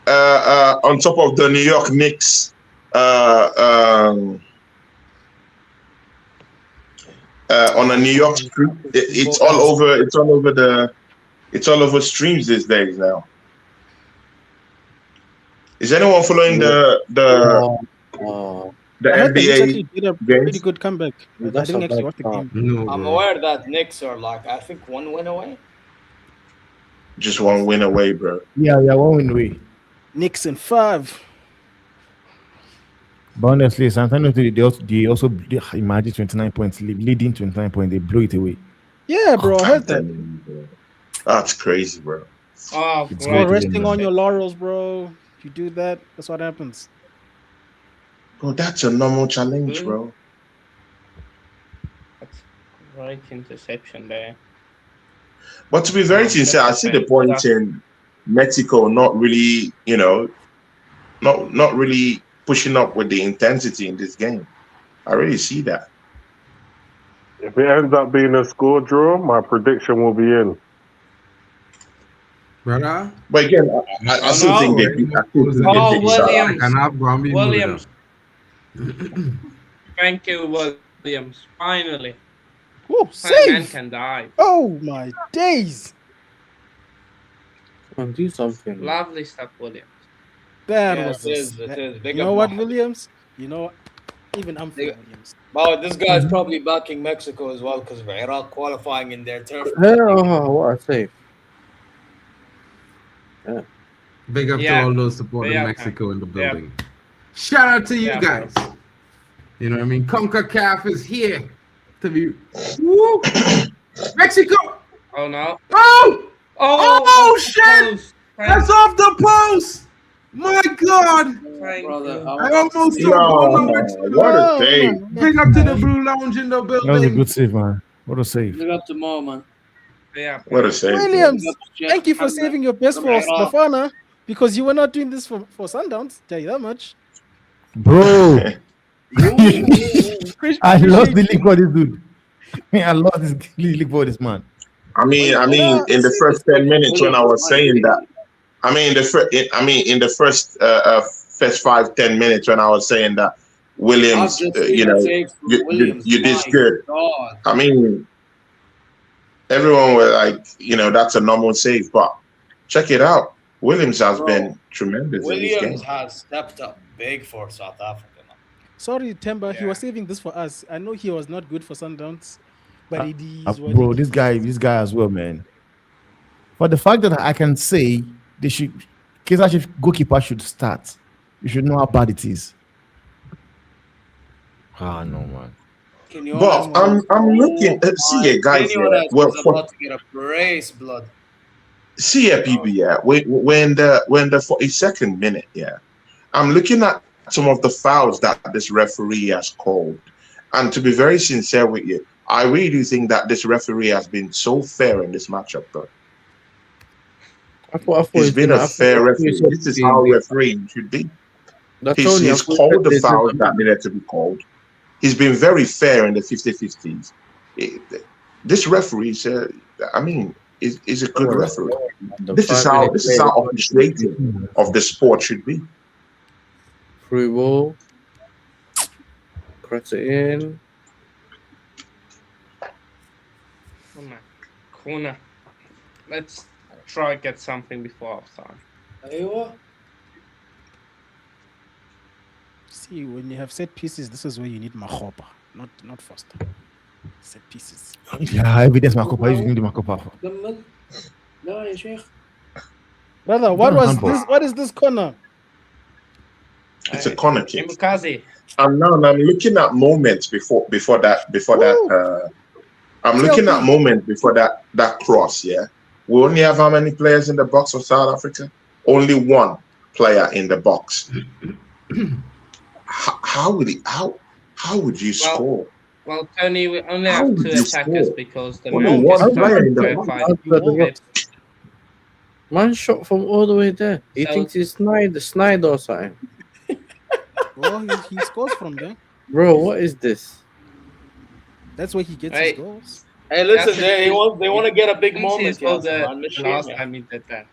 on top of the New York Knicks? On a New York street, it's all over. It's all over streams these days now. Is anyone following the NBA did a pretty good comeback. I didn't actually watch the game. No, I'm bro. aware that Knicks are like, I think, 1 win away. Just one win away, bro. Yeah, 1 win away. Knicks in 5. But honestly, sometimes they also imagine 29 points, leading 29 points, they blow it away. Yeah, bro, I heard that. That's crazy, bro. Oh, It's You're great. resting on your laurels, bro. If you do that, that's what happens. Bro, that's a normal challenge, bro. That's right interception there. But to be very sincere, I see the point in Mexico not really, not really pushing up with the intensity in this game. I really see that. If it ends up being a score draw, my prediction will be in. Brother? But again, I still think they beat. Williams. Thank you, Williams. Finally. Oh, Man save! can die. Oh my days! Come on, do something. Lovely stuff, Williams. That Yeah, was it is. Big You up know what, Mohammed. Williams? You know, even I'm for Williams. Wow, this guy's probably backing Mexico as well because of Iraq qualifying in their turf. Oh, what a save. Yeah. Big up to all those supporting Mexico in the building. Shout out to you guys. You know what I mean? CONCACAF is here to be. Woo! Mexico! Oh no. Oh shit! That's off the post! My God! I almost what a save. Big up to the Blue Lounge in the building. That was a good save, man. What a save. Big up to Mo, man. Yeah. What a save. Williams, thank you for saving your best for Bafana because you were not doing this for Sundowns. Tell you that much. Bro. I lost the league for this dude. I lost this league for this man. I mean, in the first 10 minutes when I was saying that, in the first 5-10 minutes when I was saying that Williams, you did good. I mean, everyone was like, that's a normal save, but check it out. Williams has been tremendous. Williams has stepped up big for South Africa. Sorry, Temba, he was saving this for us. I know he was not good for Sundowns, but it is what bro, it this guy as well, man. But the fact that I can say they should, Kaizer Chiefs goalkeeper should start. You should know how bad it is. Ah, no, man. But I'm looking. See here, guys. About to get a brace, blood. See here, PB. Yeah, when the 42nd minute. Yeah, I'm looking at some of the fouls that this referee has called, and to be very sincere with you, I really do think that this referee has been so fair in this matchup, bro. He's been a fair referee. This is how refereeing should be. He's called the fouls that needed to be called. He's been very fair in the 50-50s. This referee is a good referee. This is how orchestrating of the sport should be. Free ball. Cross it in. Oh my corner. Let's try get something before halftime. See, when you have set pieces, this is where you need Mahopa, not Foster. Set pieces. Yeah, evidence Makopa. You need Makopa. Brother, what was this? What is this corner? It's a corner kick. And now I'm looking at moments before that. I'm looking at moments before that cross. Yeah, we only have how many players in the box for South Africa? Only one player in the box. How would you score? Well, Tony, we only How have would 2 you attackers score? because the Only man one gets player in the clarified. Man shot from all the way there. He So- thinks he's Snyder or something. Well, he scores from there. Bro, what is this? That's where he gets Hey. his goals. Hey, listen, Yasser, they want to get a big Since moment. he scored Yasser, man. the Let's last share, time he did that.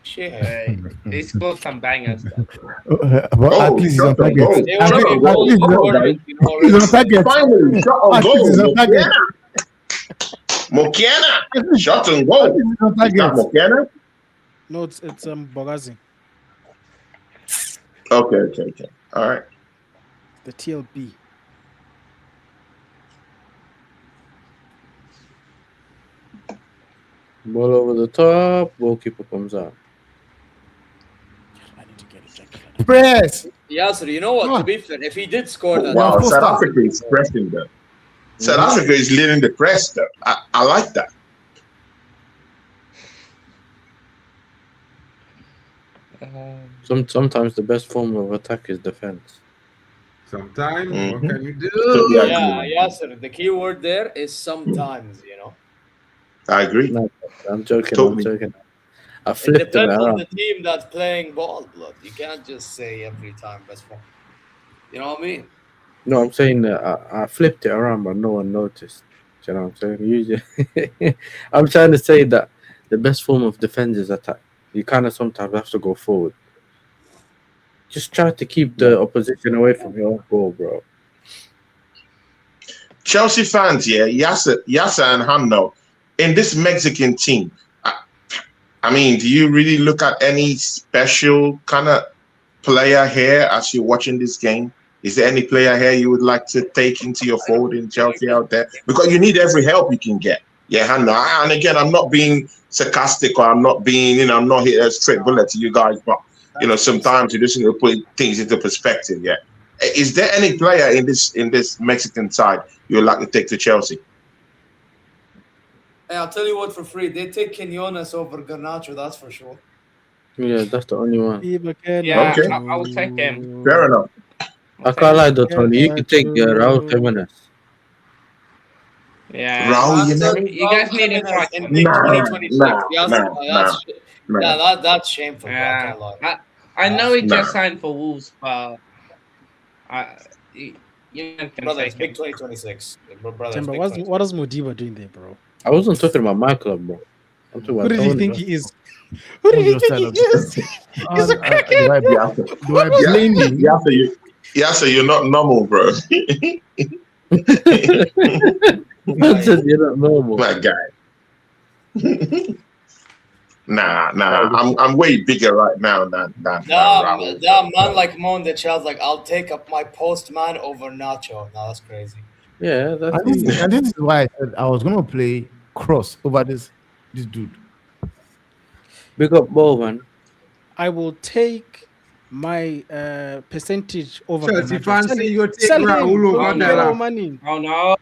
share. He scored some bangers. But at least he's on shot on target. goal. They At want to Shot get on least- goal. goals. Come on, Scored guys. it, you know, He's on already. target. Finally, shot on At least goal. he's on target. Mokiana. Shot on At goal. least he's on Is that target. Mokiana? No, it's Bogazi, Okay. All right. the TLB. Ball over the top, goalkeeper comes out. I need to get a jacket. Press. Yasser, you know what? To be fair, if he did score that, Wow, full South stop. Africa is pressing them. South Africa is leading the press, though. I like that. Sometimes the best form of attack is defense. Sometimes, Mhm. what can you do? yeah, Yasser, the key word there is sometimes, you know. I agree. No, I'm joking. Totally. I'm joking. I It flipped it depends on around. the team that's playing ball, blood. You can't just say every time best form. You know what I mean? No, I'm saying that I flipped it around, but no one noticed. Do you know what I'm saying? Usually, I'm trying to say that the best form of defense is attack. You kind of sometimes have to go forward. Just try to keep the opposition away from your own goal, bro. Chelsea fans, yeah, Yasser and Hanno, in this Mexican team, I mean, do you really look at any special kind of player here as you're watching this game? Is there any player here you would like to take into your fold in Chelsea out there? Because you need every help you can get. Yeah, Hanno. And again, I'm not being sarcastic or I'm not being, I'm not here a straight bullet to you guys, but, sometimes you just need to put things into perspective, yeah. Is there any player in this Mexican side you would like to take to Chelsea? Hey, I'll tell you what for free. They take Quinones over Garnacho, that's for sure. Yeah, that's the only one. Yeah, Okay. I will take him. Fair enough. I can't lie though, Tony. You could take Raul Jimenez. Yeah, Raul Jimenez? you guys need to try. In big 2026. Nah. That's shameful. Bro. I Yeah, can't lie. I know he Nah. just signed for Wolves, but you can Brother, it's take big him. 2026. Brother, it's Timber, big what is Modiba doing there, bro? I wasn't talking about my club, bro. I'm talking Who about did he Tony, think bro. he is? Who did he think he is? He's a crackhead. Do I blame you? Yasser, you're not normal, bro. I said you're not normal. My guy. Nah. I'm way bigger right now than Raul. That man like Mon the Child's like, I'll take up my postman over Nacho. No, that's crazy. Yeah, that's And this is why I said I was going to play cross over this dude. Big up Bowen. I will take my percentage over Chelsea Garnacho. fans Sell say him. you take Sell him. Raul over Don't get Delap. our money. Oh no.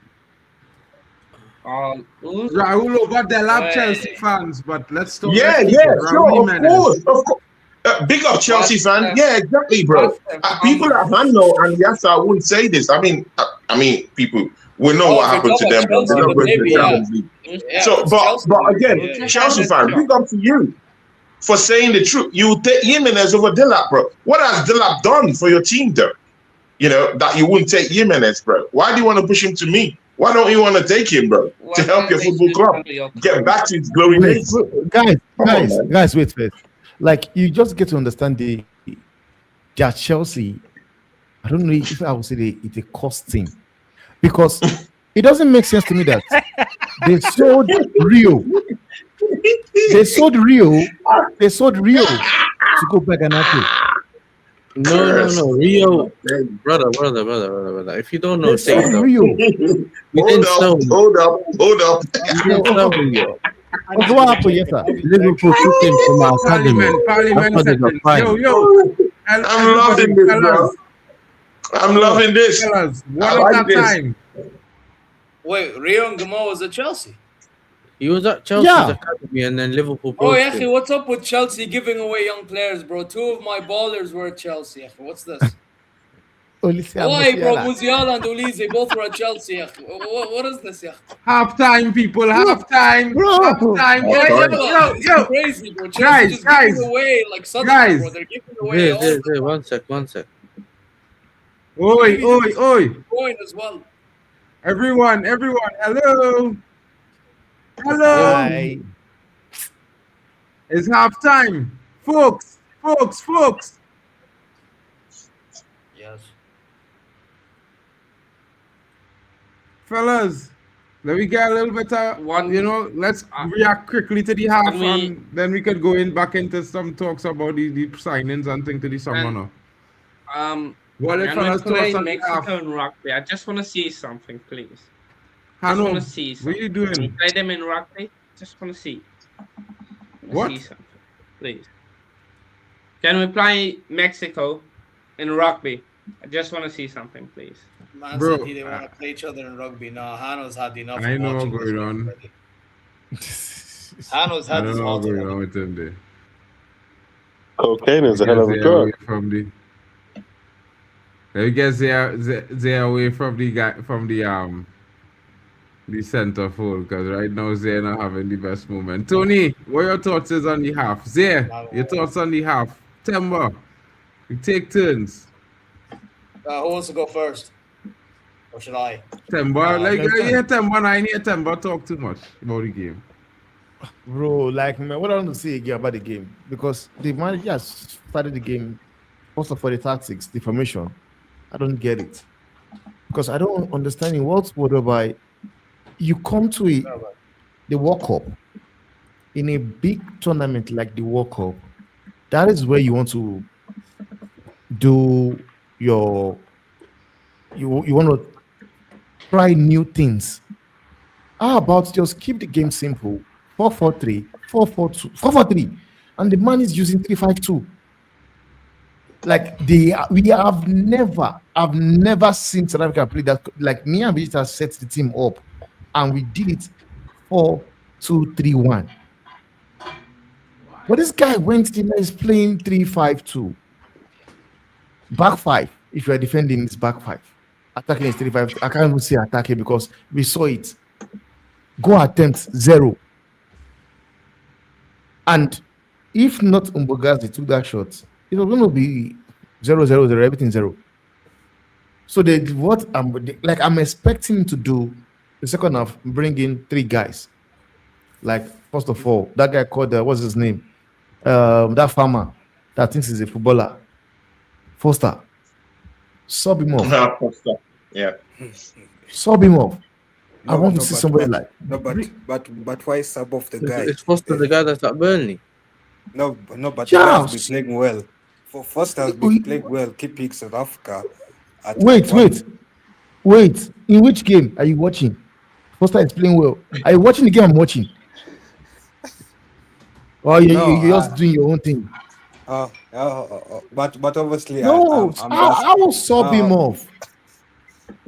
Who's- Raul over Delap, Hey. Chelsea fans, but let's talk. Yeah, let's yeah, keep it. sure, Raul of Jimenez. course. Big up Chelsea fan. Yeah, exactly, bro. That's- People at Hanno and Yasser wouldn't say this. I mean, people, we know what if happened to you're them, bro. talking They're not about going to the Chelsea, yeah. Champions League. Yeah, So, it's but Chelsea. again, Yeah. Chelsea fan, big up to you for saying the truth. You take Jimenez over Delap, bro. What has Delap done for your team, though? That you wouldn't take Jimenez, bro. Why do you want to push him to me? Why don't you want to take him, bro, to help your football club get back to its glory Wait, days? guys, wait. Like, you just get to understand that Chelsea, I don't know if I would say it's a cost team, because it doesn't make sense to me that they sold Rio. They sold Rio to go back and No. Rio. Brother. If you don't know, They say sold so. Rio. Hold up. We didn't sell Rio. What happened, yes, sir? Liverpool took him from our academy. Parliament After they got seconds. fined. Yo. I'm loving this, bro. I'm loving this. Fellas, I one like at a this. time. Wait, Rio and Gamo was at Chelsea. He was at Chelsea's Yeah. academy and then Liverpool Oh, poached Yachi, him. what's up with Chelsea giving away young players, bro? 2 of my ballers were at Chelsea. Yachi. What's this? Why, bro? Musiala and Olise both were at Chelsea. What is this? Half time, people. Half time. Half time. Yo, crazy, bro. Chelsea just giving away like Sunderland, bro. They're giving away all. One sec. Oi. Going as well. Everyone. Hello. Hi. It's half time. Folks. Yes. Fellas, let me get a little bit of let's react quickly to the half and then we could go back into some talks about the signings and things to the summer now. What if fellas play talks on Mexico and rugby? I just want to see something, please. Hanno, want to see something. what are you doing? Can we play them in rugby? Just want to see. What? See something, please. Can we play Mexico in rugby? I just want to see something, please. Man said he didn't want to play each other in rugby. No, Hanno's had enough. I know what's going on. Hanno's had his what's going on with him there. Cocaine is a hell of a drug. I guess they're away from the center fold because right now they're not having the best moment. Tony, what your thoughts is on the half? Zay, your thoughts on the half? Timber, we take turns. Who wants to go first? Or should I? Timber, Timber, I hear Timber talk too much about the game. Bro, man, what I want to say again about the game, because the manager has started the game, first of all, the tactics, the formation. I don't get it. Because I don't understand in what whereby you come to the World Cup in a big tournament like the World Cup. That is where you want to do you want to try new things. How about just keep the game simple? 4-4-3, 4-4-2, 4-4-3, and the man is using 3-5-2. Like I've never seen South Africa play that. Like me and Vegeta set the team up, and we did it 4-2-3-1. But this guy went in and is playing 3-5-2. Back five. If you are defending, it's back five. Attacking is 3-5. I can't even say attacking because we saw it. Go attempts 0. And if not Umbogazi took that shot, it was going to be 0-0-0, everything 0. So I'm expecting to do the second half, bring in 3 guys. Like, first of all, that guy called, what's his name? That farmer that thinks he's a footballer. Foster. Sub him off. Foster. Yeah. Sub him off. I want to see somebody like. No, but why sub off the guy? It's Foster, the guy that's at Burnley. No, but he has been playing well. For Foster has been playing well, keeping South Africa. Wait. In which game are you watching? Foster is playing well. Are you watching the game I'm watching? Or you're just doing your own thing? But obviously, no, I will sub him off.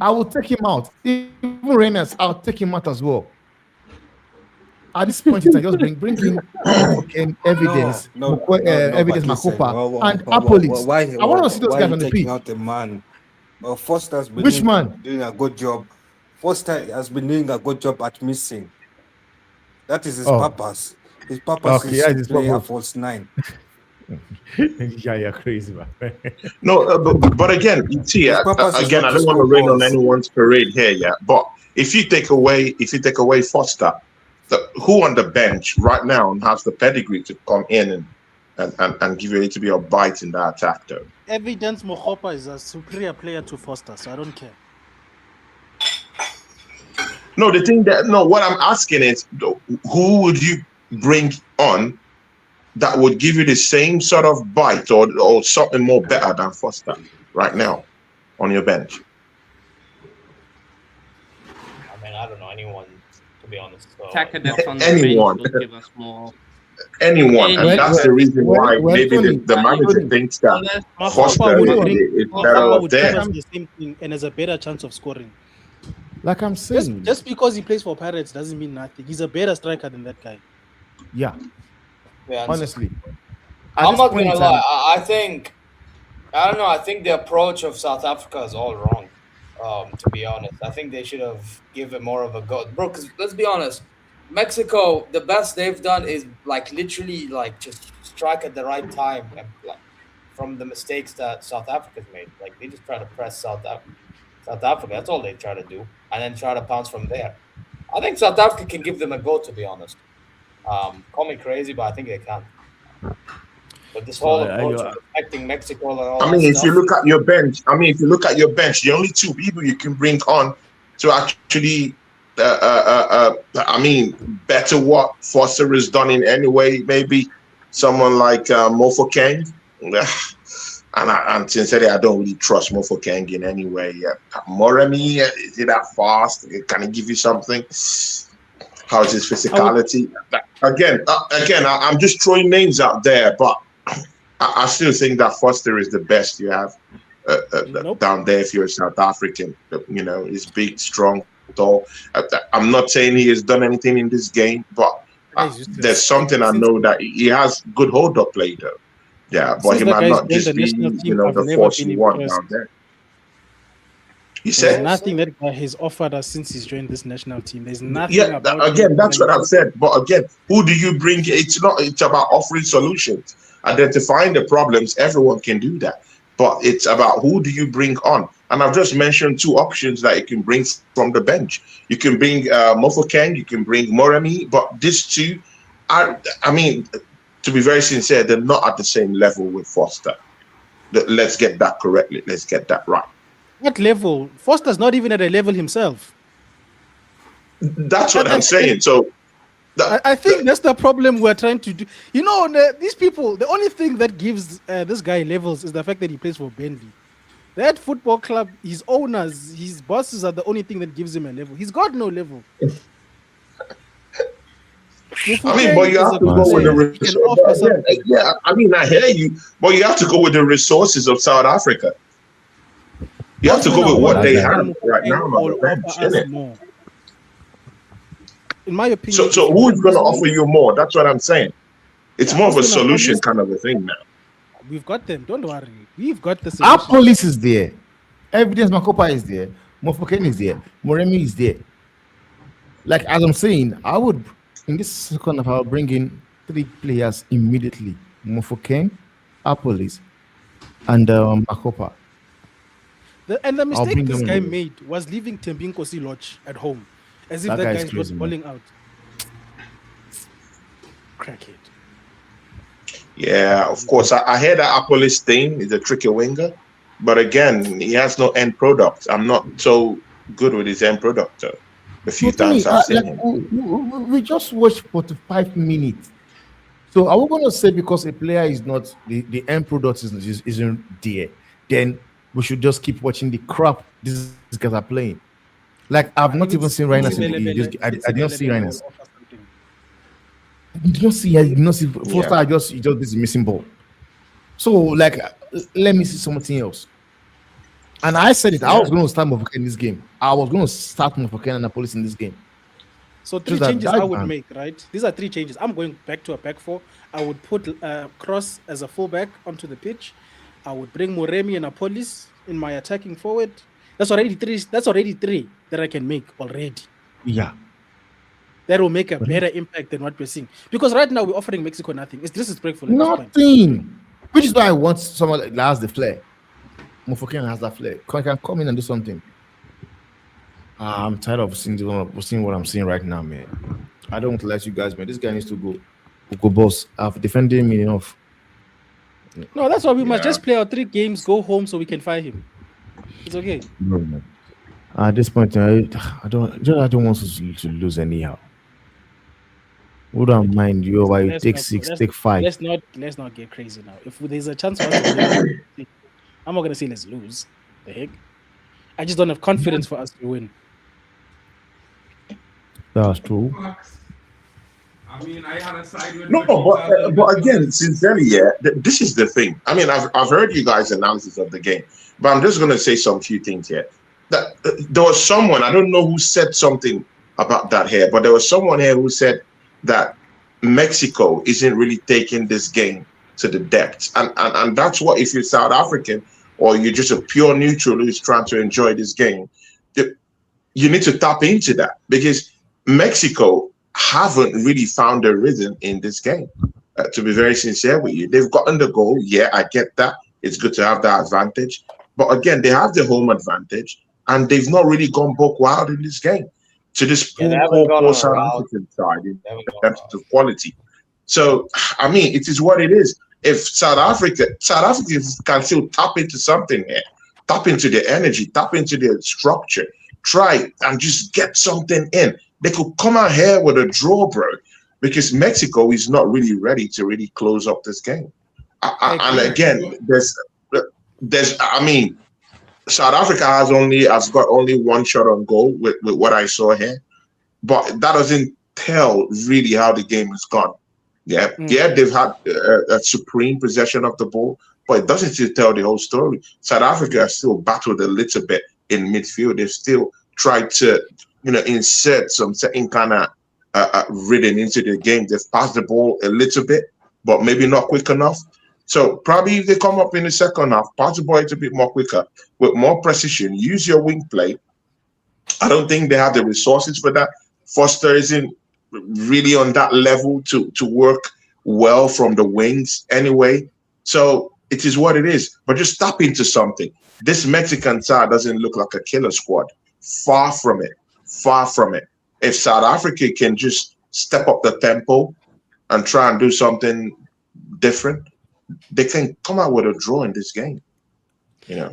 I will take him out. Even Reynolds, I'll take him out as well. At this point, I just bring in evidence, evidence, Makopa, and Apolis. I want to see those guys on the pitch. Out the man. Foster's been doing a good job. Foster has been doing a good job at missing. That is his purpose. His purpose is to play a false 9. Yeah, you're crazy, man. No, but again, you see, again, I don't want to rain on anyone's parade here, yeah. But if you take away Foster, who on the bench right now has the pedigree to come in and give you a little bit of bite in that attack, though? Evidence Mohopa is a superior player to Foster, so I don't care. No, what I'm asking is, who would you bring on that would give you the same sort of bite or something more better than Foster right now on your bench? I mean, I don't know anyone, to be honest. So. Anyone. Anyone, and that's the reason why maybe the manager thinks that Foster is better there. The same thing and has a better chance of scoring. Like I'm saying, just because he plays for Pirates doesn't mean nothing. He's a better striker than that guy. Yeah. Honestly, I'm not gonna lie. I think I don't know. I think the approach of South Africa is all wrong. To be honest, I think they should have given more of a go, bro. Because let's be honest, Mexico, the best they've done is like literally like just strike at the right time, and like from the mistakes that South Africa's made. Like they just try to press South Africa. That's all they try to do, and then try to pounce from there. I think South Africa can give them a go. To be honest, call me crazy, but I think they can. But this whole approach of affecting Mexico and all if you look at your bench, the only two people you can bring on to actually, better what Foster has done in any way, maybe someone like Mofokeng. And sincerely, I don't really trust Mofokeng in any way. Moremi, is he that fast? Can he give you something? How's his physicality? Again, I'm just throwing names out there, but I still think that Foster is the best you have down there if you're a South African. He's big, strong, tall. I'm not saying he has done anything in this game, but there's something I know that he has good hold-up play, though. Yeah, but he might not just be, the force you want down there. You said there's nothing that guy has offered us since he's joined this national team. There's nothing. Yeah, again, that's what I've said. But again, who do you bring? It's about offering solutions, identifying the problems. Everyone can do that, but it's about who do you bring on. And I've just mentioned two options that you can bring from the bench. You can bring Mofokeng, you can bring Moremi, but these two are, to be very sincere, they're not at the same level with Foster. Let's get that correctly. Let's get that right. What level? Foster's not even at a level himself. That's what I'm saying. So I think that's the problem we're trying to do. These people, the only thing that gives this guy levels is the fact that he plays for Burnley. That football club, his owners, his bosses are the only thing that gives him a level. He's got no level. But you have to go with the resources. Yeah, I hear you, but you have to go with the resources of South Africa. You have to go with what they have right now on the bench, innit? In my opinion. So who is going to offer you more? That's what I'm saying. It's more of a solution kind of a thing now. We've got them. Don't worry. We've got the solution. Our police is there. Evidence Makopa is there. Mofokeng is there. Moremi is there. Like, as I'm saying, I would, in this second half, I'll bring in 3 players immediately. Mofokeng, our police, and Makopa. And the mistake this guy made was leaving Tembinkosi Lodge at home, as if that guy was balling out. Crackhead. Yeah, of course. I hear that Apolis thing is a tricky winger, but again, he has no end product. I'm not so good with his end product. A few times I've seen him. We just watched 45 minutes. So are we going to say because a player is not the end product isn't there, then we should just keep watching the crap these guys are playing? Like, I've not even seen Reiners. I didn't see Reiners. You don't see Foster. Just this missing ball. So like, let me see something else. And I said it. I was going to start Mofokeng in this game. I was going to start Mofokeng and Police in this game. So 3 changes I would make, right? These are 3 changes. I'm going back to a back 4. I would put Cross as a fullback onto the pitch. I would bring Moremi and Apolis in my attacking forward. That's already 3. That's already 3 that I can make already. Yeah. That will make a better impact than what we're seeing. Because right now we're offering Mexico nothing. It's disrespectful. Nothing. Which is why I want someone that has the flair. Mofokeng has that flair. Can come in and do something. I'm tired of seeing what I'm seeing right now, man. I don't want to let you guys, man. This guy needs to go. Go, boss. I've defended him enough. No, that's why we must just play our 3 games, go home so we can fire him. It's okay. No, man. At this point, I don't want to lose anyhow. We don't mind you. Why you take 6, take 5. Let's not get crazy now. If there's a chance for us to win, I'm not gonna say let's lose. The heck? I just don't have confidence for us to win. That's true. I had a side with but again, sincerely, this is the thing. I've heard you guys' analysis of the game, but I'm just gonna say some few things here. That there was someone, I don't know who said something about that here, but there was someone here who said that Mexico isn't really taking this game to the depths. And that's what, if you're South African or you're just a pure neutral who's trying to enjoy this game, you need to tap into that, because Mexico haven't really found a rhythm in this game. To be very sincere with you, they've gotten the goal. Yeah, I get that. It's good to have that advantage. But again, they have the home advantage, and they've not really gone buck wild in this game to this poor South African side in terms of quality. So, I mean, it is what it is. If South Africans can still tap into something here, tap into the energy, tap into the structure, try and just get something in, they could come out here with a draw, bro, because Mexico is not really ready to really close up this game. And again, there's, I mean, South Africa has got only one shot on goal with what I saw here, but that doesn't tell really how the game has gone. Yeah, they've had a supreme possession of the ball, but it doesn't still tell the whole story. South Africa has still battled a little bit in midfield. They've still tried to, insert some certain kind of rhythm into the game. They've passed the ball a little bit, but maybe not quick enough. So probably if they come up in the second half, pass the ball a little bit more quicker, with more precision, use your wing play. I don't think they have the resources for that. Foster isn't really on that level to work well from the wings anyway. So it is what it is. But just tap into something. This Mexican side doesn't look like a killer squad. Far from it. Far from it. If South Africa can just step up the tempo and try and do something different, they can come out with a draw in this game.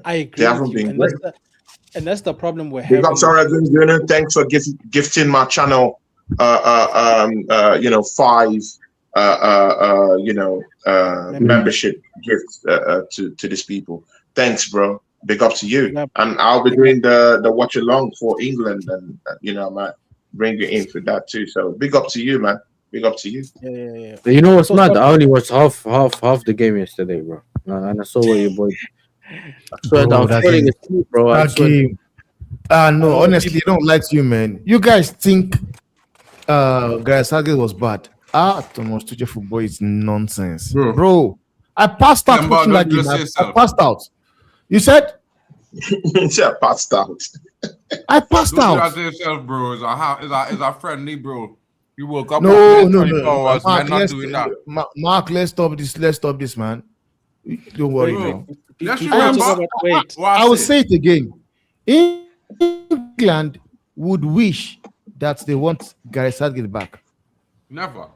I agree. They haven't been great. And that's the problem we're having. Big up, Sarah Gunn. Thanks for gifting my channel 5 membership gifts to these people. Thanks, bro. Big up to you. Yep. And I'll be doing the Watchalong for England, and I might bring you in for that too. So big up to you, man. Big up to you. Yeah. You know what's mad? I only watched half the game yesterday, bro. And I saw what your boy. I swear I was falling asleep, bro. No, honestly, I don't like you, man. You guys think Gareth Southgate was bad? Thomas Tuchel football is nonsense, bro. I passed out. I passed out. You said? Yeah, passed out. I passed out. Look at yourself, bro. It's a friendly, bro. You woke up. No. Mark, let's stop this, man. Don't worry, bro. I will say it again. England would wish that they want Gareth Southgate back. Never.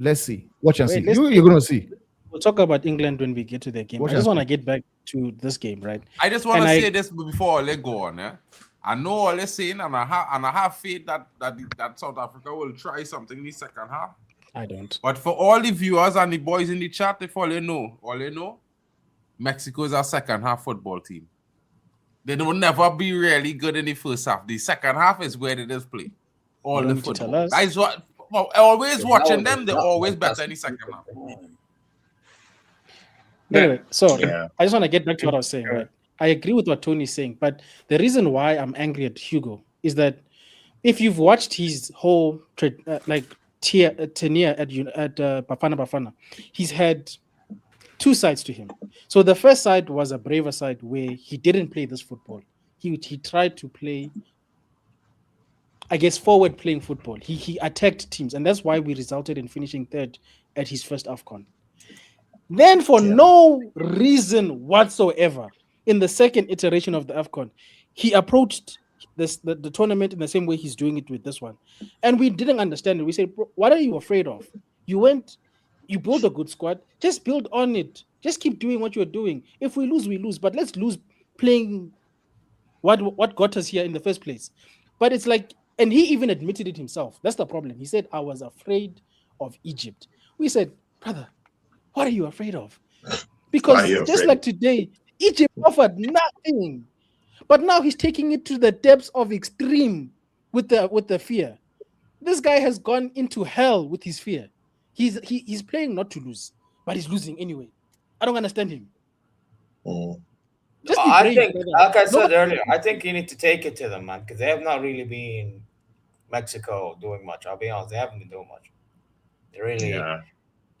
Let's see. Watch and see. You're gonna see. We'll talk about England when we get to the game. I just want to get back to this game, right? I just want to say this before I let go on. I know all they're saying, and I have faith that South Africa will try something in the second half. I don't. But for all the viewers and the boys in the chat, if all they know, Mexico is our second half football team. They will never be really good in the first half. The second half is where they just play all the football. That's what always watching them. They're always better in the second half. Anyway, so I just want to get back to what I was saying. Right? I agree with what Tony's saying, but the reason why I'm angry at Hugo is that if you've watched his whole tenure at Bafana, he's had two sides to him. So the first side was a braver side where he didn't play this football. He tried to play, I guess, forward playing football. He attacked teams, and that's why we resulted in finishing third at his first AFCON. Then, for no reason whatsoever, in the second iteration of the AFCON, he approached the tournament in the same way he's doing it with this one. And we didn't understand it. We said, bro, what are you afraid of? You build a good squad, just build on it. Just keep doing what you're doing. If we lose, we lose. But let's lose playing what got us here in the first place. But it's like, and he even admitted it himself. That's the problem. He said, I was afraid of Egypt. We said, brother, what are you afraid of? Because just like today, Egypt offered nothing. But now he's taking it to the depths of extreme with the fear. This guy has gone into hell with his fear. He's playing not to lose, but he's losing anyway. I don't understand him. I think, like I said earlier, I think you need to take it to them, man, because they have not really been Mexico doing much. I'll be honest, they haven't been doing much. They really,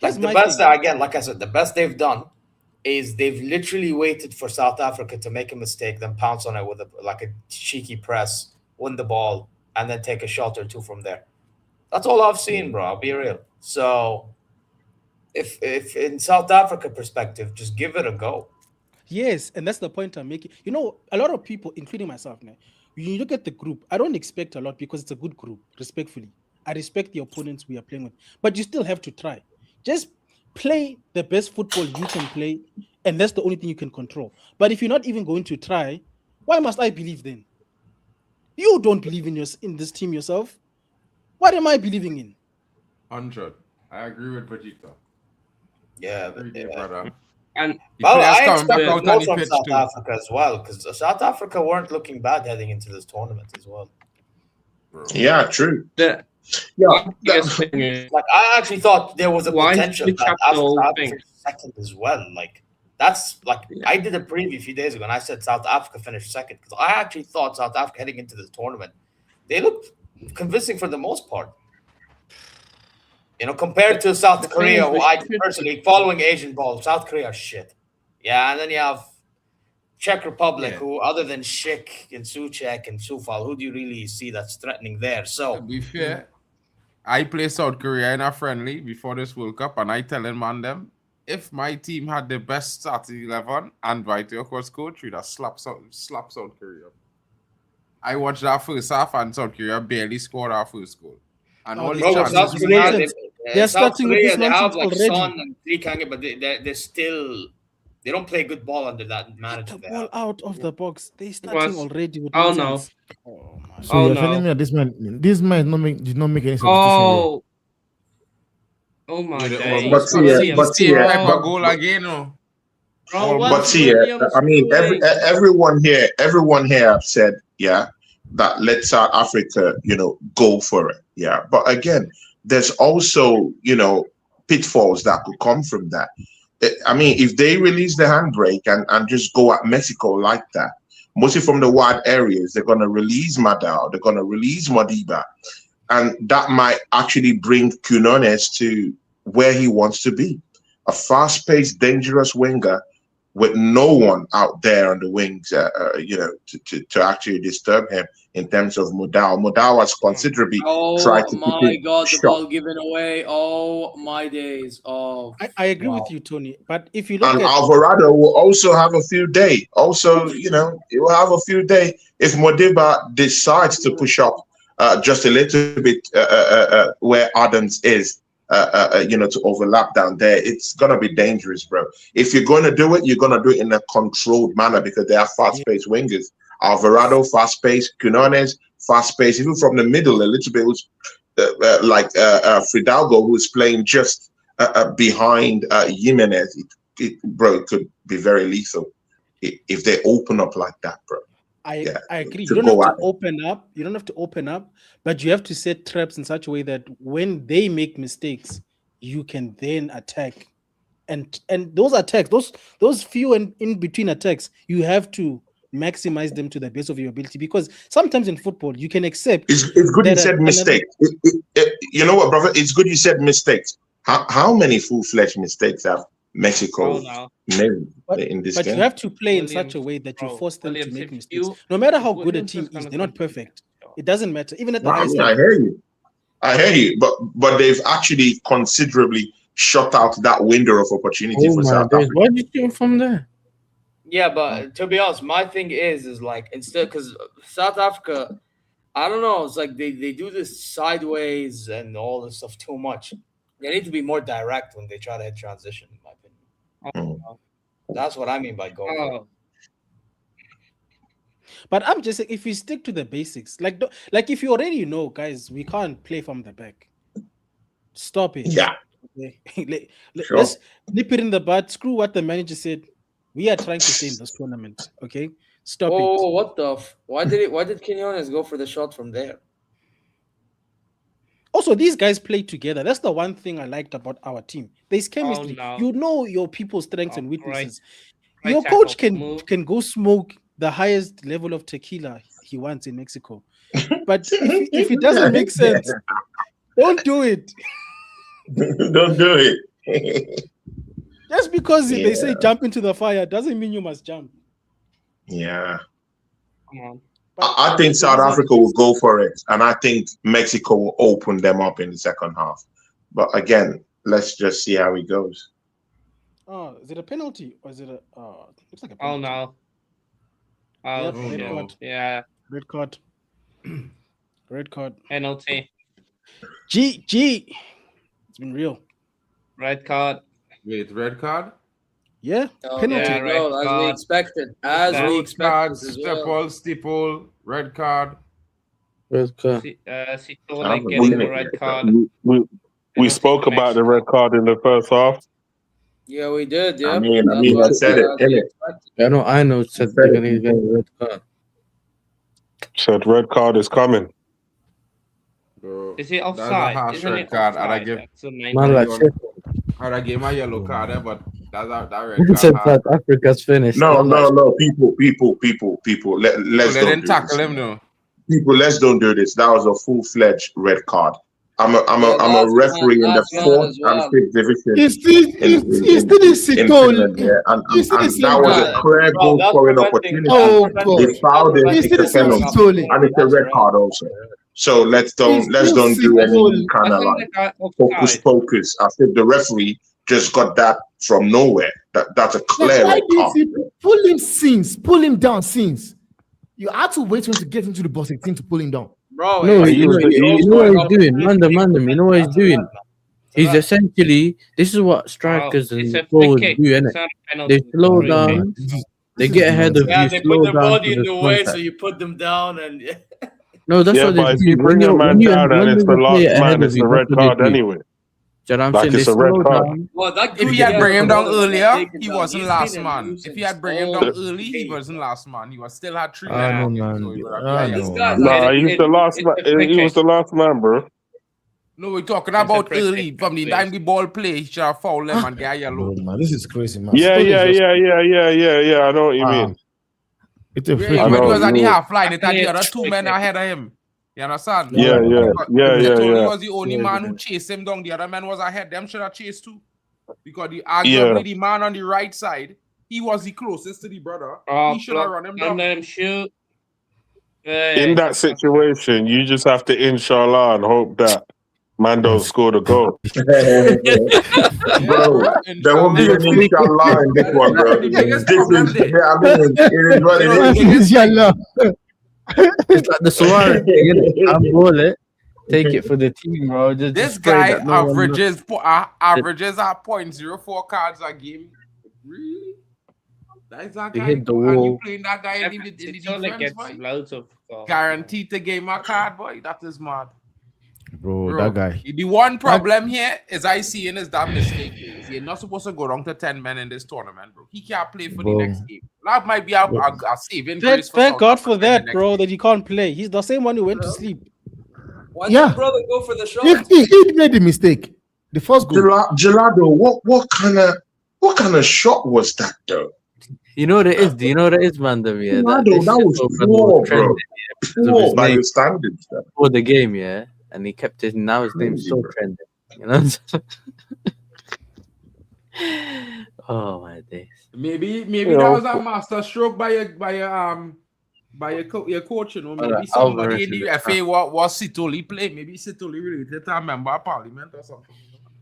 Like the best, again, like I said, the best they've done is they've literally waited for South Africa to make a mistake, then pounce on it with a cheeky press, win the ball, and then take a shot or two from there. That's all I've seen, bro. I'll be real. So, if in South Africa perspective, just give it a go. Yes, and that's the point I'm making. You know, a lot of people, including myself, now, when you look at the group, I don't expect a lot because it's a good group, respectfully. I respect the opponents we are playing with, but you still have to try. Just play the best football you can play, and that's the only thing you can control. But if you're not even going to try, why must I believe then? You don't believe in this team yourself. What am I believing in? 100. I agree with Vegeta. Yeah, brother. And I expect more from South Africa as well, because South Africa weren't looking bad heading into this tournament as well. Yeah, true. Like I actually thought there was a potential that Africa finished second as well. Like that's like I did a preview a few days ago and I said South Africa finished second because I actually thought South Africa heading into the tournament, they looked convincing for the most part. You know, compared to South Korea, who I personally following Asian ball, South Korea shit. Yeah, and then you have Czech Republic, who other than Schick and Suchek and Sufal, who do you really see that's threatening there? So to be fair, I play South Korea in a friendly before this World Cup, and I tell them, if my team had the best starting 11 and Vito was coach, we'd have slapped South Korea. I watched that first half, and South Korea barely scored our first goal. And all South Korea, they're starting with this they have like already. Son and Trikange, but they're still they don't play good ball under that manager. Get the ball out of the box. They're starting already with nonsense. So you're telling me that this man did not make any substitution. Oh my God! But see, goal again, but see, I mean, everyone here have said, that let South Africa, go for it. Yeah. But again, there's also, pitfalls that could come from that. I mean, if they release the handbrake and just go at Mexico like that, mostly from the wide areas, they're going to release Madao, they're going to release Modiba, and that might actually bring Quinones to where he wants to be. A fast-paced, dangerous winger with no one out there on the wings, to actually disturb him in terms of Modal. Modal has considerably tried to keep Oh my God, short. the ball given away. Oh my days. Oh, I agree with you, Tony. But if you look and at Alvarado will also have a few days. Also, he will have a few days if Modiba decides to push up just a little bit where Adams is. To overlap down there, it's gonna be dangerous, bro. If you're gonna do it, you're gonna do it in a controlled manner because they are fast-paced wingers. Alvarado, fast-paced. Quinones, fast-paced. Even from the middle, a little bit was like Fidalgo, who is playing just behind Jimenez. It could be very lethal if they open up like that, bro. I agree. You don't have to open up. You don't have to open up, but you have to set traps in such a way that when they make mistakes, you can then attack. And those attacks, those few and in between attacks, you have to maximize them to the best of your ability. Because sometimes in football, you can accept. It's good you said mistakes. You know what, brother? It's good you said mistakes. How many full-fledged mistakes have Mexico made in this game? But you have to play in such a way that you force them to make mistakes. No matter how good a team is, they're not perfect. It doesn't matter. Even at the highest level. I hear you. But they've actually considerably shut out that window of opportunity for South Africa. Why did you come from there? Yeah, but to be honest, my thing is like instead, because South Africa, I don't know, it's like they do this sideways and all this stuff too much. They need to be more direct when they try to hit transition, in my opinion. That's what I mean by go. But I'm just saying, if you stick to the basics, like if you already know, guys, we can't play from the back. Stop it. Yeah. Okay. Let's nip it in the bud. Screw what the manager said. We are trying to stay in this tournament. Okay. Stop it. Oh, what the? Why did Quinones go for the shot from there? Also, these guys play together. That's the one thing I liked about our team. There's chemistry. You know your people's strengths and weaknesses. Your coach can go smoke the highest level of tequila he wants in Mexico. But if it doesn't make sense, don't do it. Don't do it. Just because they say jump into the fire doesn't mean you must jump. Yeah. Come on. I think South Africa will go for it, and I think Mexico will open them up in the second half. But again, let's just see how it goes. Oh, is it a penalty or is it a? Looks like a penalty. Oh no. Oh Yep, shit. red card. Yeah. Red card. Red card. Penalty. G. It's been real. Red card. Wait, red card? Yeah. Oh, Penalty. Yeah, there you go, as we expected. As we Red card, expected as well. steeple, red card. Red card. Sitole getting the red card. We spoke about the red card in the first half. Yeah, we did. Yeah. I mean, I said it, innit? I know. Said they're gonna get a red card. Said red card is coming. Bro, Is it that's a offside? harsh Isn't red it card. offside? I'd give my yellow card, but that's that red You card. said South Africa's finished. No. People. Let's They don't didn't do tackle this. him though. People, let's don't do this. That was a full-fledged red card. I'm a referee in the fourth and fifth division. He's still in Finland, yeah. And that was a clear goal scoring opportunity. Oh, God. They fouled him. He's It's still a in penalty, and it's a red card also. So let's don't do any kind of like focus focus. I think the referee just got that from nowhere. That's a clear red card. Pull him down since. You had to wait for him to get into the box 18 to pull him down. Bro, No, you know what he's doing. Mandem, you know what he's doing? He's essentially, this is what strikers and forwards do, innit? They slow down, they get ahead of you, they put slow their down body to in the the way, so contact. you put them down and No, that's what But they if do. you bring a man down and it's the last man, it's the a red card anyway. Do you know what I'm Like saying? it's They a red slow card. down. well, that If he had bring him down earlier, he He's wasn't been last a man. nuisance If he had bring him all down early, he day. wasn't last man. He was still had 3 I men. know, on him, man. so he would have I been- know. This guy's Nah, he was the last man. He was the last man, bro. No, we're talking about early. From the time the ball play, he should have fouled him and get a yellow. Oh, man, this is crazy, man. Yeah. Story is just- I know what you mean. It's a Really, freak. I when he know, was at the yeah. half line, it had the other 2 men ahead of him. You understand? Yeah. He Yeah. was the only man who chased him down. The other man was ahead. Them should have chased too. Because arguably the man on the right side, he was the closest to the brother. He should have run him down. Let him shoot. In that situation, you just have to inshallah and hope that man don't score the goal. Bro, there won't be any inshallah in this one, bro. This is, it is what it is. Inshallah. It's like the Suarez thing, innit? Handball it, take it for the team, bro. This just pray guy that no one averages at 0.04 cards a game. Really? That's that They guy. hit the And you wall. playing that guy in the Sitole defense, gets boy? loads of Guaranteed to game a card, boy. That is mad. Bro, that guy. The one problem here is I see is that mistake. You're not supposed to go down to 10 men in this tournament, bro. He can't play for the next game. That might be a saving grace. Thank God for that, bro, that he can't play. He's the same one who went to sleep. why did your brother go for the shot? He made the mistake. The first goal. Gelado, what kind of shot was that though? You know what it is? Do you know what it is, Mandem? Yeah, That was poor, bro. Poor by your standards. For the game, yeah, and he kept it. Now his name's still trending. You know. Oh my days. Maybe that was a master stroke by your coach, you know. Maybe somebody in the FA was Sitoli play. Maybe Sitoli related to a member of parliament or something.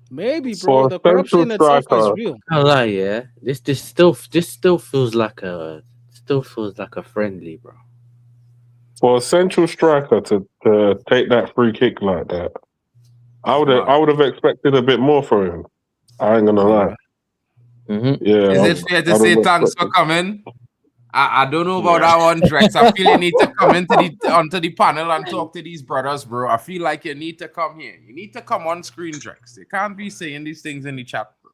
Maybe, bro. The corruption itself is real. I lie, yeah. This still feels like a friendly, bro. For a central striker to take that free kick like that, I would have expected a bit more from him. I ain't gonna lie. Mm-hmm. Yeah. Is it fair to say thanks for coming? I don't know about that one, Drex. I feel you need to come onto the panel and talk to these brothers, bro. I feel like you need to come here. You need to come on screen, Drex. You can't be saying these things in the chat, bro.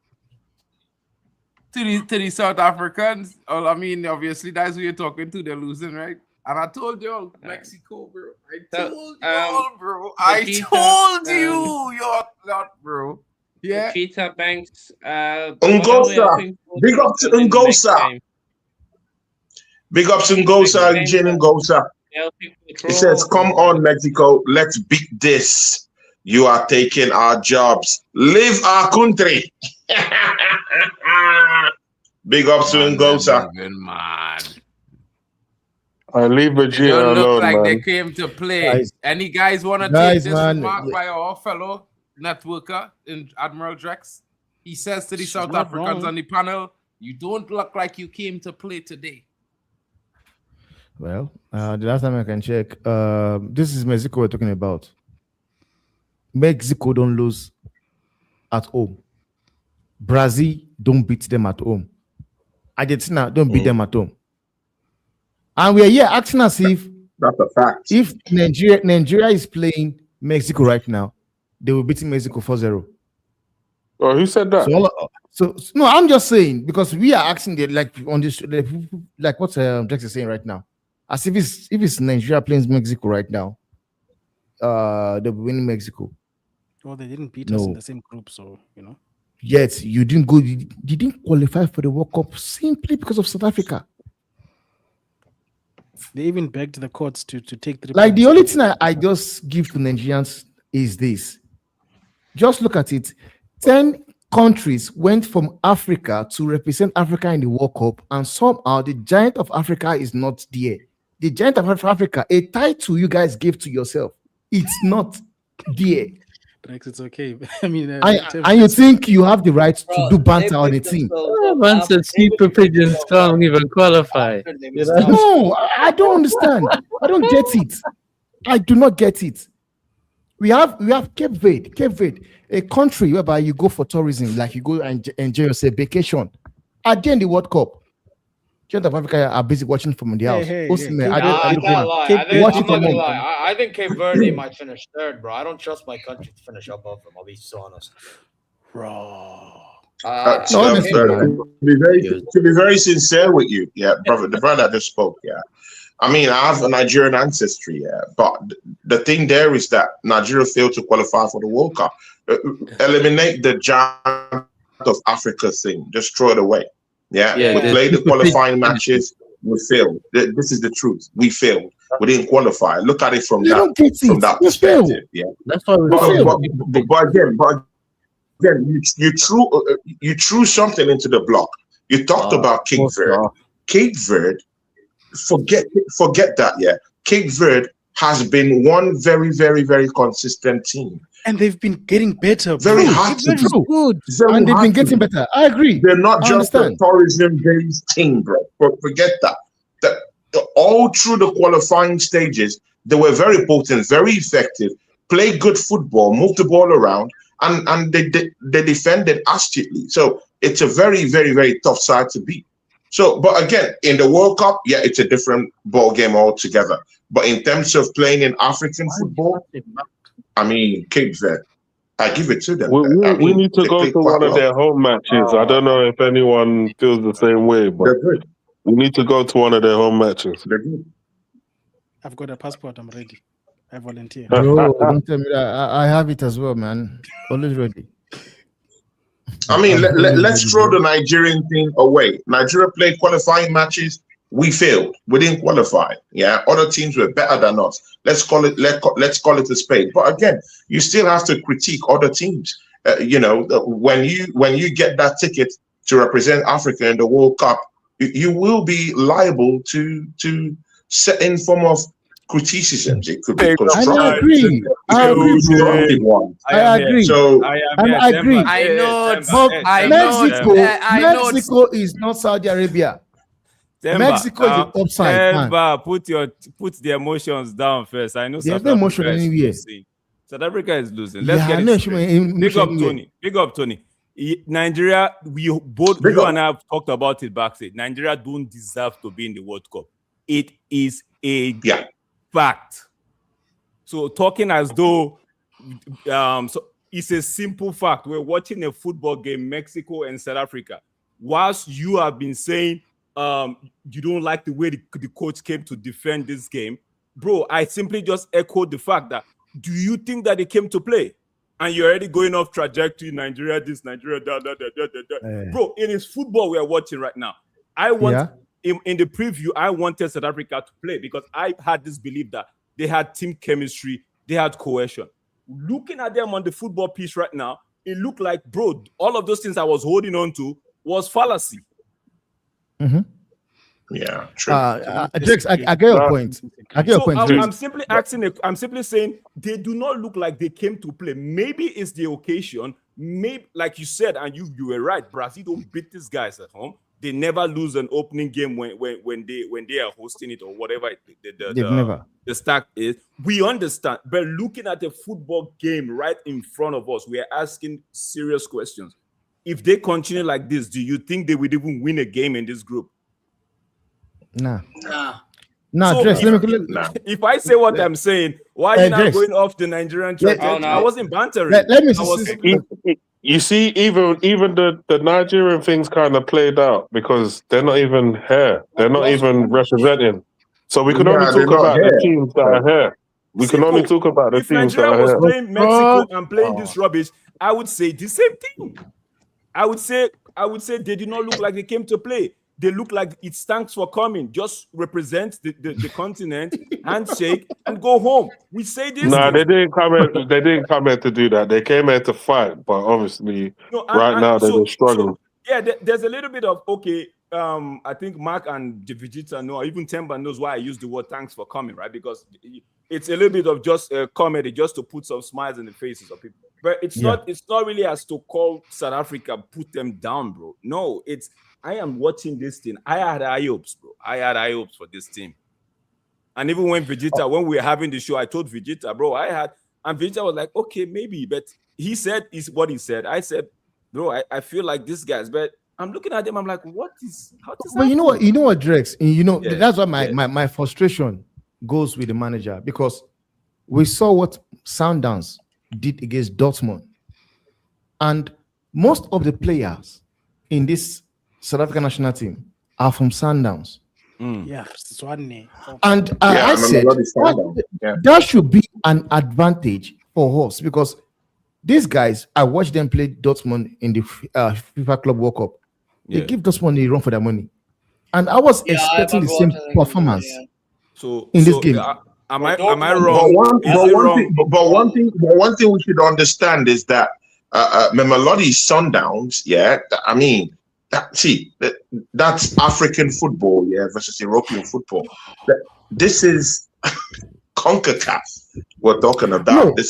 To the South Africans, well, I mean, obviously that's who you're talking to. They're losing, right? And I told you, Mexico, bro. I told you, bro. I told you, you're not, bro. Yeah. Cheetah Banks. Ngosa. Big up to Ngosa. Big up to Ngosa and Jane Ngosa. He says, come on, Mexico. Let's beat this. You are taking our jobs. Leave our country. Big up to Ngosa. I leave Vegeta Don't look alone, like man. they came to play. Guys. Any guys want to Guys, take this man. remark by our fellow networker in Admiral Drex? He says to the South not Africans wrong. on the panel, you don't look like you came to play today. Well, the last time I can check, this is Mexico we're talking about. Mexico don't lose at home. Brazil don't beat them at home. Argentina don't beat them at home. And we are here asking us if That's a fact. if Nigeria is playing Mexico right now, they will beat Mexico 4-0. Oh, who said that? So no, I'm just saying because we are asking the like on this like what Jax is saying right now. As if it's Nigeria playing Mexico right now, they'll be winning Mexico. Well, they didn't beat us in the same group, so you know. Yet you didn't go. You didn't qualify for the World Cup simply because of South Africa. They even begged the courts to take 3 Like the points. only thing I just give to Nigerians is this. Just look at it. 10 countries went from Africa to represent Africa in the World Cup, and somehow the giant of Africa is not there. The giant of Africa, a title you guys gave to yourself, it's not there. Rex, it's okay. I mean, And you think you have the right to do banter on a team? Man said super pigeons can't even qualify. You know? No, I don't understand. I don't get it. I do not get it. We have Cape Verde, a country whereby you go for tourism, like you go and enjoy yourself, vacation. At the end of the World Cup, Giant of Africa are busy watching from the house. I can't lie. I think Cape Verde might finish third, bro. I don't trust my country to finish above them. I'll be so honest. To be very sincere with you, yeah, brother, the brother that just spoke, yeah. I mean, I have a Nigerian ancestry, yeah, but the thing there is that Nigeria failed to qualify for the World Cup. Eliminate the giant of Africa thing, just throw it away. Yeah, we played the qualifying matches, we failed. This is the truth. We failed. We didn't qualify. Look at it from that perspective. Yeah, that's why we but again, you threw something into the block. You talked about Cape Verde. Cape Verde, forget that. Yeah, Cape Verde has been one very, very, very consistent team. And they've been getting better. Very hard to do. Good. And they've been getting better. I agree. They're not just a tourism-based team, bro. Forget that. All through the qualifying stages, they were very potent, very effective, played good football, moved the ball around, and they defended astutely. So it's a very, very, very tough side to beat. So, but again, in the World Cup, yeah, it's a different ball game altogether. But in terms of playing in African football, I mean, Cape Verde, I give it to them. We need to go to one of their home matches. I don't know if anyone feels the same way, but we need to go to one of their home matches. I've got a passport. I'm ready. I volunteer. Bro, don't tell me that. I have it as well, man. Always ready. I mean, let's throw the Nigerian thing away. Nigeria played qualifying matches. We failed. We didn't qualify. Yeah, other teams were better than us. Let's call it a spade. But again, you still have to critique other teams. You know, when you get that ticket to represent Africa in the World Cup, you will be liable to certain form of criticisms. It could be constructive. I agree. I agree. So I agree. I know. Mexico is not Saudi Arabia. Mexico is the upside. Put the emotions down first. I know there's no emotion anywhere. South Africa is losing. Let's get it straight. Big up Tony. Big up Tony. Nigeria, you and I have talked about it backstage. Nigeria don't deserve to be in the World Cup. It is a fact. So talking as though so it's a simple fact. We're watching a football game, Mexico and South Africa. Whilst you have been saying you don't like the way the coach came to defend this game, bro, I simply just echoed the fact that do you think that they came to play? And you're already going off trajectory, Nigeria this, Nigeria that. Bro, it is football we are watching right now. I want in the preview, I wanted South Africa to play because I had this belief that they had team chemistry, they had cohesion. looking at them on the football pitch right now, it looked like, bro, all of those things I was holding on to was fallacy. Yeah, true. Jakes, I get your point. I get your point. I'm simply asking. I'm simply saying they do not look like they came to play. Maybe it's the occasion. Maybe, like you said, and you were right. Brazil don't beat these guys at home. They never lose an opening game when they are hosting it or whatever the stack is. We understand, but looking at the football game right in front of us, we are asking serious questions. If they continue like this, do you think they would even win a game in this group? Nah. So Dress, if I say what I'm saying, why are you not going off the Nigerian track? I wasn't bantering. Let me see. You see, even the Nigerian things kind of played out because they're not even here. They're not even representing. So we can only talk about the teams that are here. We can only talk about the teams that are here. If Nigeria was playing Mexico and playing this rubbish, I would say the same thing. I would say they did not look like they came to play. They look like it's thanks for coming. Just represent the continent, handshake, and go home. We say this. They didn't come in. They didn't come here to do that. They came here to fight. But obviously, now they're struggling. There's a little bit of I think Mark and the Vegeta know, or even Temba knows why I use the word thanks for coming, right? Because it's a little bit of just comedy, just to put some smiles in the faces of people. But it's not really as to call South Africa, put them down, bro. No, I am watching this thing. I had high hopes, bro. I had high hopes for this team. And even when when we were having the show, I told Vegeta, bro, and Vegeta was like, okay, maybe. But he said is what he said. I said, bro, I feel like this guy's, but I'm looking at them, I'm like, how does But you know what, Drex? That's why my frustration goes with the manager, because we saw what Sundowns did against Dortmund. And most of the players in this South African national team are from Sundowns. Yeah, and I said that should be an advantage for us, because these guys, I watched them play Dortmund in the FIFA Club World Cup. They give Dortmund a run for their money, and I was expecting the same performance in this game. Am I wrong? But one thing we should understand is that Mamelodi Sundowns, I mean, that's African football, versus European football. This is CONCACAF we're talking about. But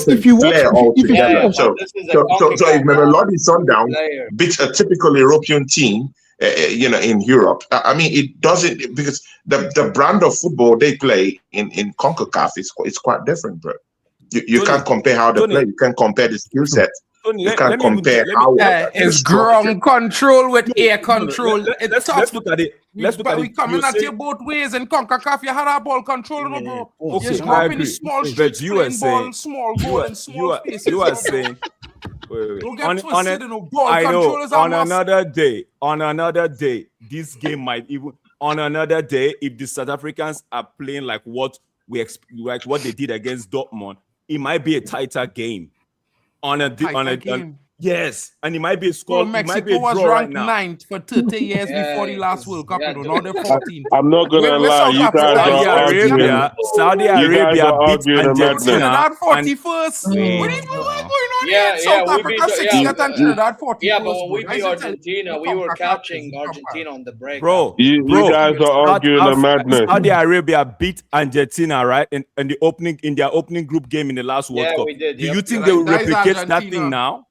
if you watch, so if Mamelodi Sundowns beats a typical European team, in Europe, I mean, it doesn't, because the brand of football they play in CONCACAF is quite different, bro. You can't compare how they play. You can't compare the skill set. You can't compare how it's ground control with air control. Let's look at it. We coming at you both ways. In CONCACAF, you had a ball control, bro. Okay, I agree. But you are saying, small goal and small spaces. You are saying, on another day, this game might even, on another day, if the South Africans are playing like what they did against Dortmund, it might be a tighter game. Yes, and it might be a score. Mexico was ranked 9th for 30 years before the last World Cup. Now they're 14th. I'm not gonna lie, you guys Saudi Arabia beat Argentina at 41st. What are you going on? But when we beat Argentina, we were catching Argentina on the break. Bro, you guys are arguing the madness. Saudi Arabia beat Argentina, right? In their opening group game in the last World Cup. We did. Do you think they will replicate that thing now?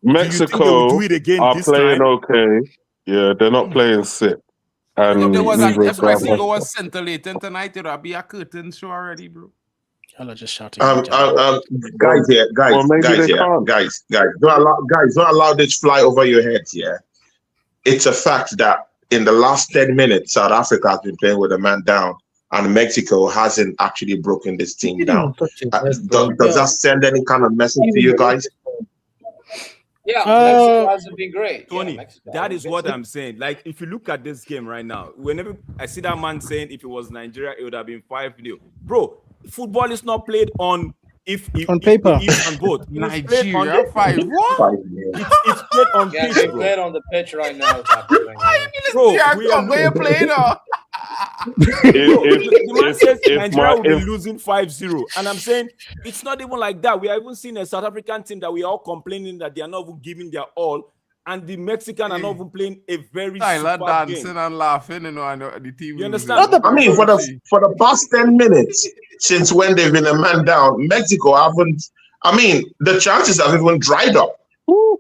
Mexico are playing okay. Yeah, they're not playing sick. And there was if Mexico was scintillating tonight, there would be a curtain show already, bro. Y'all are just shouting. Guys, don't allow this fly over your heads. Yeah, it's a fact that in the last 10 minutes, South Africa has been playing with a man down, and Mexico hasn't actually broken this team down. Does that send any kind of message to you guys? Yeah, Mexico hasn't been great. Tony, that is what I'm saying. Like, if you look at this game right now, whenever I see that man saying if it was Nigeria, it would have been 5-0. Bro, football is not played on on paper. On both. Nigeria 5-1. It's played on pitch, bro. Played on the pitch right now. Bro, we are playing. The man says Nigeria will be losing 5-0. And I'm saying it's not even like that. We are even seeing a South African team that we are all complaining that they are not even giving their all. And the Mexican are not even playing a very super dancing game. and laughing, and the team. You understand? I mean, for the past 10 minutes since when they've been a man down, Mexico haven't. I mean, the chances have even dried up.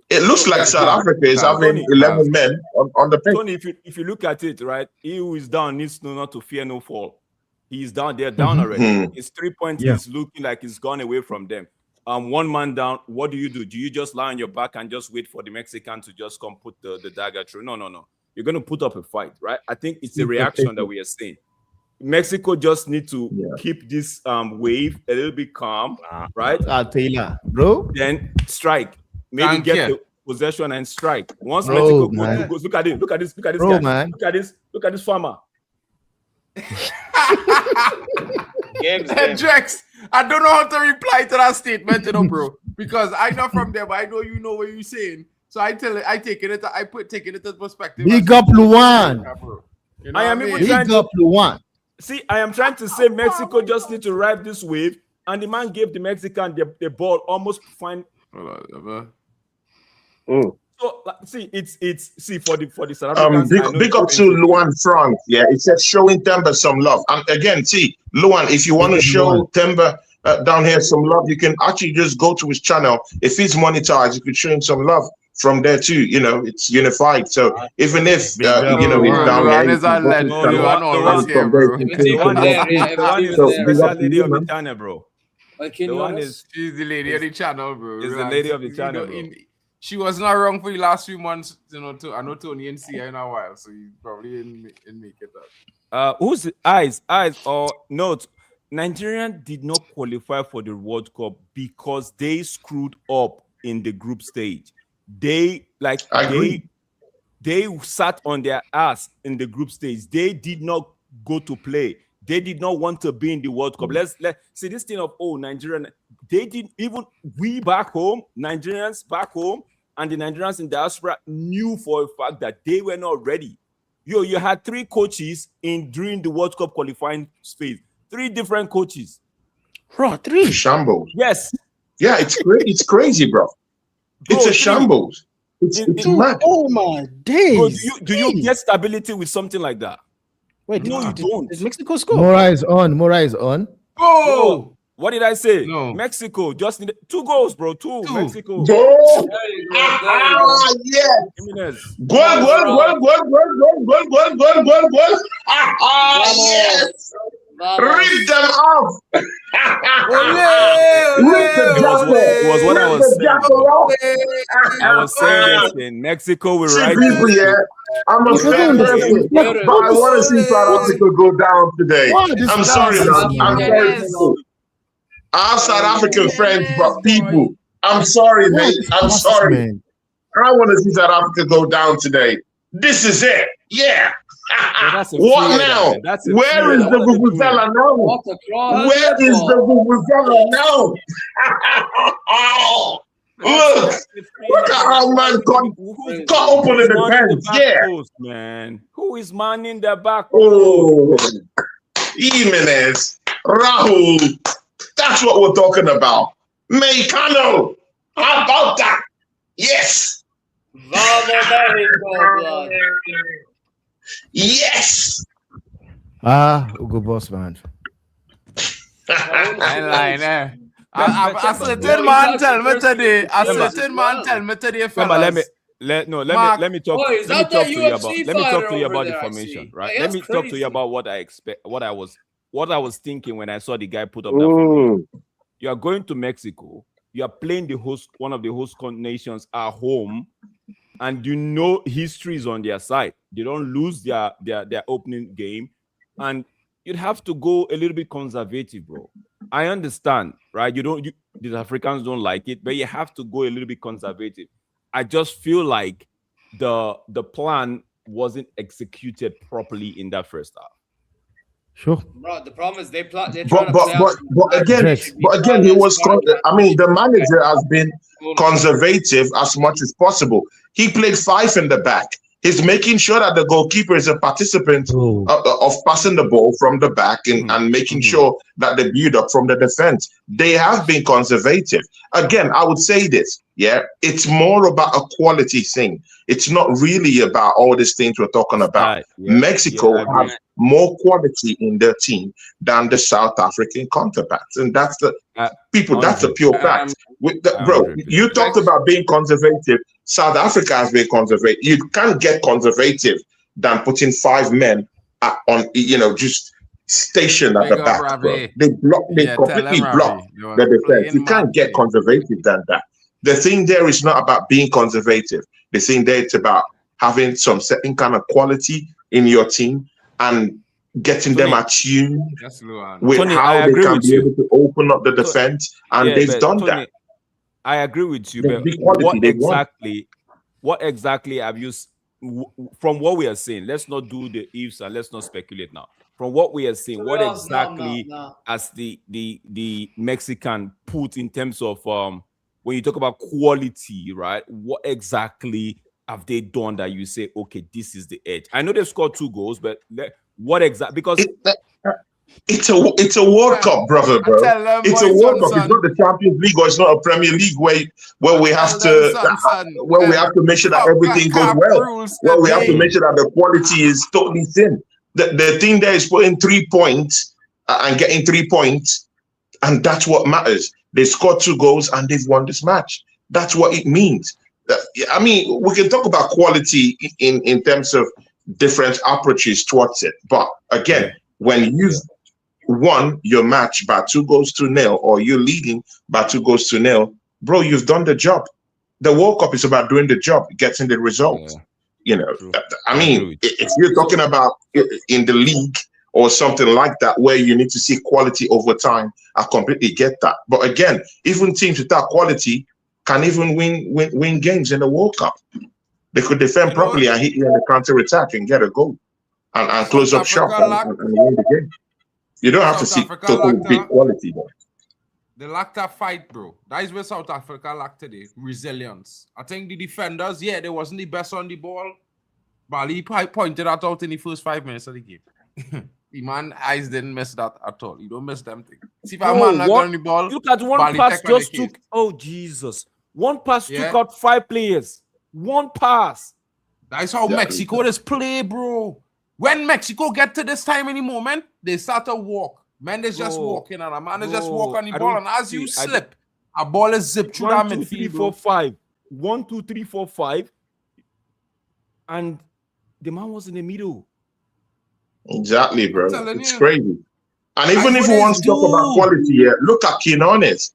It looks like South Africa is having 11 men on the pitch. Tony, if you look at it, right, he who is down needs to not to fear no fall. He's down. They're down already. His 3 points is looking like he's gone away from them. One man down. What do? Do you just lie on your back and just wait for the Mexican to just come put the dagger through? No. You're going to put up a fight, right? I think it's a reaction that we are seeing. Mexico just need to keep this wave a little bit calm, right? Taylor, bro. Then strike. Maybe get the possession and strike. Once Mexico goes, look at this bro, guy. Man. Look at this farmer. Drex, I don't know how to reply to that statement, bro. Because I'm not from there, but I know you know what you're saying. So I take it into perspective. Big up Luan. You know I am even trying Big up Luan. See, I am trying to say Mexico just need to ride this wave, and the man gave the Mexican the ball almost fine. So see, it's for the South Africans. Big up to Luan Frank. Yeah, it says showing Temba some love. And again, see, Luan, if you want to show Temba down here some love, you can actually just go to his channel. If he's monetized, you could show him some love from there too. You know, it's unified. So even if he's down here, she's the lady of the channel, bro. Is the lady of the channel, bro. She was not wrong for the last few months, I know Tony and see her in a while, so you probably didn't make it up. Who's eyes or note? Nigerian did not qualify for the World Cup because they screwed up in the group stage. They sat on their ass in the group stage. They did not go to play. They did not want to be in the World Cup. Let's see this thing of Nigerian. They didn't even we back home, Nigerians back home, and the Nigerians in diaspora knew for a fact that they were not ready. You had 3 coaches during the World Cup qualifying phase. 3 different coaches. Bro, 3 shambles. Yes. Yeah, it's crazy, bro. It's a shambles. It's mad. Oh my days. Bro, do you get stability with something like that? Wait, no, you don't. Did Mexico score? Mora is on. Oh! What did I say? No. Mexico just needed 2 goals, bro. 2. Mexico. Goal. Yes. Goal. Yes. Rip them off. It was what I was saying. I was saying this in Mexico. We're right. I'm a fan, but I want to see South Africa go down today. I'm sorry, man. I'm sorry, people. I have South African friends, but people, I'm sorry, mate. I'm sorry. I want to see South Africa go down today. This is it. Yeah. What now? Where is the Vuvuzela now? Where is the Vuvuzela now? Look at how man got open in the fence. Yeah. Man. Who is man in the back? Oh, Jimenez, Rahul. That's what we're talking about. Mexicano. How about that? Yes. Yes. Ugo boss man. A certain man tell me today. Fellas. Let me talk to you about the formation, right? Let me talk to you about what I expect, what I was thinking when I saw the guy put up that formation. You are going to Mexico. You are playing one of the host nations at home, and you know history is on their side. They don't lose their opening game, and you'd have to go a little bit conservative, bro. I understand, right? The Africans don't like it, but you have to go a little bit conservative. I just feel like the plan wasn't executed properly in that first half. Sure. Bro, the problem is but again, he was. I mean, the manager has been conservative as much as possible. He played 5 in the back. He's making sure that the goalkeeper is a participant of passing the ball from the back and making sure that they build up from the defense. They have been conservative. Again, I would say this, it's more about a quality thing. It's not really about all these things we're talking about. Mexico has more quality in their team than the South African counterparts. And that's the that's a pure fact. Bro, you talked about being conservative. South Africa has been conservative. You can't get conservative than putting 5 men on, just stationed at the back. Bro. They completely block the defense. You can't get conservative than that. The thing there is not about being conservative. The thing there is about having some certain kind of quality in your team and getting them attuned with how they can be able to open up the defense. And they've done that. I agree with you, but what exactly have you, from what we are saying, let's not do the ifs and let's not speculate now. From what we are saying, what exactly has the Mexican put in terms of when you talk about quality, right? What exactly have they done that you say, okay, this is the edge? I know they've scored 2 goals, but what exactly? Because it's a World Cup, brother, bro. It's a World Cup. It's not the Champions League or it's not a Premier League where we have to make sure that everything goes well. Where we have to make sure that the quality is totally thin. The thing there is putting 3 points and getting 3 points, and that's what matters. They scored 2 goals and they've won this match. That's what it means. I mean, we can talk about quality in terms of different approaches towards it, but again, when you've won your match by 2-0 or you're leading by 2-0, bro, you've done the job. The World Cup is about doing the job, getting the result. I mean, if you're talking about in the league or something like that, where you need to see quality over time, I completely get that. But again, even teams without quality can even win games in the World Cup. They could defend properly and hit you in the counter attack and get a goal and close up shop and win the game. You don't have to see total big quality though. They lacked that fight, bro. That is where South Africa lacked today. Resilience. I think the defenders, they wasn't the best on the ball. But he pointed that out in the first 5 minutes of the game. The man eyes didn't miss that at all. You don't miss them thing. See if a man not on the ball. Look at one pass just took. Oh Jesus! One pass took out 5 players. One pass. That's how Mexico is play, bro. When Mexico get to this time in the moment, they start to walk. Man is just walking and a man is just walk on the ball. And as you slip, a ball is zipped through that midfield. 1, 2, 3, 4, 5. 1, 2, 3, 4, 5. And the man was in the middle. Exactly, bro. It's crazy. And even if we want to talk about quality, look at Quinones.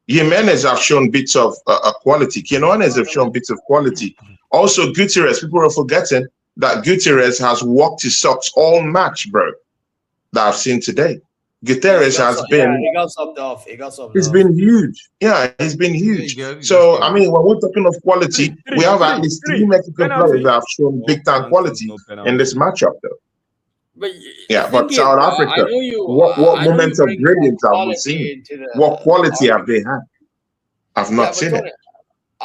Jimenez have shown bits of quality. Quinones have shown bits of quality. Also, Gutierrez, people are forgetting that Gutierrez has walked his socks all match, bro, that I've seen today. Gutierrez has been... he got subbed off. He's been huge. Yeah, he's been huge. So, I mean, when we're talking of quality, we have at least 3 Mexican players that have shown big-time quality in this matchup, though. But but South Africa, what moments of brilliance have we seen? What quality have they had? I've not seen it.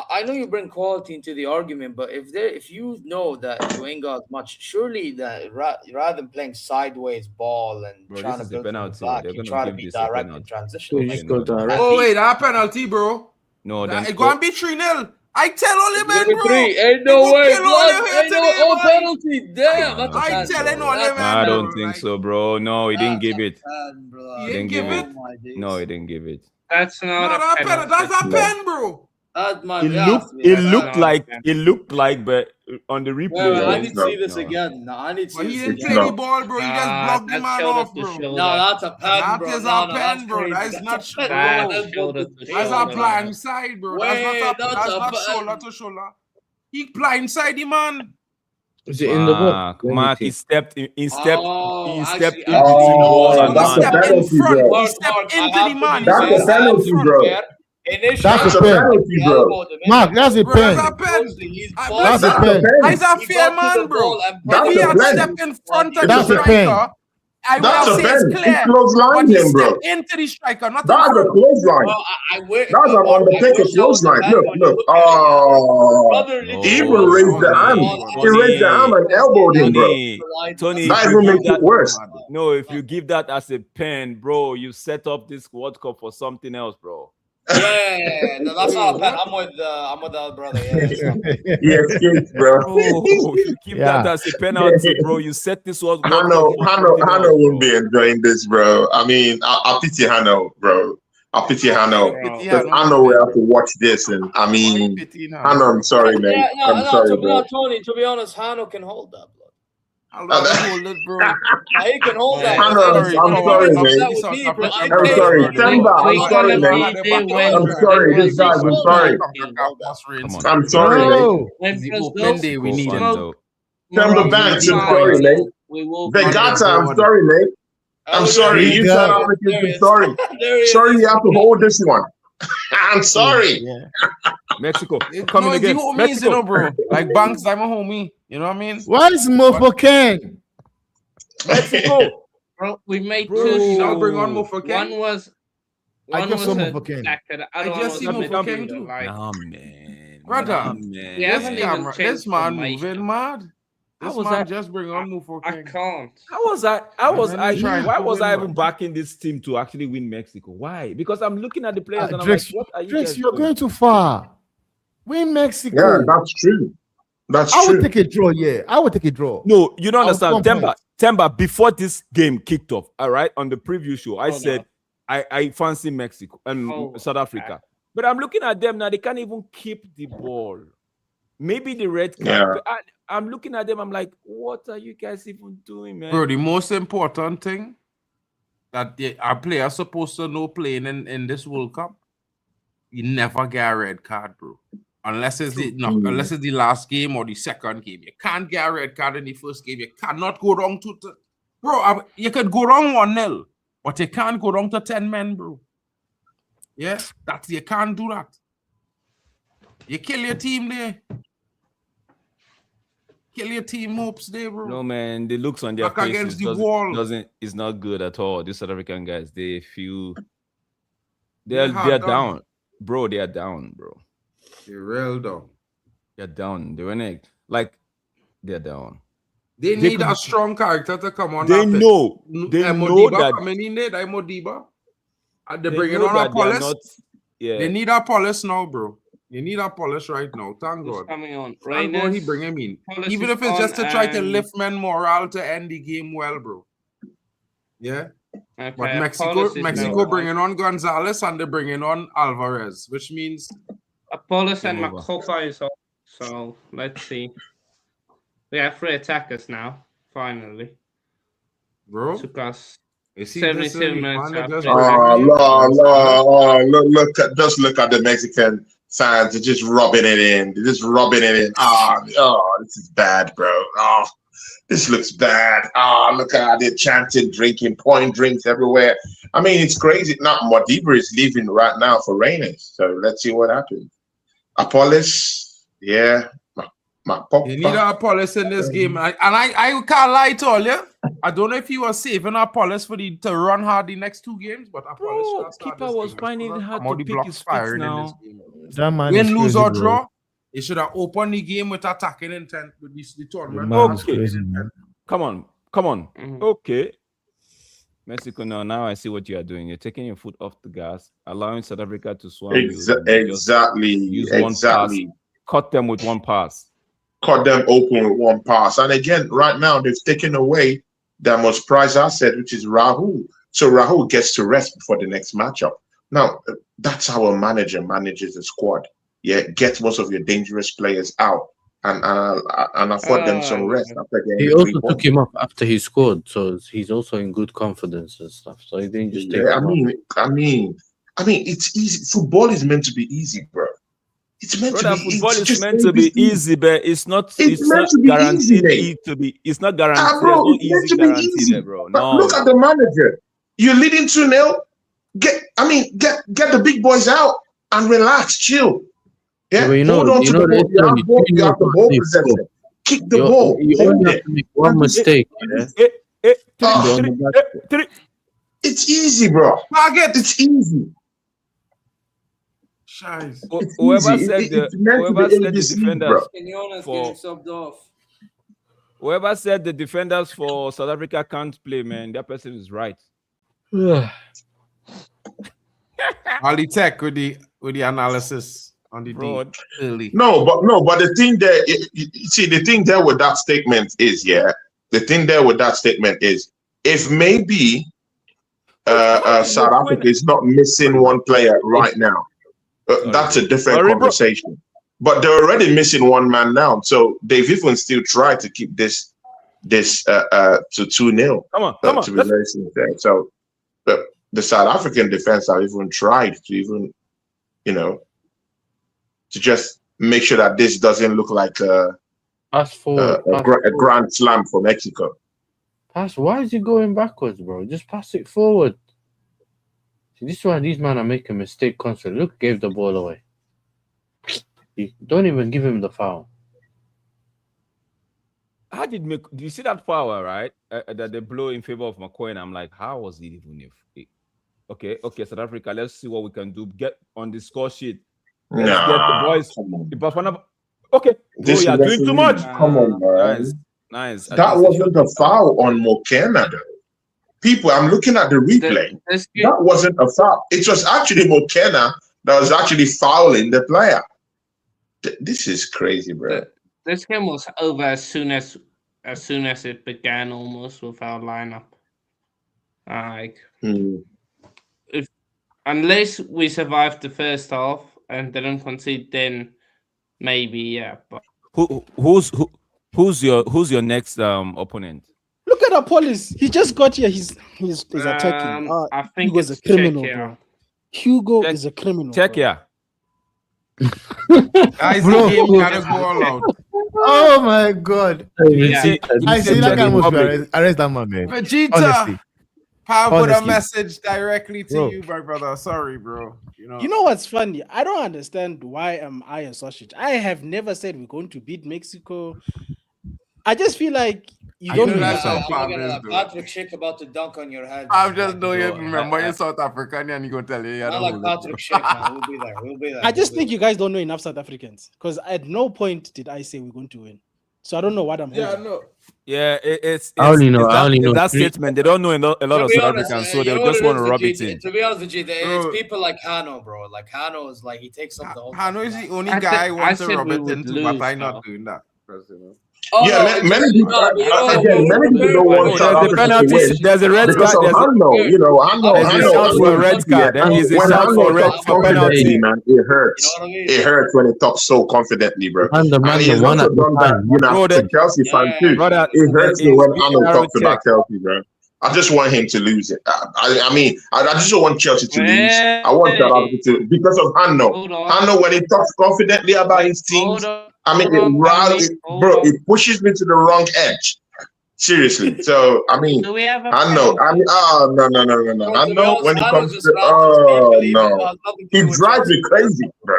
I know you bring quality into the argument, but if you know that you ain't got much, surely that rather than playing sideways ball and trying to build back, you try to be direct in transition. Oh wait, that penalty, bro. No, it's gonna be 3-0. I tell all you men, bro. Ain't no way. Ain't no penalty. Damn. I tell all you men. I don't think so, bro. No, he didn't give it. He didn't give it. No, he didn't give it. That's not a penalty. That's a pen, bro. It looked like, but on the replay, I need to see this again. No, I need to see this again. He didn't play the ball, bro. He just blocked the man off, bro. No, that's a pen, bro. That is a pen, bro. That's not bro. That's a blind side, bro. That's not shoulder to shoulder. He blindside the man. Is it in the book? Mark, he stepped into the ball. He stepped in front. He stepped into the man. That's a penalty, bro. That's a penalty, bro. Mark, that's a pen. That's a pen. He's a fair man, bro. If he had stepped in front of the striker I That's will a say it's pen. clear. He clotheslined But he him, bro. stepped into the striker, not in That's a front. clothesline. That's an Undertaker clothesline. Look. Oh, he even raised the arm. He raised the arm and elbowed him, bro. Tony, That even makes it worse. No, if you give that as a pen, bro, you set up this World Cup for something else, bro. Yeah. No, that's not a pen. I'm with the other brother. Yeah. He escaped, bro. Oh, if you give that as a penalty, bro, you set this World Cup. Hanno won't be enjoying this, bro. I mean, I pity Hanno, bro. I pity Hanno. Because Hanno will have to watch this. And I mean, Hanno, I'm sorry, man. Yeah, I'm sorry, bro. Tony, to be honest, Hanno can hold that, blood. I'll hold it, bro. He can hold that. Hanno, I'm sorry, man. I'm sorry. Temba, I'm sorry, man. I'm sorry. This guy's, I'm sorry. I'm sorry, man. We need him. Temba Banks, I'm sorry, man. Vegata, I'm sorry, man. I'm sorry. You South Africans, I'm sorry. Sorry, you have to hold this one. I'm sorry. Mexico, coming again. Mexico, bro. Like Banks, I'm a homie. You know what I mean? Why is Mofo Ken? Mexico. Bro, we made Bro, two. I'll bring on Mofo Ken. One was I just saw Mofo Ken. I just see Mofo Ken too. Nah, man. Brother, man. This man moving mad. This man just bring on Mofo Ken. I can't. Why was I even backing this team to actually win Mexico? Why? Because I'm looking at the players and I'm like, what are you guys you're doing? going too far. Win Mexico. Yeah, that's true. I would take a draw, yeah. I would take a draw. No, you don't understand. Temba, before this game kicked off, all right, on the preview show, I said I fancy Mexico and South Africa. But I'm looking at them now, they can't even keep the ball. Maybe the red card. Yeah. I'm looking at them, I'm like, what are you guys even doing, man? Bro, the most important thing that our players supposed to know playing in this World Cup, you never get a red card, bro. Unless it's the last game or the second game. You can't get a red card in the first game. You cannot go wrong bro, you could go wrong 1-0, but you can't go wrong to 10 men, bro. Yeah, you can't do that. You kill your team there. Kill your team hopes there, bro. No, man, the looks on their faces against the wall is not good at all. These South African guys, they're down. Bro, they are down, bro. They're real down. They're down. They're down. They need a strong character to come on. They know that coming in there, Modiba. They're bringing on a police. They need a police now, bro. They need a polish right now. Thank God. Coming on. Thank God he bring him in. Even if it's just to try to lift men morale to end the game well, bro. Yeah. Okay, but Mexico bringing on Gonzalez and they're bringing on Alvarez, which means Apollos and Makofa is off. So let's see. We have 3 attackers now. Finally, bro. Took us 77 minutes. Just look at the Mexican fans. They're just rubbing it in. This is bad, bro. Oh, this looks bad. Look at how they're chanting, drinking, pouring drinks everywhere. I mean, it's crazy. Now, Modiba is leaving right now for Reynes. So let's see what happens. Apollos, yeah. You need Apollos in this game. I can't lie to all you. I don't know if you were saving Apollos to run hard the next 2 games, but Apollos keeper was finding it hard to pick his fits now. Win, lose, or draw, he should have opened the game with attacking intent with the tournament. Okay. Come on. Mm-hmm. Okay. Mexico, now I see what you are doing. You're taking your foot off the gas, allowing South Africa to swam. Exactly. Cut them with one pass. Cut them open with one pass. And again, right now, they've taken away their most prized asset, which is Rahul. So Rahul gets to rest before the next matchup. Now, that's how a manager manages a squad. Yeah, get most of your dangerous players out and afford them some rest after getting. He also took him up after he scored, so he's also in good confidence and stuff. So he didn't just take him up. I mean, it's easy. Football is meant to be easy, bro. It's meant to be easy. Football is meant to be easy, but it's not guaranteed to be. It's not guaranteed. Bro, no easy guarantee there, bro. No. Look at the manager. You're leading 2-0. Get the big boys out and relax, chill. Yeah, hold on to the ball. You have the ball possession. Kick the ball. You only have to make one mistake. It's easy, bro. It's easy. Whoever said the defenders whoever said the defenders for South Africa can't play, man, that person is right. Ali Tech with the analysis on the Bro, early. No, but the thing there, the thing there with that statement is, if maybe South Africa is not missing one player right now, that's a different conversation. But they're already missing one man now, so they've even still tried to keep this to 2-0. Come on. To be very sincere. So the South African defense have even tried to to just make sure that this doesn't look like a grand slam for Mexico. Why is he going backwards, bro? Just pass it forward. See, this is why these men are making a mistake constantly. Look, gave the ball away. You don't even give him the foul. Do you see that foul, right? That they blow in favor of McCoy, and I'm like, how was it even okay, South Africa, let's see what we can do. Get on the score sheet. Let's get the boys. Okay. Bro, you're doing too much. Come on, man. Nice. That wasn't a foul on Mokena, though. People, I'm looking at the replay. That wasn't a foul. It was actually Mokena that was actually fouling the player. This is crazy, bro. This game was over as soon as it began, almost, with our lineup. Unless we survived the first half and didn't concede, then maybe, yeah. But who's your next opponent? Look at Apollos. He just got here. He's attacking. I think Hugo's a criminal, bro. Hugo is a criminal. Czechia. Guys, the game gotta go all out. Oh my God! I see that guy must arrest that man, man. Vegeta, honestly. put a message directly to you, my brother. Sorry, bro. You know what's funny? I don't understand why am I a sausage. I have never said we're going to beat Mexico. I just feel like you don't know Patrick Schick about to dunk on your head. I'm just doing it. Remember, you're South African and you go tell you. Not like Patrick Schick, man. We'll be there. I just think you guys don't know enough South Africans, because at no point did I say we're going to win. So I don't know what I'm holding. no. Yeah, it's I only know that statement. They don't know a lot of South Africans, so they just want to rub it in. To be honest with you, it's people like Hanno, bro. Like Hanno is like, he takes up the whole. Hanno is the only guy who wants to rub it into, but I'm not doing that. Many people don't want the penalty. There's a red card. There's a shout for a red card. Then he's a shout for penalty. Man, it hurts. It hurts when he talks so confidently, bro. And he's also done that. Chelsea fan too. It hurts me when Hanno talks about Chelsea, bro. I just want him to lose it. I just don't want Chelsea to lose. I want that to, because of Hanno. Hanno, when he talks confidently about his teams, it pushes me to the wrong edge. Seriously. So, Hanno. No. Hanno, when it comes to, he drives me crazy, bro.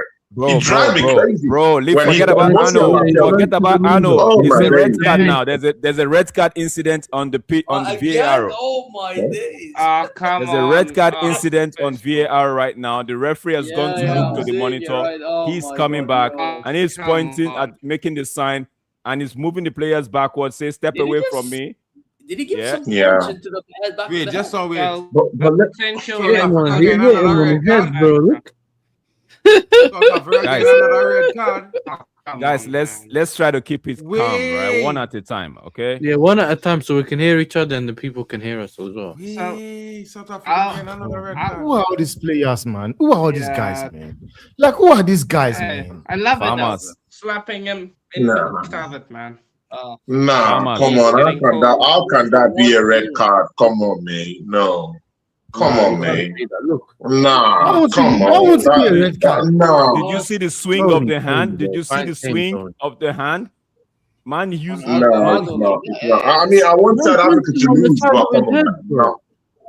He drives me crazy. Bro, forget about Hanno. Forget about Hanno. It's a red card now. There's a red card incident on the VAR. Oh my days. There's a red card incident on VAR right now. The referee has gone to look to the monitor. Right. He's coming back and he's pointing at making the sign and he's moving the players backwards. Say, step away from me. Did he give some punch into the head back? Wait, just so weird. Look. Guys, let's try to keep it calm, right? One at a time, okay? Yeah, one at a time, so we can hear each other and the people can hear us as well. Who are all these players, man? Who are all these guys, man? Like, who are these guys, man? I love it. Slapping him in the it, man. Come on. How can that be a red card? Come on, man. No. Come on, man. Nah, come on. Did you see the swing of the hand? Did you see the swing of the hand? Man, used No. I mean, I want South Africa to lose, but come on,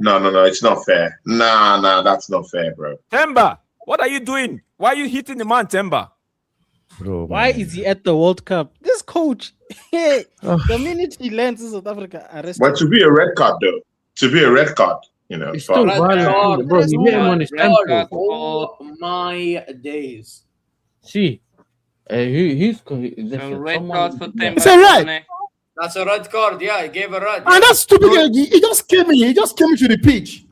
no, it's not fair. Nah, that's not fair, bro. Temba, what are you doing? Why are you hitting the man, Temba? Bro, Why is he at the World Cup? This coach, the minute he lands in South Africa, arrested. But to be a red card, though, to be a red card, you know. It's still violent, bro. You hit him on his temple. Oh my days. See, he's red card for them. It's a red. That's a red card. Yeah, he gave a red. And that's stupid. He just came in. He just came into the pitch.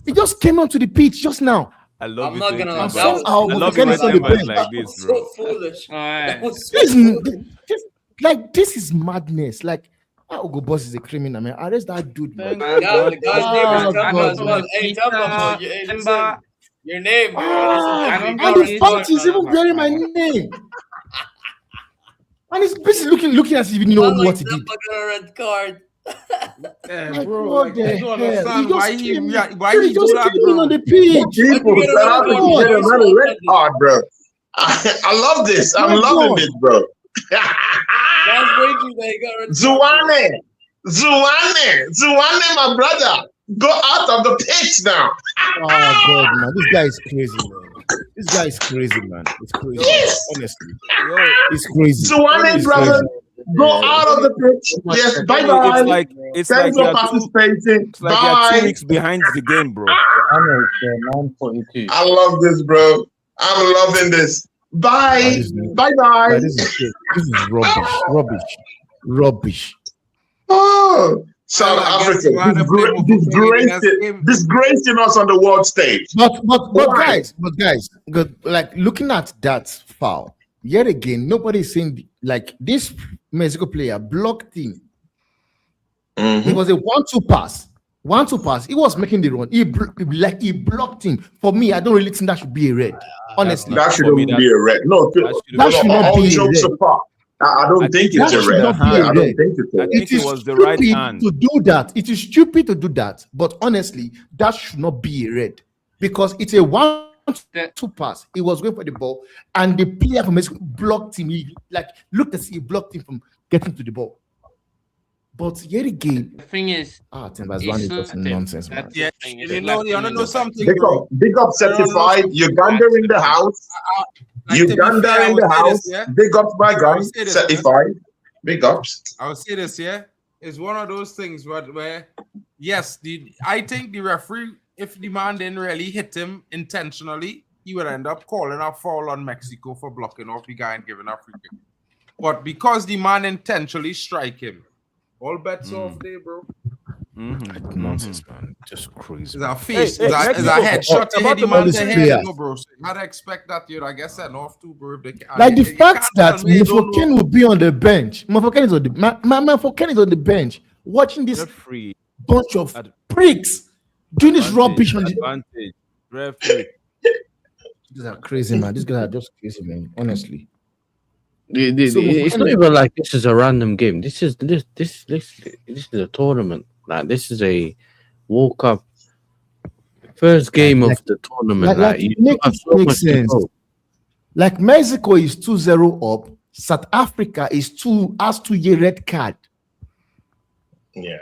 He just came onto the pitch just now. I love I'm not gonna. I love it when on the Timber is bench. like this, So bro. foolish. That was This is madness. Like, Ogo Boss is a criminal, man. Arrest that dude, man. Yeah, the guy's name is Temba as well. Hey, Temba, Temba, your name. And the fact is even bearing my name. And he's basically looking as if he know what he did. Got a red card. Yeah, bro. What Like, the you don't hell? understand He why just he came- why he he just do that, came in on bro. the pitch. People, South Africa get another red card, bro. I love this. I'm loving this, bro. That's breaking that he got a red Zuwane, my brother, go out of the pitch now. Oh God, man, this guy is crazy, man. This guy is crazy, man. It's crazy. Yes. Honestly, it's crazy. Zuwane, It's brother, crazy. go out of the pitch. Yes, bye bye. It's Thanks like for participating. it's like you're 2 Bye. weeks behind the game, bro. 9:42. I love this, bro. I'm loving this. Bye. Bye bye. This is rubbish. Oh, South Africa disgracing us on the world stage. But guys, like looking at that foul yet again, nobody is saying like this Mexico player blocked him. It was a 1-2 pass. 1-2 pass. He was making the run. He blocked him. For me, I don't really think that should be a red. Honestly, That shouldn't be a red. No, that should not all be a jokes red. apart. I don't think it's a red. I don't think it's a red. think it was the right hand. to do that. It is stupid to do that. But honestly, that should not be a red because it's a 1-2 pass. He was going for the ball, and the player from Mexico blocked him. He looked as he blocked him from getting to the ball. But yet again, the thing is, Timbers one is just nonsense, man. Yeah, you wanna know something, Big bro? up certified. Uganda in the house. Uganda in the house. Big up my guy. Certified. Big ups. I would say this, yeah. It's one of those things where yes, I think the referee, if the man didn't really hit him intentionally, he would end up calling a foul on Mexico for blocking off the guy and giving a free kick. But because the man intentionally strike him, all bets off there, bro. Nonsense, man. Just crazy. It's a face. It's a headshot to hit the man's head, bro. So I'd expect that, I guess that off too, bro. If they can, Like the fact that Mofoken will be on the bench. Mofoken is on the Mofoken is on the bench watching this bunch of pricks doing this rubbish on the advantage. Referee. These are crazy, man. These guys are just crazy, man. Honestly. It's not even like this is a random game. This is a tournament. Like this is a World Cup first game of the tournament. Makes sense. Like Mexico is 2-0 up. South Africa has 2-year red card. Yeah.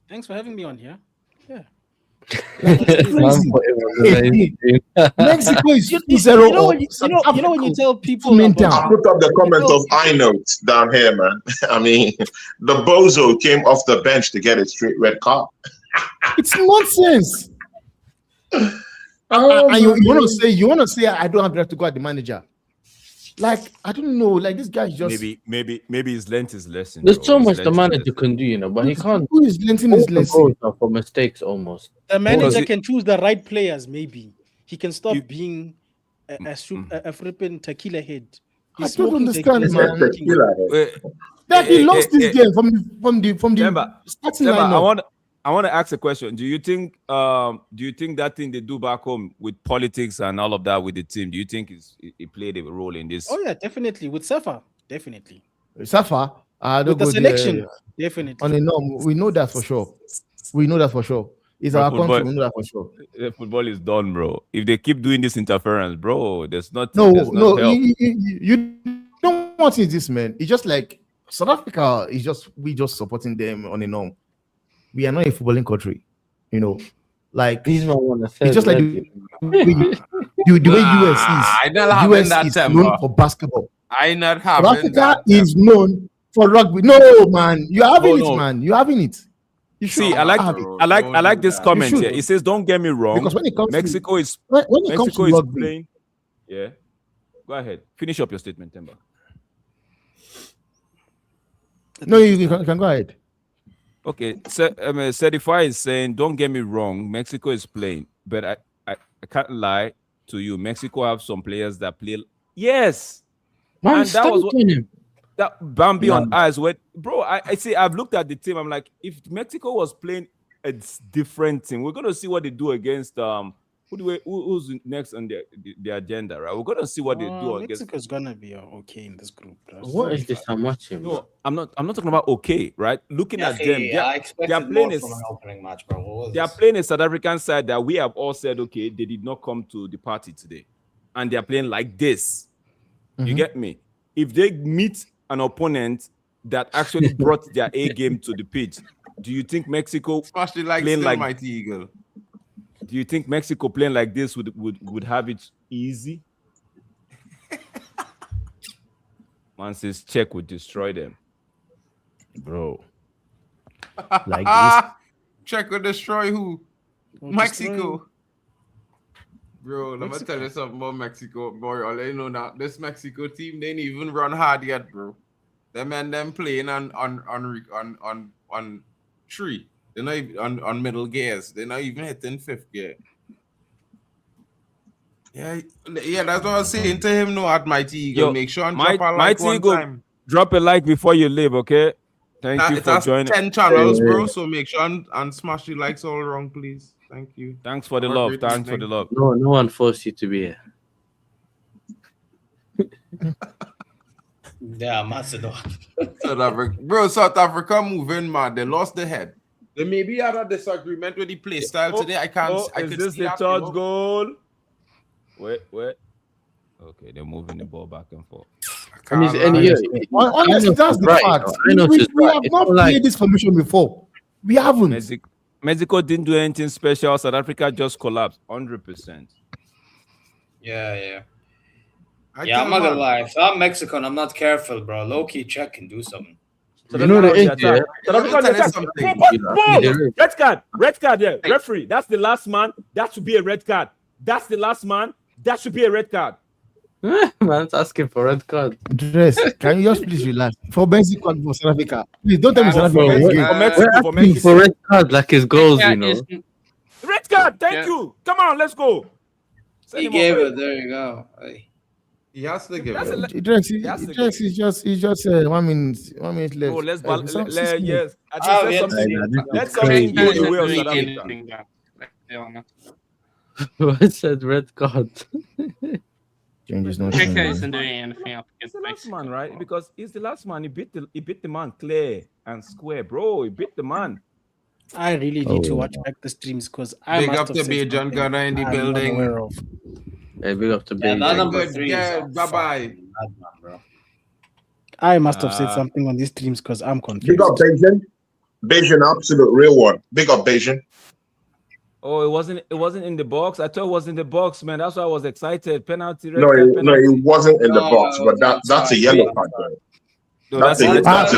Thanks for having me on here. Yeah. Mexico is 2-0 up. You know when you tell people I put up the comment of I notes down here, man. I mean, the bozo came off the bench to get a straight red card. It's nonsense. And you want to say I don't have the right to go at the manager. Like, I don't know. Like, this guy just maybe he's learned his lesson. There's so much the manager can do, but he can't. Who is learning his lesson? For mistakes, almost. The manager can choose the right players. Maybe he can stop being a flipping tequila head. I don't understand, man. That he lost this game from the starting lineup. I want to ask a question. Do you think that thing they do back home with politics and all of that with the team, do you think it played a role in this? Oh yeah, definitely. With Safa, definitely. Safa, with the selection, definitely. On a norm, we know that for sure. It's our country, we know that for sure. The football is done, bro. If they keep doing this interference, bro, there's not No, help. you don't want this, man. It's just like South Africa we just supporting them on a norm. We are not a footballing country, like these men want to say it's just like The way US is. I not having US that is temper. known for basketball. I not South having Africa that. is known for rugby. No, man. You're having No. it, man. You're having it. You See, should I like have it. I like this comment You here. should. It says, "Don't get me wrong, Because when it comes Mexico is when it comes to rugby, playing." Yeah, go ahead. Finish up your statement, Temba. no, you can go ahead. Okay, Certify is saying, "Don't get me wrong, Mexico is playing, but I can't lie to you. Mexico have some players that play. Yes, Man, and that was what, him. that Bambi on eyes. When bro, I see. I've looked at the team. I'm like, if Mexico was playing a different team, we're gonna see what they do against who's next on the agenda, right? We're gonna see what they do against. Mexico's gonna be okay in this group. What is this I'm watching? No, I'm not talking about okay, right? Looking at them, I they expected are playing more from an opening match, bro. they are playing a South African side that we have all said, okay, they did not come to the party today, and they are playing like this. You get me? If they meet an opponent that actually brought their A game to the pitch, do you think Mexico Especially like playing still like Mighty Eagle. Do you think Mexico playing like this would have it easy? Man says Czech would destroy them. Bro. Like this. Czech will destroy who? Mexico. Bro, let me tell you something about Mexico, boy. All I know now, this Mexico team, they ain't even run hard yet, bro. Them playing on three. They're not even on middle gears. They're not even hitting fifth gear. Yeah, that's what I was saying to him. No, at Mighty Eagle, make sure and drop a like Mighty one Eagle, time. drop a like before you leave, okay? Thank you for joining. 10 channels, bro. So make sure and smash the likes all wrong, please. Thank you. Thanks for the love. Thanks for the love. No one forced you to be here. Yeah, Macedon. South Africa moving mad. They lost the head. They maybe had a disagreement with the play style today. I can't. I is could this see the that, third you know? goal? Wait. Okay, they're moving the ball back and forth. Honestly, that's the fact. We have not played this formation before. We haven't. Mexico didn't do anything special. South Africa just collapsed 100%. Yeah. I'm not gonna lie. If I'm Mexican, I'm not careful, bro. Low key check and do something. So you know the attack. Red card, yeah. Referee, that's the last man. That should be a red card. That's the last man. That should be a red card. Man's asking for red card. Dress, can you just please relax? For Mexico and for South Africa. Please don't tell me South Africa. For Mexico. For red card, like his goals, you know. Red card, thank you. Come on, let's go. He gave it. There you go. He has to give it. Drex is just 1 minute left. Oh, let's yes. Let's something go the way of South Africa. What said red card? Changes not. Isn't doing anything up It's the last man, right? Because he's the last man. He beat the man clear and square, bro. He beat the man. I really need to watch back the streams because I big must up have to said be John something Gunner in the I'm building. not aware of. Hey, big up to Big. That number 3 bye-bye. Bro. I must have said something on these streams because I'm confused. Big up Beijing. Beijing, absolute real one. Big up Beijing. Oh, it wasn't in the box. I thought it was in the box, man. That's why I was excited. Penalty. No, it wasn't in the box, but that's a yellow card. No, that's a yellow card.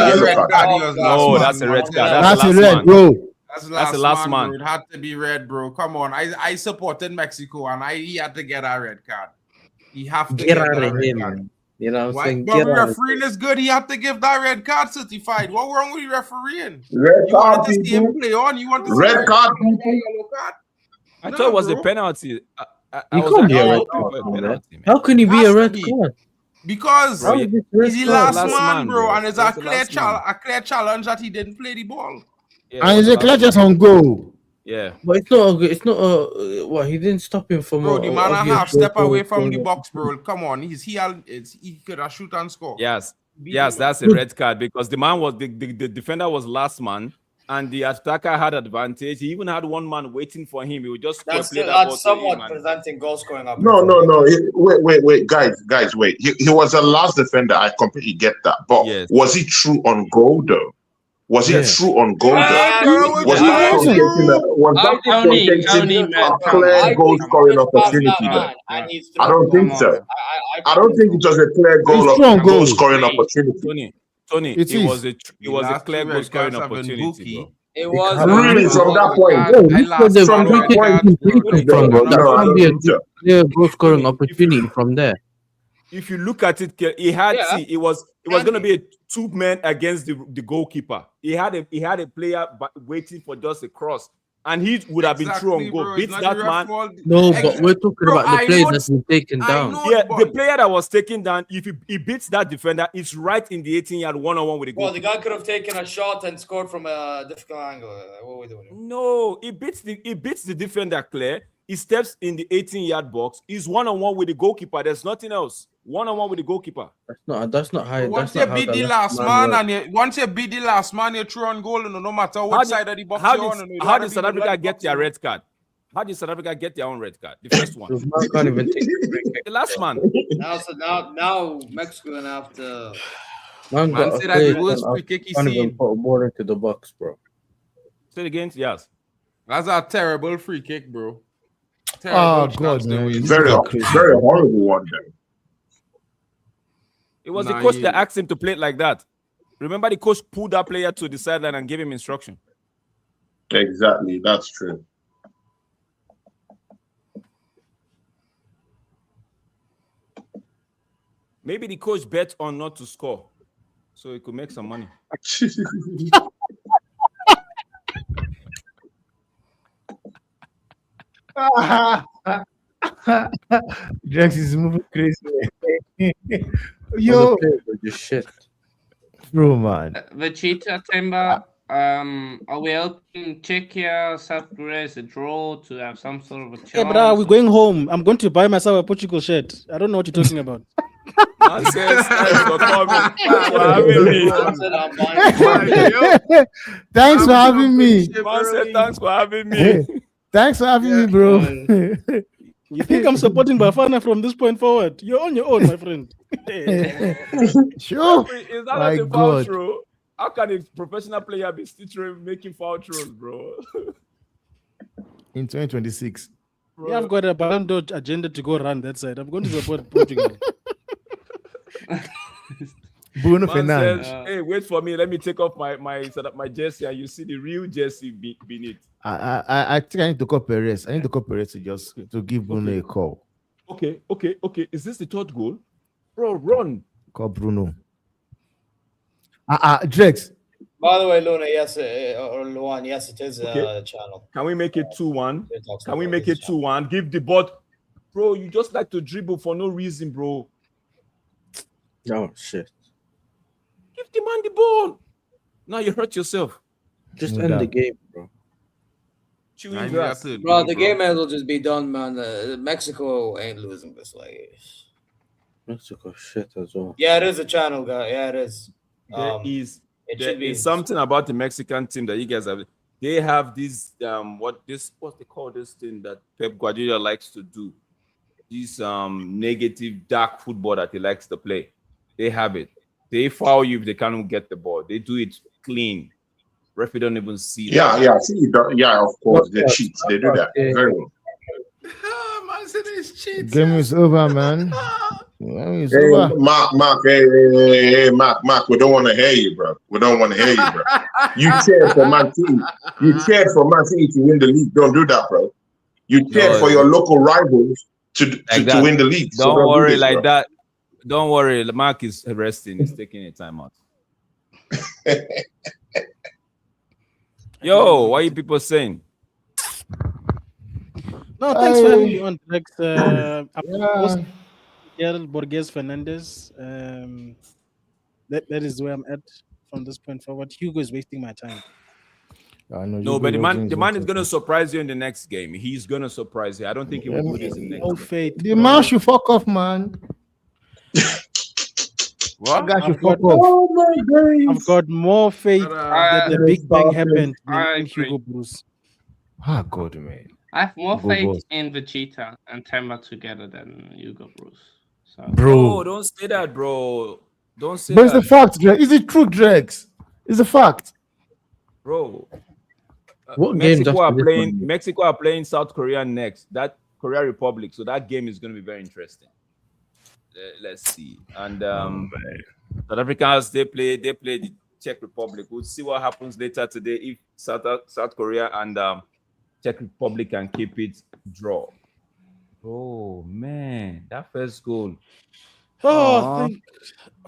No, that's a red card. That's a red, bro. That's the last man. Bro. It had to be red, bro. Come on. I supported Mexico and he had to get a red card. He have to get a red card. You know what I'm saying? But refereeing is good. He had to give that red card certified. What wrong with refereeing? Red you card, wanted to see him play on. You want to see red card. I thought it was a penalty. He can't be a red card. How can he be a red card? Because he's the last man, bro, and it's a clear challenge that he didn't play the ball. Yeah, and it's a clear just on goal. Yeah, but it's not. It's not. What he didn't stop him from. Bro, the man a half step away from the box, bro. Come on, he could have shoot and score. Yes, that's a red card because the man was the defender was last man. And the attacker had advantage. He even had one man waiting for him. He would just that's somewhat preventing goal scoring up. No. Wait, guys, wait. He was the last defender. I completely get that. But was he true on goal though? Was it true on goal? Yeah, Was that truncating a clear goal scoring opportunity? I don't think so. I don't think it was a clear goal scoring opportunity. Tony, it was a clear goal scoring opportunity, bro. It was really from that point. That can be a clear goal scoring opportunity from there. If you look at it, it was going to be a 2 men against the goalkeeper. He had a player waiting for just a cross, and he would have been through on goal. Beats that man. No, but we're talking about the player that's been taken down. The player that was taken down, if he beats that defender, it's right in the 18-yard one-on-one with the goal. Well, the guy could have taken a shot and scored from a difficult angle. What are we doing? No, he beats the defender clear. He steps in the 18-yard box. He's one-on-one with the goalkeeper. There's nothing else. One-on-one with the goalkeeper. That's not how. Once you beat the last man, you throw on goal, no matter what side of the box you're on. How did South Africa get their red card? How did South Africa get their own red card? The first one. Can't even take the last man. Now Mexico gonna have to. Man said that the worst free kick he's seen. Put a ball into the box, bro. Say it again, yes. That's a terrible free kick, bro. Oh God, man. Very horrible one there. It was the coach that asked him to play it like that. Remember, the coach pulled that player to the sideline and gave him instruction. Exactly, that's true. Maybe the coach bet on not to score, so he could make some money. Jax is moving crazy. Yo, shit, bro, man. Vegeta Timber, are we helping Czechia, South Korea as a draw to have some sort of a chance? Yeah, but we're going home. I'm going to buy myself a Portugal shirt. I don't know what you're talking about. Thanks for having me. Thanks for having me. Thanks for having me. Thanks for having me, bro. You think I'm supporting Bafana from this point forward? You're on your own, my friend. Sure. Is that like a foul throw? How can a professional player be still making foul throws, bro? In 2026. Bro. Yeah, I've got a Ballon d'Or agenda to go run that side. I'm going to support Portugal. Bruno Fernandes. Hey, wait for me. Let me take off my jersey, and you see the real jersey beneath. I think I need to call Perez. I need to call Perez to give Bruno a call. Okay. Is this the third goal? Bro, run. Call Bruno. Drex. By the way, Luna, yes, or Luan, yes, it is a channel. Can we make it 2-1? Can we make it 2-1? Give the ball. Bro, you just like to dribble for no reason, bro. Oh, shit. Give the man the ball. Now you hurt yourself. Just end the game, bro. Bro, the game will just be done, man. Mexico ain't losing this. Like, Mexico shit as well. Yeah, it is a channel, guy. Yeah, it is. There is something about the Mexican team that you guys have. They have this what they call this thing that Pep Guardiola likes to do. This negative dark football that he likes to play. They have it. They foul you if they can't get the ball. They do it clean. Referee don't even see that. Yeah, of course. They cheat. They do that. Very well. Man said it's cheating. Game is over, man. Mark, hey, Mark, we don't want to hear you, bro. We don't want to hear you, bro. You cheered for Man City. You cheered for Man City to win the league. Don't do that, bro. You cheered for your local rivals to win the league. Don't worry like that. Don't worry. Mark is resting. He's taking a timeout. Yo, what are you people saying? No, thanks for having me on, Drex. Borges Fernandez. That is where I'm at from this point forward. Hugo is wasting my time. No, but the man is gonna surprise you in the next game. He's gonna surprise you. I don't think he will do this in the next game. Faith. The man should fuck off, man. What? I've got more faith that the big bang happened than Hugo Bruce. Ah, God, man. I have more faith in Vegeta and Temba together than Hugo Bruce. So. Bro, don't say that, bro. Don't say but that. It's the fact, Drex. Is it true, Drex? It's a fact. Bro. What game Mexico are playing South Korea next. That Korea Republic. So that game is going to be very interesting. Let's see. And South Africans, they play the Czech Republic. We'll see what happens later today if South Korea and Czech Republic can keep it draw. Oh man, that first goal.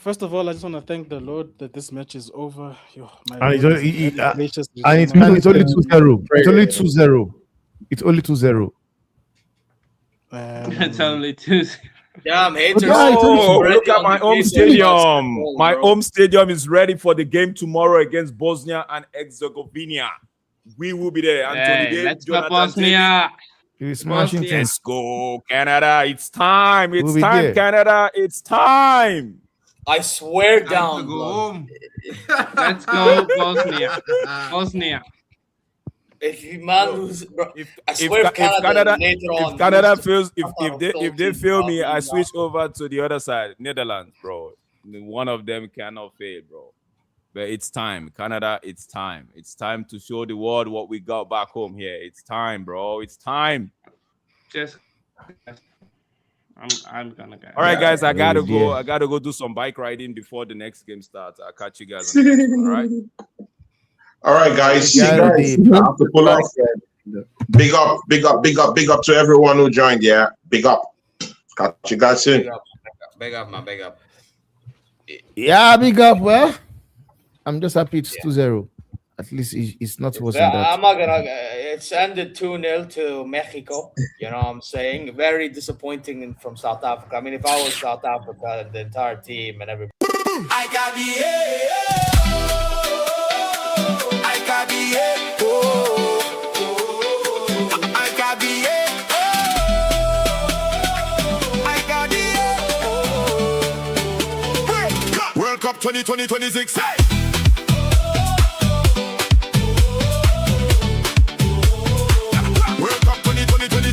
First of all, I just want to thank the Lord that this match is over. It's only 2-0. It's only 2-0. It's only 2-0. It's only 2-0. Damn, haters. Look at my home stadium. My home stadium is ready for the game tomorrow against Bosnia and Herzegovina. We will be there. Hey, let's go, Bosnia. Let's go, Canada. It's time. It's time, Canada. It's time. I swear down. Let's go, Bosnia. Bosnia. If you man lose, if they fail me, I switch over to the other side, Netherlands, bro. One of them cannot fail, bro. But it's time, Canada. It's time. It's time to show the world what we got back home here. It's time, bro. It's time. I'm gonna go. All right, guys. I gotta go. I gotta go do some bike riding before the next game starts. I'll catch you guys on the next one, all right? All right, guys. I have to pull off. Big up to everyone who joined. Yeah, big up. Catch you guys soon. Big up, man. Big up. Yeah, big up. Well, I'm just happy it's 2-0. At least it's not worse than that. I'm not gonna. It's ended 2-0 to Mexico. You know what I'm saying? Very disappointing from South Africa. I mean, if I was South Africa, the entire team and everybody. I got the World Cup 2026. World Cup 2026. World Cup 2020.